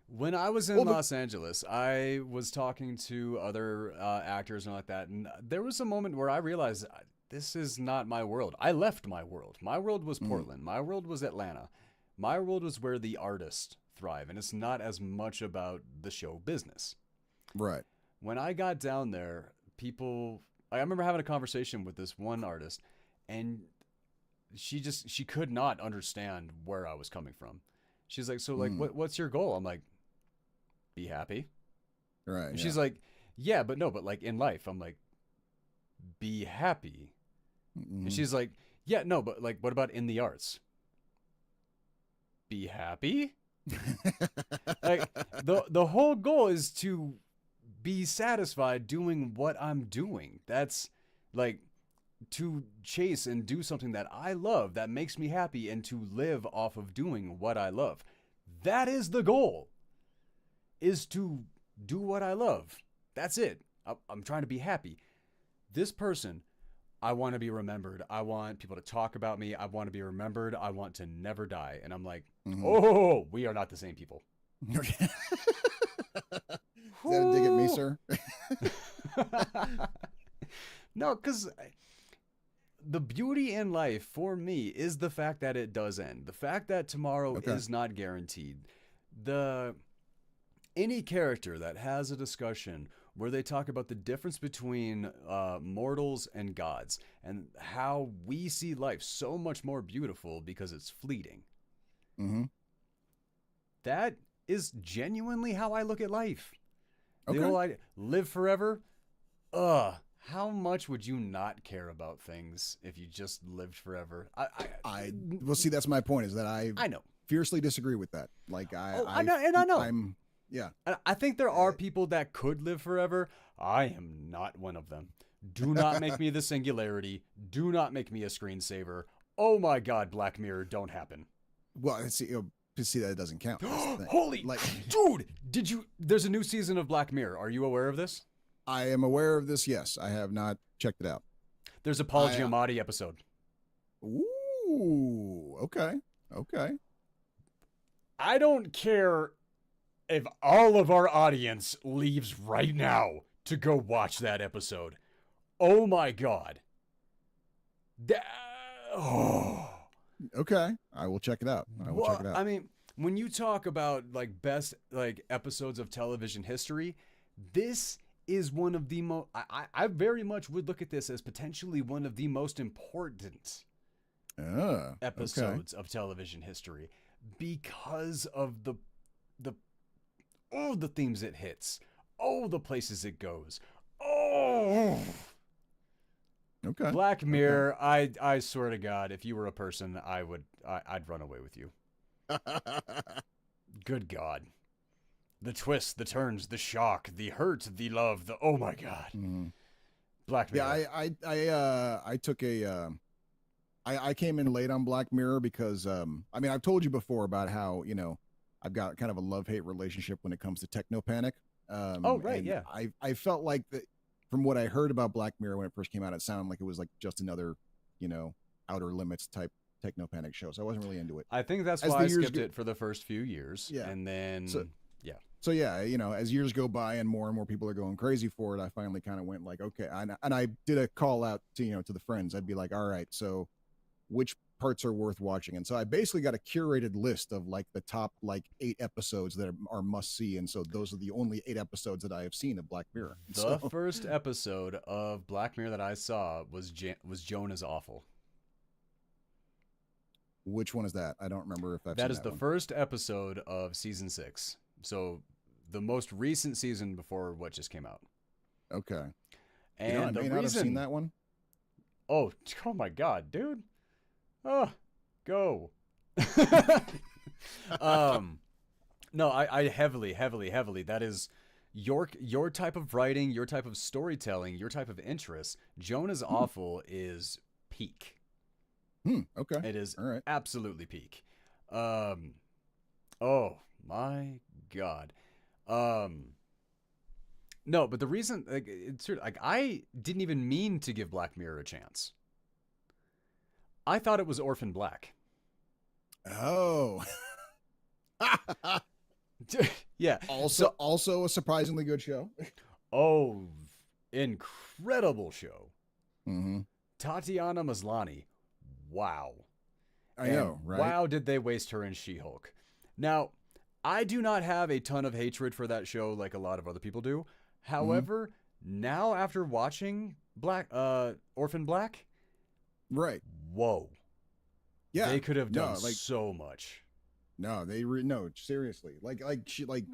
When I was in Los Angeles, I was talking to other actors and like that, and there was a moment where I realized this is not my world. I left my world. My world was Portland. My world was Atlanta. My world was where the artists thrive, and it's not as much about the show business. Right. When I got down there, I remember having a conversation with this one artist, and she could not understand where I was coming from. She's like, so like, what's your goal? I'm like, be happy. Right. And she's like, yeah, but no, but like in life, I'm like, be happy. And she's like, yeah, no, but like, what about in the arts? Be happy. Like the whole goal is to be satisfied doing what I'm doing. That's like to chase and do something that I love, that makes me happy, and to live off of doing what I love. That is the goal, is to do what I love. That's it. I'm trying to be happy. This person, I want to be remembered. I want people to talk about me. I want to be remembered. I want to never die. And I'm like, oh, we are not the same people. Is that a dig at me, sir? No, because the beauty in life for me is the fact that it does end. The fact that tomorrow is not guaranteed. Any character that has a discussion where they talk about the difference between mortals and gods, and how we see life so much more beautiful because it's fleeting. That is genuinely how I look at life. The whole idea, live forever. How much would you not care about things if you just lived forever? Well, see, that's my point, is that I know. fiercely disagree with that. Like I know, and I know. Yeah. I think there are people that could live forever. I am not one of them. Do not make me the singularity. Do not make me a screensaver. Oh my God, Black Mirror, don't happen. Well, see that it doesn't count. Holy, dude! There's a new season of Black Mirror. Are you aware of this? I am aware of this. Yes, I have not checked it out. There's a Paul Giamatti episode. Ooh, okay. I don't care if all of our audience leaves right now to go watch that episode. Oh my God. Okay, I will check it out. Check it out. I mean, when you talk about like best like episodes of television history, this is one of the most. I very much would look at this as potentially one of the most important episodes of television history, because of the themes it hits, the places it goes. Okay. Black Mirror, I swear to God, if you were a person, I'd run away with you. Good God. The twists, the turns, the shock, the hurt, the love, oh my God. Black Mirror. Yeah, I took I came in late on Black Mirror because I mean, I've told you before about how, I've got kind of a love-hate relationship when it comes to techno panic. Yeah. I felt like that from what I heard about Black Mirror when it first came out, it sounded like it was like just another, Outer Limits type techno panic show. So I wasn't really into it. I think that's why I skipped it for the first few years. Yeah. And then, So yeah, as years go by and more people are going crazy for it, I finally kind of went like, okay. And I did a call out to, to the friends. I'd be like, all right, so which parts are worth watching. And so I basically got a curated list of like the top like 8 episodes that are must see. And so those are the only 8 episodes that I have seen of Black Mirror. The first episode of Black Mirror that I saw was Joan is Awful. Which one is that? I don't remember if I've That seen is that the one. first episode of season 6. So the most recent season before what just came out. Okay. And I may not have seen that one. Oh my God, dude. Oh, go. No, I heavily. That is your type of writing, your type of storytelling, your type of interest. Joan is Awful is peak. Okay. It is all right. absolutely peak. Oh my God. No, but the reason, like, it's like I didn't even mean to give Black Mirror a chance. I thought it was Orphan Black. Oh. Yeah. Also a surprisingly good show. Oh, incredible show. Mm-hmm. Tatiana Maslany. Wow. I know, right? Wow, did they waste her in She-Hulk. Now, I do not have a ton of hatred for that show like a lot of other people do. However, now after watching Orphan Black, right? Whoa, yeah, they could have done so much. No, no, seriously, like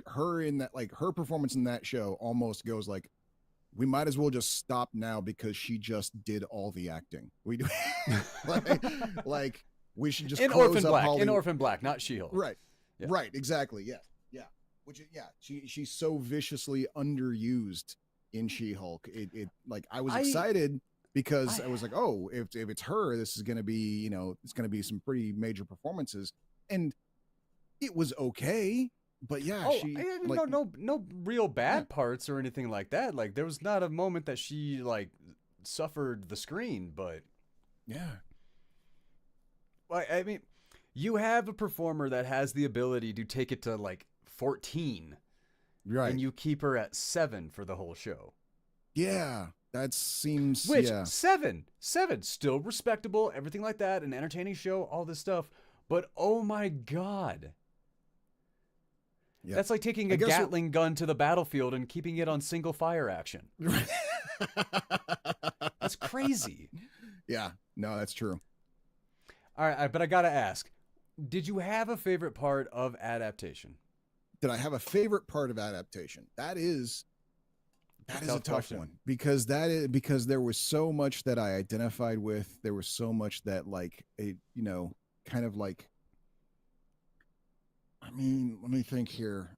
her in that, like her performance in that show almost goes like, we might as well just stop now because she just did all the acting. We do like we should just in Orphan Black, not She-Hulk. Right, yeah. Right, exactly, yeah. She's so viciously underused in She-Hulk. It like I was excited because I was like, oh, if it's her, this is gonna be, it's gonna be some pretty major performances, and it was okay. But yeah, no real bad parts or anything like that. Like there was not a moment that she like suffered the screen, but yeah. I mean, you have a performer that has the ability to take it to like 14, right? And you keep her at 7 for the whole show. Yeah, that seems 7 still respectable, everything like that, an entertaining show, all this stuff. But oh my God. Yeah. That's like taking a Gatling gun to the battlefield and keeping it on single fire action. That's crazy. Yeah, no, that's true. All right, but I gotta ask, did you have a favorite part of Adaptation? Did I have a favorite part of Adaptation? That is a tough one because there was so much that I identified with. There was so much that like kind of like. I mean, let me think here.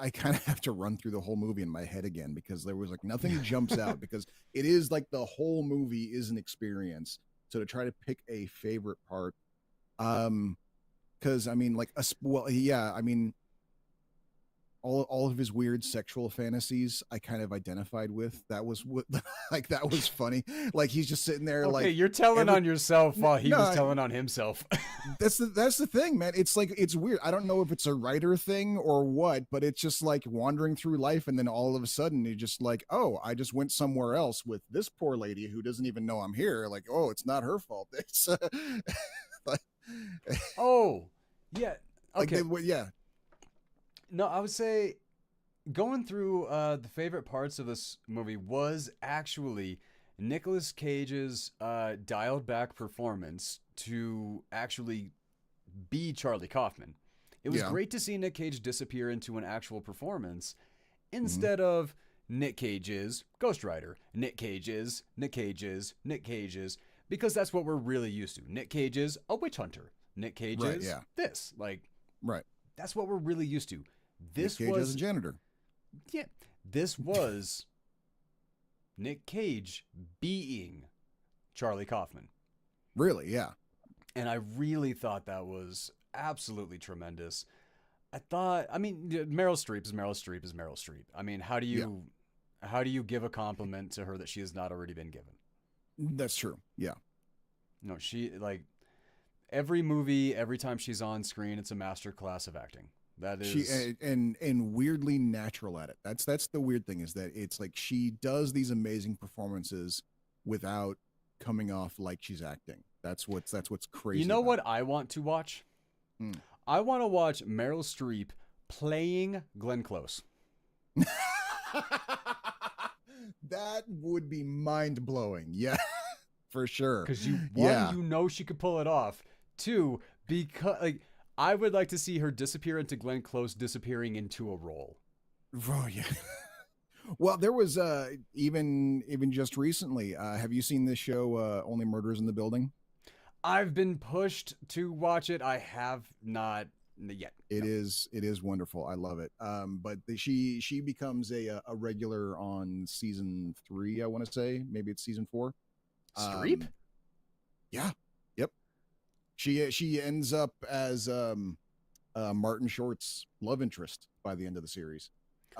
I kind of have to run through the whole movie in my head again because there was like nothing jumps out because it is like the whole movie is an experience. So to try to pick a favorite part, because I mean, like, I mean, all of his weird sexual fantasies, I kind of identified with. That was what, like, that was funny. Like he's just sitting there, like, you're telling on yourself while he was telling on himself. That's the thing, man. It's like, it's weird. I don't know if it's a writer thing or what, but it's just like wandering through life, and then all of a sudden you're just like, oh, I just went somewhere else with this poor lady who doesn't even know I'm here. Like, oh, it's not her fault. It's like, oh, yeah, okay, like yeah. No, I would say going through the favorite parts of this movie was actually Nicolas Cage's dialed back performance to actually be Charlie Kaufman. It was great to see Nick Cage disappear into an actual performance instead of Nick Cage's Ghost Rider, Nick Cage's, because that's what we're really used to. Nick Cage's a witch hunter. Nick Cage's this. Like, right. That's what we're really used to. This Nick Cage as a janitor. Yeah. This was Nick Cage being Charlie Kaufman. Really, yeah. And I really thought that was absolutely tremendous. I mean, Meryl Streep is Meryl Streep. I mean, how do you give a compliment to her that she has not already been given? That's true. Yeah. No, she, like, every movie, every time she's on screen, it's a master class of acting. That is, she and weirdly natural at it. That's the weird thing, is that it's like she does these amazing performances without coming off like she's acting. That's what's crazy. You know about what I want to watch? Hmm. I want to watch Meryl Streep playing Glenn Close. That would be mind blowing. Yeah, for sure. Because Yeah. you know she could pull it off. Two, because like I would like to see her disappear into Glenn Close disappearing into a role. Oh yeah. Well, there was even just recently. Have you seen this show, Only Murders in the Building? I've been pushed to watch it. I have not yet. It is wonderful. I love it. But she becomes a regular on season 3. I want to say maybe it's season 4. Streep? Yeah. Yep. She ends up as Martin Short's love interest by the end of the series.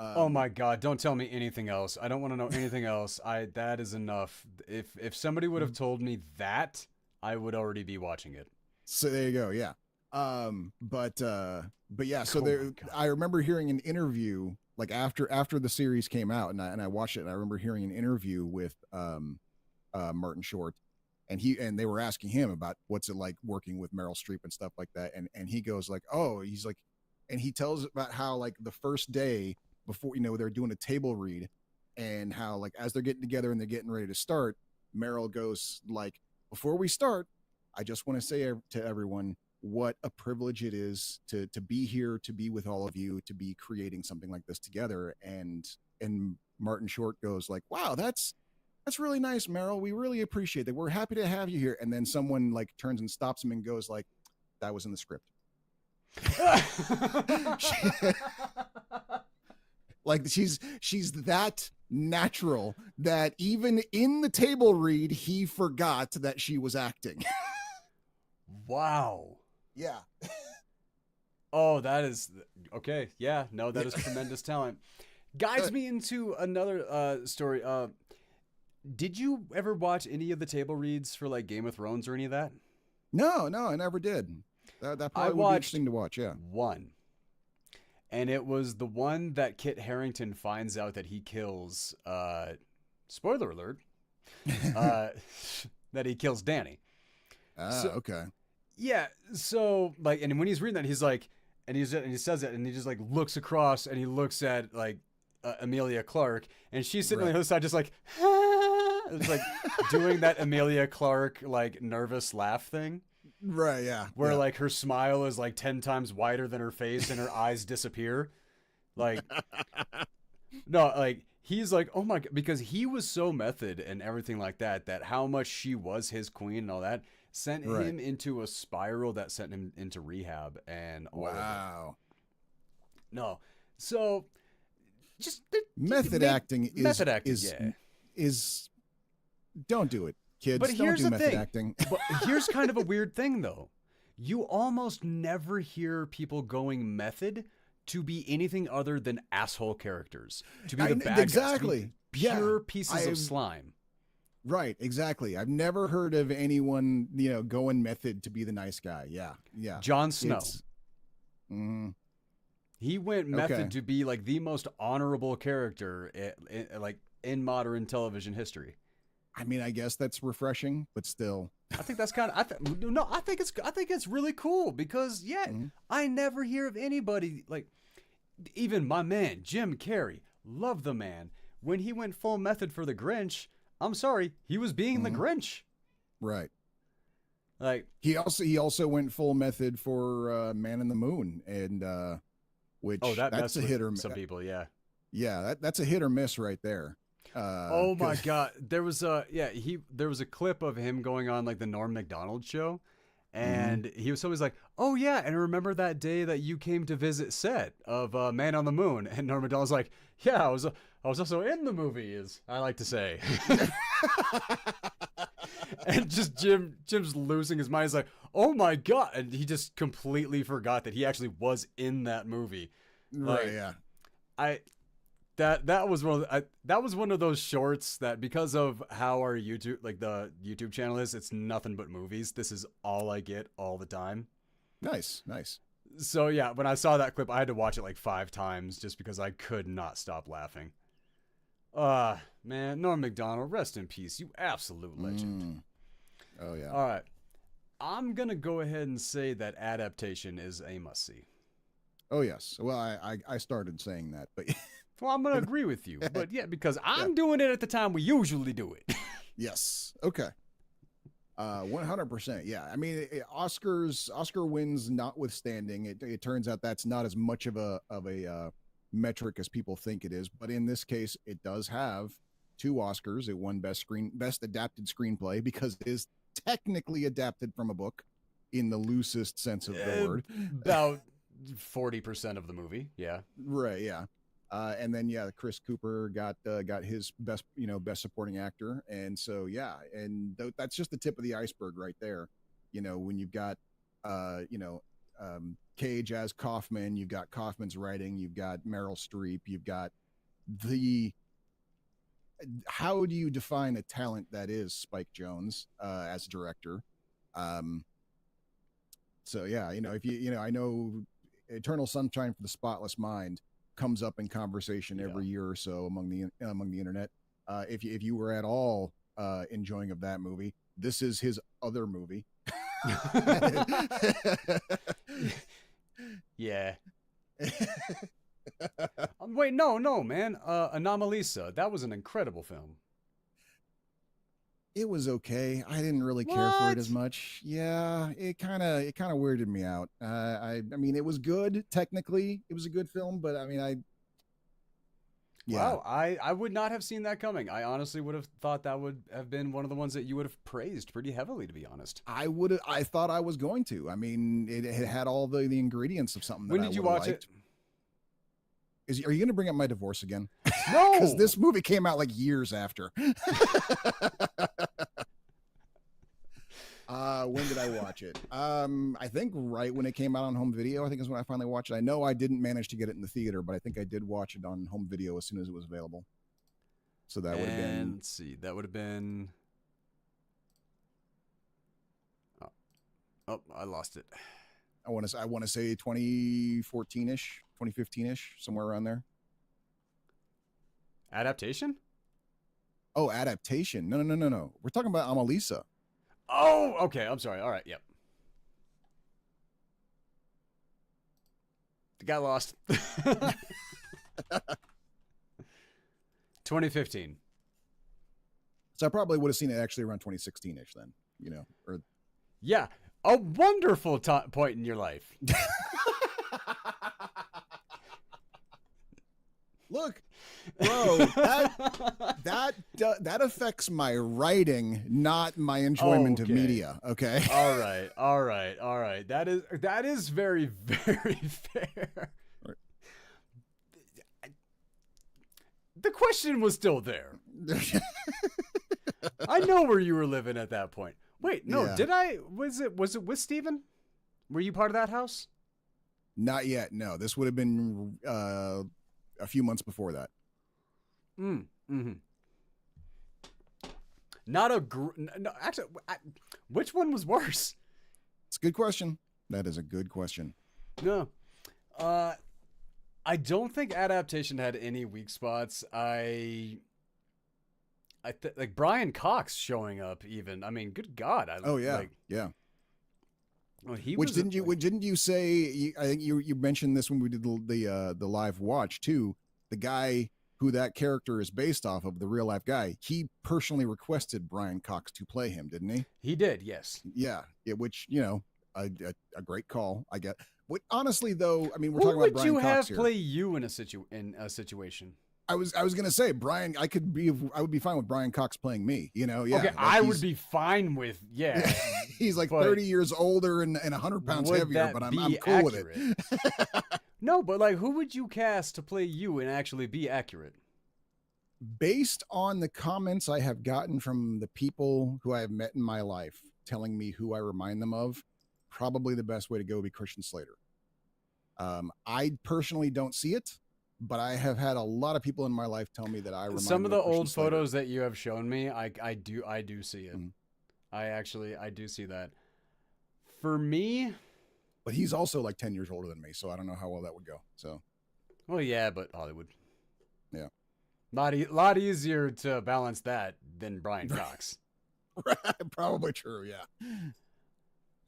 Oh my God! Don't tell me anything else. I don't want to know anything else. That is enough. If somebody would have told me that, I would already be watching it. So there you go. Yeah. But yeah. So Oh there, my God. I remember hearing an interview like after the series came out, and I watched it. And I remember hearing an interview with Martin Short, and they were asking him about what's it like working with Meryl Streep and stuff like that, and he goes like, oh, he's like, and he tells about how like the first day before they're doing a table read, and how like as they're getting together and they're getting ready to start, Meryl goes like, before we start, I just want to say to everyone what a privilege it is to be here, to be with all of you, to be creating something like this together. And Martin Short goes like, wow, that's really nice, Meryl. We really appreciate that. We're happy to have you here. And then someone like turns and stops him and goes like, that was in the script. Like she's that natural that even in the table read, he forgot that she was acting. Wow. Yeah. Oh, that is okay. Yeah, no, that is tremendous talent. Guides me into another story. Did you ever watch any of the table reads for like Game of Thrones or any of that? No, I never did. That probably would be interesting to watch. Yeah. One. And it was the one that Kit Harington finds out that he kills, spoiler alert, that he kills Danny. Okay. Yeah, so, like, and when he's reading that, he's like, and he says it, and he just, like, looks across, and he looks at, like, Amelia Clark, and she's sitting on the other side just, like, it's like, doing that Amelia Clark, like, nervous laugh thing. Right, yeah. Where like her smile is like 10 times wider than her face and her eyes disappear. Like, no, like he's like, oh my God, because he was so method and everything like that, that how much she was his queen and all that sent him into a spiral that sent him into rehab and all of it. No. So just method acting is don't do it. Kids, but here's don't do the method thing. acting. But here's kind of a weird thing, though. You almost never hear people going method to be anything other than asshole characters. To be the bad guys. Exactly. Pure pieces of slime. Right, exactly. I've never heard of anyone, going method to be the nice guy. Yeah, yeah. Jon Snow. He went method to be like the most honorable character in modern television history. I mean, I guess that's refreshing, but still, I think that's kind of. I think it's really cool because I never hear of anybody like, even my man Jim Carrey. Love the man. When he went full method for the Grinch, I'm sorry, he was being the Grinch. Right. Like he also went full method for Man in the Moon, and which that's a hit or miss. Some people, yeah, that's a hit or miss right there. Oh my God, there was a clip of him going on like the Norm Macdonald show, and he was always like, oh yeah, and remember that day that you came to visit set of Man on the Moon, and Norm Macdonald's like, yeah, I was also in the movie, as I like to say. And just Jim's losing his mind. He's like, oh my God, and he just completely forgot that he actually was in that movie. Right, yeah. That was one of those shorts that, because of how our YouTube, like the YouTube channel is, it's nothing but movies. This is all I get all the time. Nice. So yeah, when I saw that clip, I had to watch it like 5 times just because I could not stop laughing. Man, Norm Macdonald, rest in peace, you absolute legend. Oh yeah. All right. I'm gonna go ahead and say that Adaptation is a must see. Oh yes. Well, I started saying that, but Well, I'm gonna agree with you, but yeah, because yeah. I'm doing it at the time we usually do it. Yes. Okay. 100%. Yeah. I mean, Oscar wins notwithstanding, it turns out that's not as much of a metric as people think it is. But in this case, it does have two Oscars. It won best adapted screenplay because it is technically adapted from a book in the loosest sense of the word. About 40% of the movie, yeah. Right. Yeah. And then yeah, Chris Cooper got his best supporting actor, and so yeah, and that's just the tip of the iceberg right there. When you've got Cage as Kaufman, you've got Kaufman's writing, you've got Meryl Streep, you've got the how do you define a talent that is Spike Jonze as director? Um, so yeah, if I know Eternal Sunshine for the Spotless Mind comes up in conversation every year or so among the internet. If you were at all enjoying of that movie, this is his other movie. Yeah. Wait, no, man. Anomalisa. That was an incredible film. It was okay. I didn't really care for it as much. Yeah, it kind of weirded me out. I mean, it was good technically. It was a good film, but I mean, yeah. Wow, I would not have seen that coming. I honestly would have thought that would have been one of the ones that you would have praised pretty heavily, to be honest. I thought I was going to. I mean, it had all the ingredients of something. When did you watch it? Are you going to bring up my divorce again? No, because this movie came out like years after. When did I watch it? I think right when it came out on home video. I think is when I finally watched it. I know I didn't manage to get it in the theater, but I think I did watch it on home video as soon as it was available. So that would have been. Let's see. That would have been. Oh, I lost it. I want to say 2014-ish, 2015-ish, somewhere around there. Adaptation? Oh, Adaptation. No. We're talking about Anomalisa. Oh, okay. I'm sorry. All right. Yep. Got lost. 2015. So I probably would have seen it actually around 2016-ish then, or yeah, a wonderful point in your life. Look, bro, that affects my writing, not my enjoyment of media. Okay. All right. That is very, very fair. Right. The question was still there. I know where you were living at that point. Wait, no, Yeah. did I? Was it with Steven? Were you part of that house? Not yet. No, this would have been a few months before that. Mm-hmm. Not a no, actually. Which one was worse? It's a good question. That is a good question. No, I don't think Adaptation had any weak spots. Like Brian Cox showing up. Even I mean, good God. Yeah. Well, Didn't you say? I think you mentioned this when we did the live watch too. The guy who that character is based off of, the real life guy, he personally requested Brian Cox to play him, didn't he? He did, yes. Yeah, which a great call, I get. What honestly though, I mean, we're talking about Brian Cox here. Who would you have play you in a situation? I was gonna say Brian. I would be fine with Brian Cox playing me. Yeah. Okay, I would be fine with He's like 30 years older and 100 pounds heavier, but I'm cool with it. No, but like, who would you cast to play you and actually be accurate? Based on the comments I have gotten from the people who I have met in my life, telling me who I remind them of, probably the best way to go would be Christian Slater. I personally don't see it. But I have had a lot of people in my life tell me that I remind some of the old Slater. photos that you have shown me. I do see it. Mm-hmm. I do see that. For me, but he's also like 10 years older than me, so I don't know how well that would go. So, well, yeah, but Hollywood, yeah, lot easier to balance that than Brian Cox. Right, probably true. Yeah.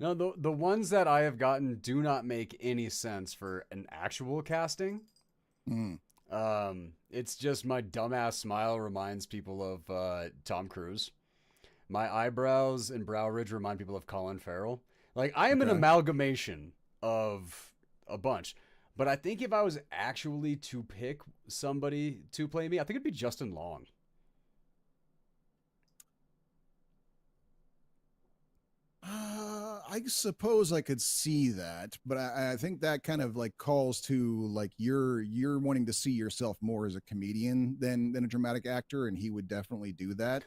No, the ones that I have gotten do not make any sense for an actual casting. Mm. It's just my dumbass smile reminds people of Tom Cruise. My eyebrows and brow ridge remind people of Colin Farrell. Like I am an Okay. amalgamation of a bunch. But I think if I was actually to pick somebody to play me, I think it'd be Justin Long. I suppose I could see that, but I think that kind of like calls to like you're wanting to see yourself more as a comedian than a dramatic actor, and he would definitely do that.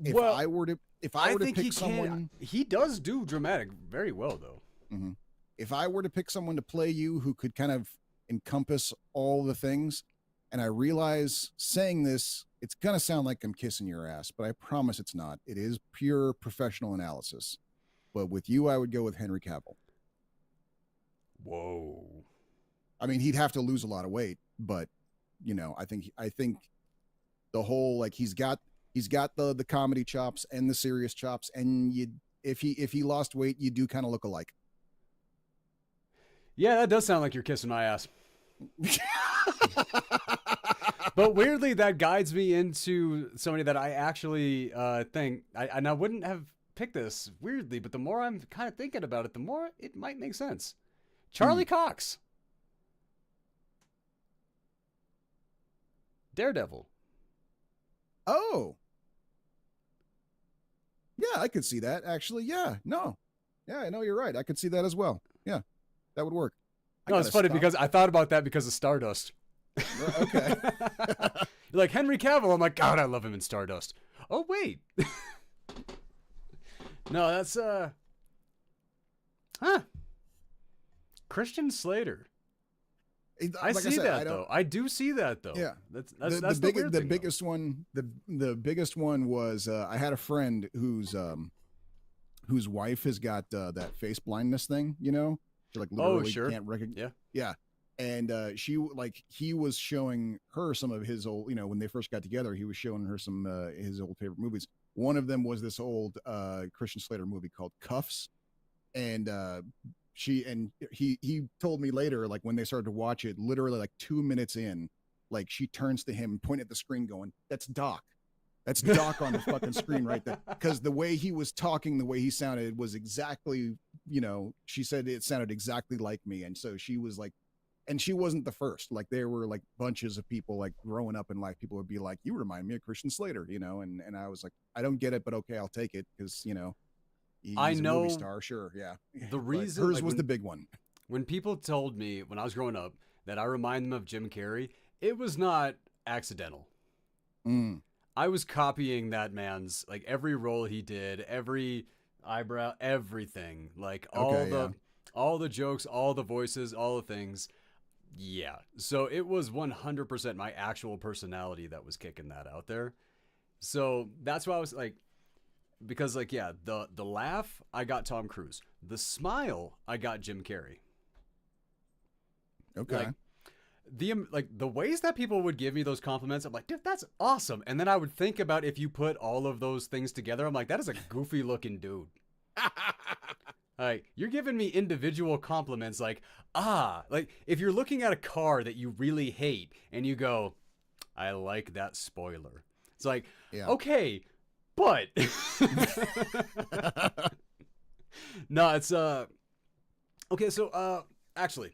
If Well, I were to if I I were to think he pick can. someone, He does do dramatic very well, though. mhm. If I were to pick someone to play you who could kind of encompass all the things, and I realize saying this, it's gonna sound like I'm kissing your ass, but I promise it's not. It is pure professional analysis. But with you, I would go with Henry Cavill. Whoa. I mean, he'd have to lose a lot of weight, but I think the whole like he's got the comedy chops and the serious chops, and you if he lost weight, you do kind of look alike. Yeah, that does sound like you're kissing my ass. But weirdly, that guides me into somebody that I actually think, and I wouldn't have picked this weirdly, but the more I'm kind of thinking about it, the more it might make sense. Hmm. Charlie Cox, Daredevil. Oh, yeah, I could see that actually. Yeah, no, yeah, I know you're right. I could see that as well. Yeah, that would work. I No, it's gotta funny stop. because I thought about that because of Stardust. Okay. You're like Henry Cavill. I'm like, God, I love him in Stardust. Oh wait, no, that's huh? Christian Slater. I Like I see said, I that don't. though. I do see that though. Yeah. That's the weird The thing though. biggest one the biggest one was I had a friend whose wife has got that face blindness thing, she like Oh literally sure, can't recognize. yeah. Yeah. And she like he was showing her some of his old, when they first got together, he was showing her some his old favorite movies. One of them was this old Christian Slater movie called Cuffs, and he told me later, like when they started to watch it, literally like 2 minutes in, like she turns to him and point at the screen going, that's Doc. That's Doc on the fucking screen right there. Because the way he was talking, the way he sounded was exactly, she said it sounded exactly like me. And so she was like, and she wasn't the first. Like there were like bunches of people like growing up in life, people would be like, you remind me of Christian Slater, and I was like, I don't get it, but okay, I'll take it because, I he's a movie know star, sure, yeah. the But reason, hers like was the big one. when people told me when I was growing up that I remind them of Jim Carrey, it was not accidental. Mm, I was copying that man's like every role he did, every eyebrow, everything, like okay, yeah. all the jokes, all the voices, all the things. Yeah. So it was 100% my actual personality that was kicking that out there. So that's why I was like, because like yeah, the laugh I got Tom Cruise, the smile I got Jim Carrey. Okay. Like the ways that people would give me those compliments, I'm like, dude, that's awesome. And then I would think about if you put all of those things together, I'm like, that is a goofy looking dude. Like you're giving me individual compliments, like if you're looking at a car that you really hate and you go, I like that spoiler. It's like, Yeah. okay, but no, it's okay. So actually,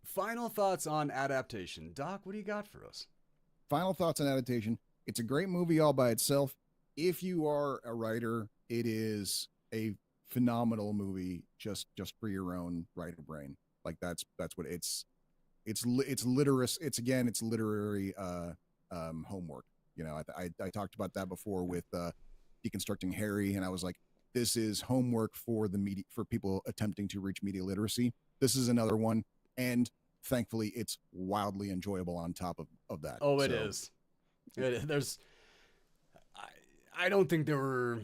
final thoughts on adaptation, Doc. What do you got for us? Final thoughts on Adaptation. It's a great movie all by itself. If you are a writer, it is a phenomenal movie just for your own writer brain. Like that's what it's literous. It's literary homework. I talked about that before with deconstructing Harry, and I was like, this is homework for the media, for people attempting to reach media literacy. This is another one, and thankfully, it's wildly enjoyable on top of that. Oh, it So is. There's, I don't think there were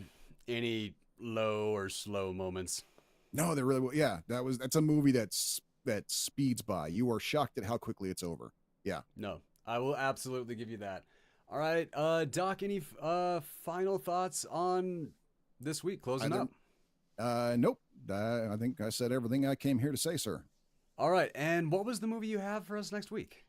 any low or slow moments. no, they really, yeah, that's a movie that speeds by. You are shocked at how quickly it's over. Yeah. No, I will absolutely give you that. All right, Doc, any final thoughts on this week closing Either up? Nope. I think I said everything I came here to say, sir. All right. And what was the movie you have for us next week?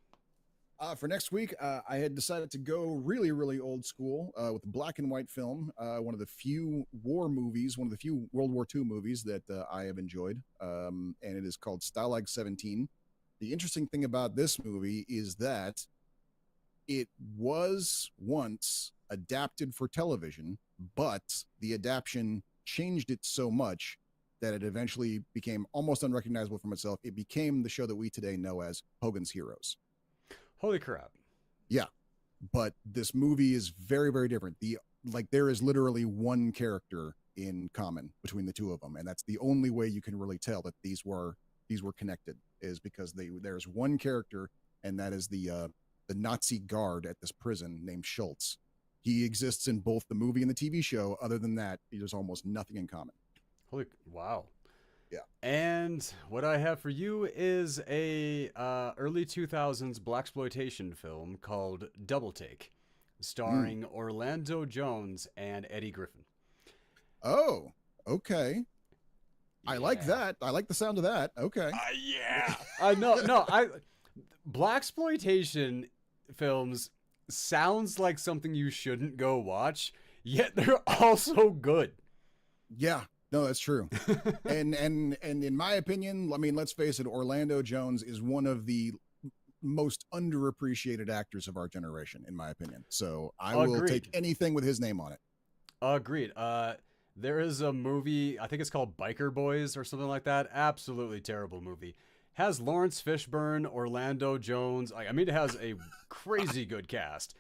For next week, I had decided to go really, really old school with a black and white film. One of the few war movies, one of the few World War II movies that I have enjoyed. And it is called Stalag 17. The interesting thing about this movie is that it was once adapted for television, but the adaptation changed it so much that it eventually became almost unrecognizable from itself. It became the show that we today know as Hogan's Heroes. Holy crap. Yeah. But this movie is very, very different. There is literally one character in common between the two of them. And that's the only way you can really tell that these were connected, is because there's one character, and that is the Nazi guard at this prison named Schultz. He exists in both the movie and the TV show. Other than that, there's almost nothing in common. Wow. Yeah. And what I have for you is a early 2000s blaxploitation film called Double Take, starring Orlando Jones and Eddie Griffin. Oh, okay. I like that. I like the sound of that. Okay. Yeah. Blaxploitation films sounds like something you shouldn't go watch, yet they're also good. Yeah. No, that's true. and in my opinion, I mean, let's face it, Orlando Jones is one of the most underappreciated actors of our generation, in my opinion. So I will take anything with his name on it. Agreed. There is a movie, I think it's called Biker Boys or something like that. Absolutely terrible movie. Has Lawrence Fishburne, Orlando Jones. I mean, it has a crazy good cast,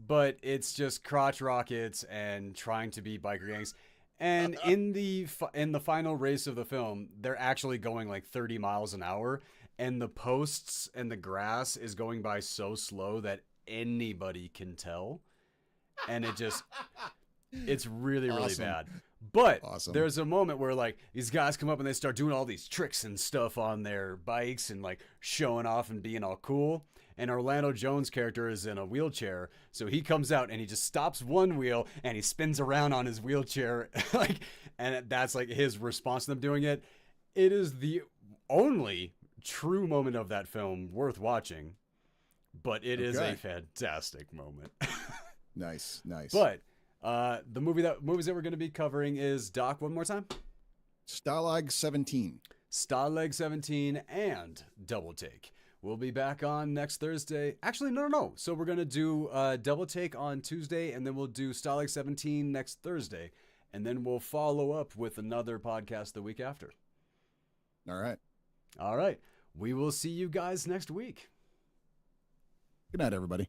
but it's just crotch rockets and trying to be biker gangs. And in the final race of the film, they're actually going like 30 miles an hour, and the posts and the grass is going by so slow that anybody can tell. And it's really, really bad. But there's a moment where like these guys come up and they start doing all these tricks and stuff on their bikes and like showing off and being all cool. And Orlando Jones' character is in a wheelchair, so he comes out and he just stops one wheel and he spins around on his wheelchair, and that's like his response to them doing it. It is the only true moment of that film worth watching, but it is a fantastic moment. Nice. But the movies that we're going to be covering is, Doc, one more time. Stalag 17. Stalag 17 and Double Take. We'll be back on next Thursday. Actually, no. So we're going to do Double Take on Tuesday, and then we'll do Stalag 17 next Thursday. And then we'll follow up with another podcast the week after. All right. We will see you guys next week. Good night, everybody.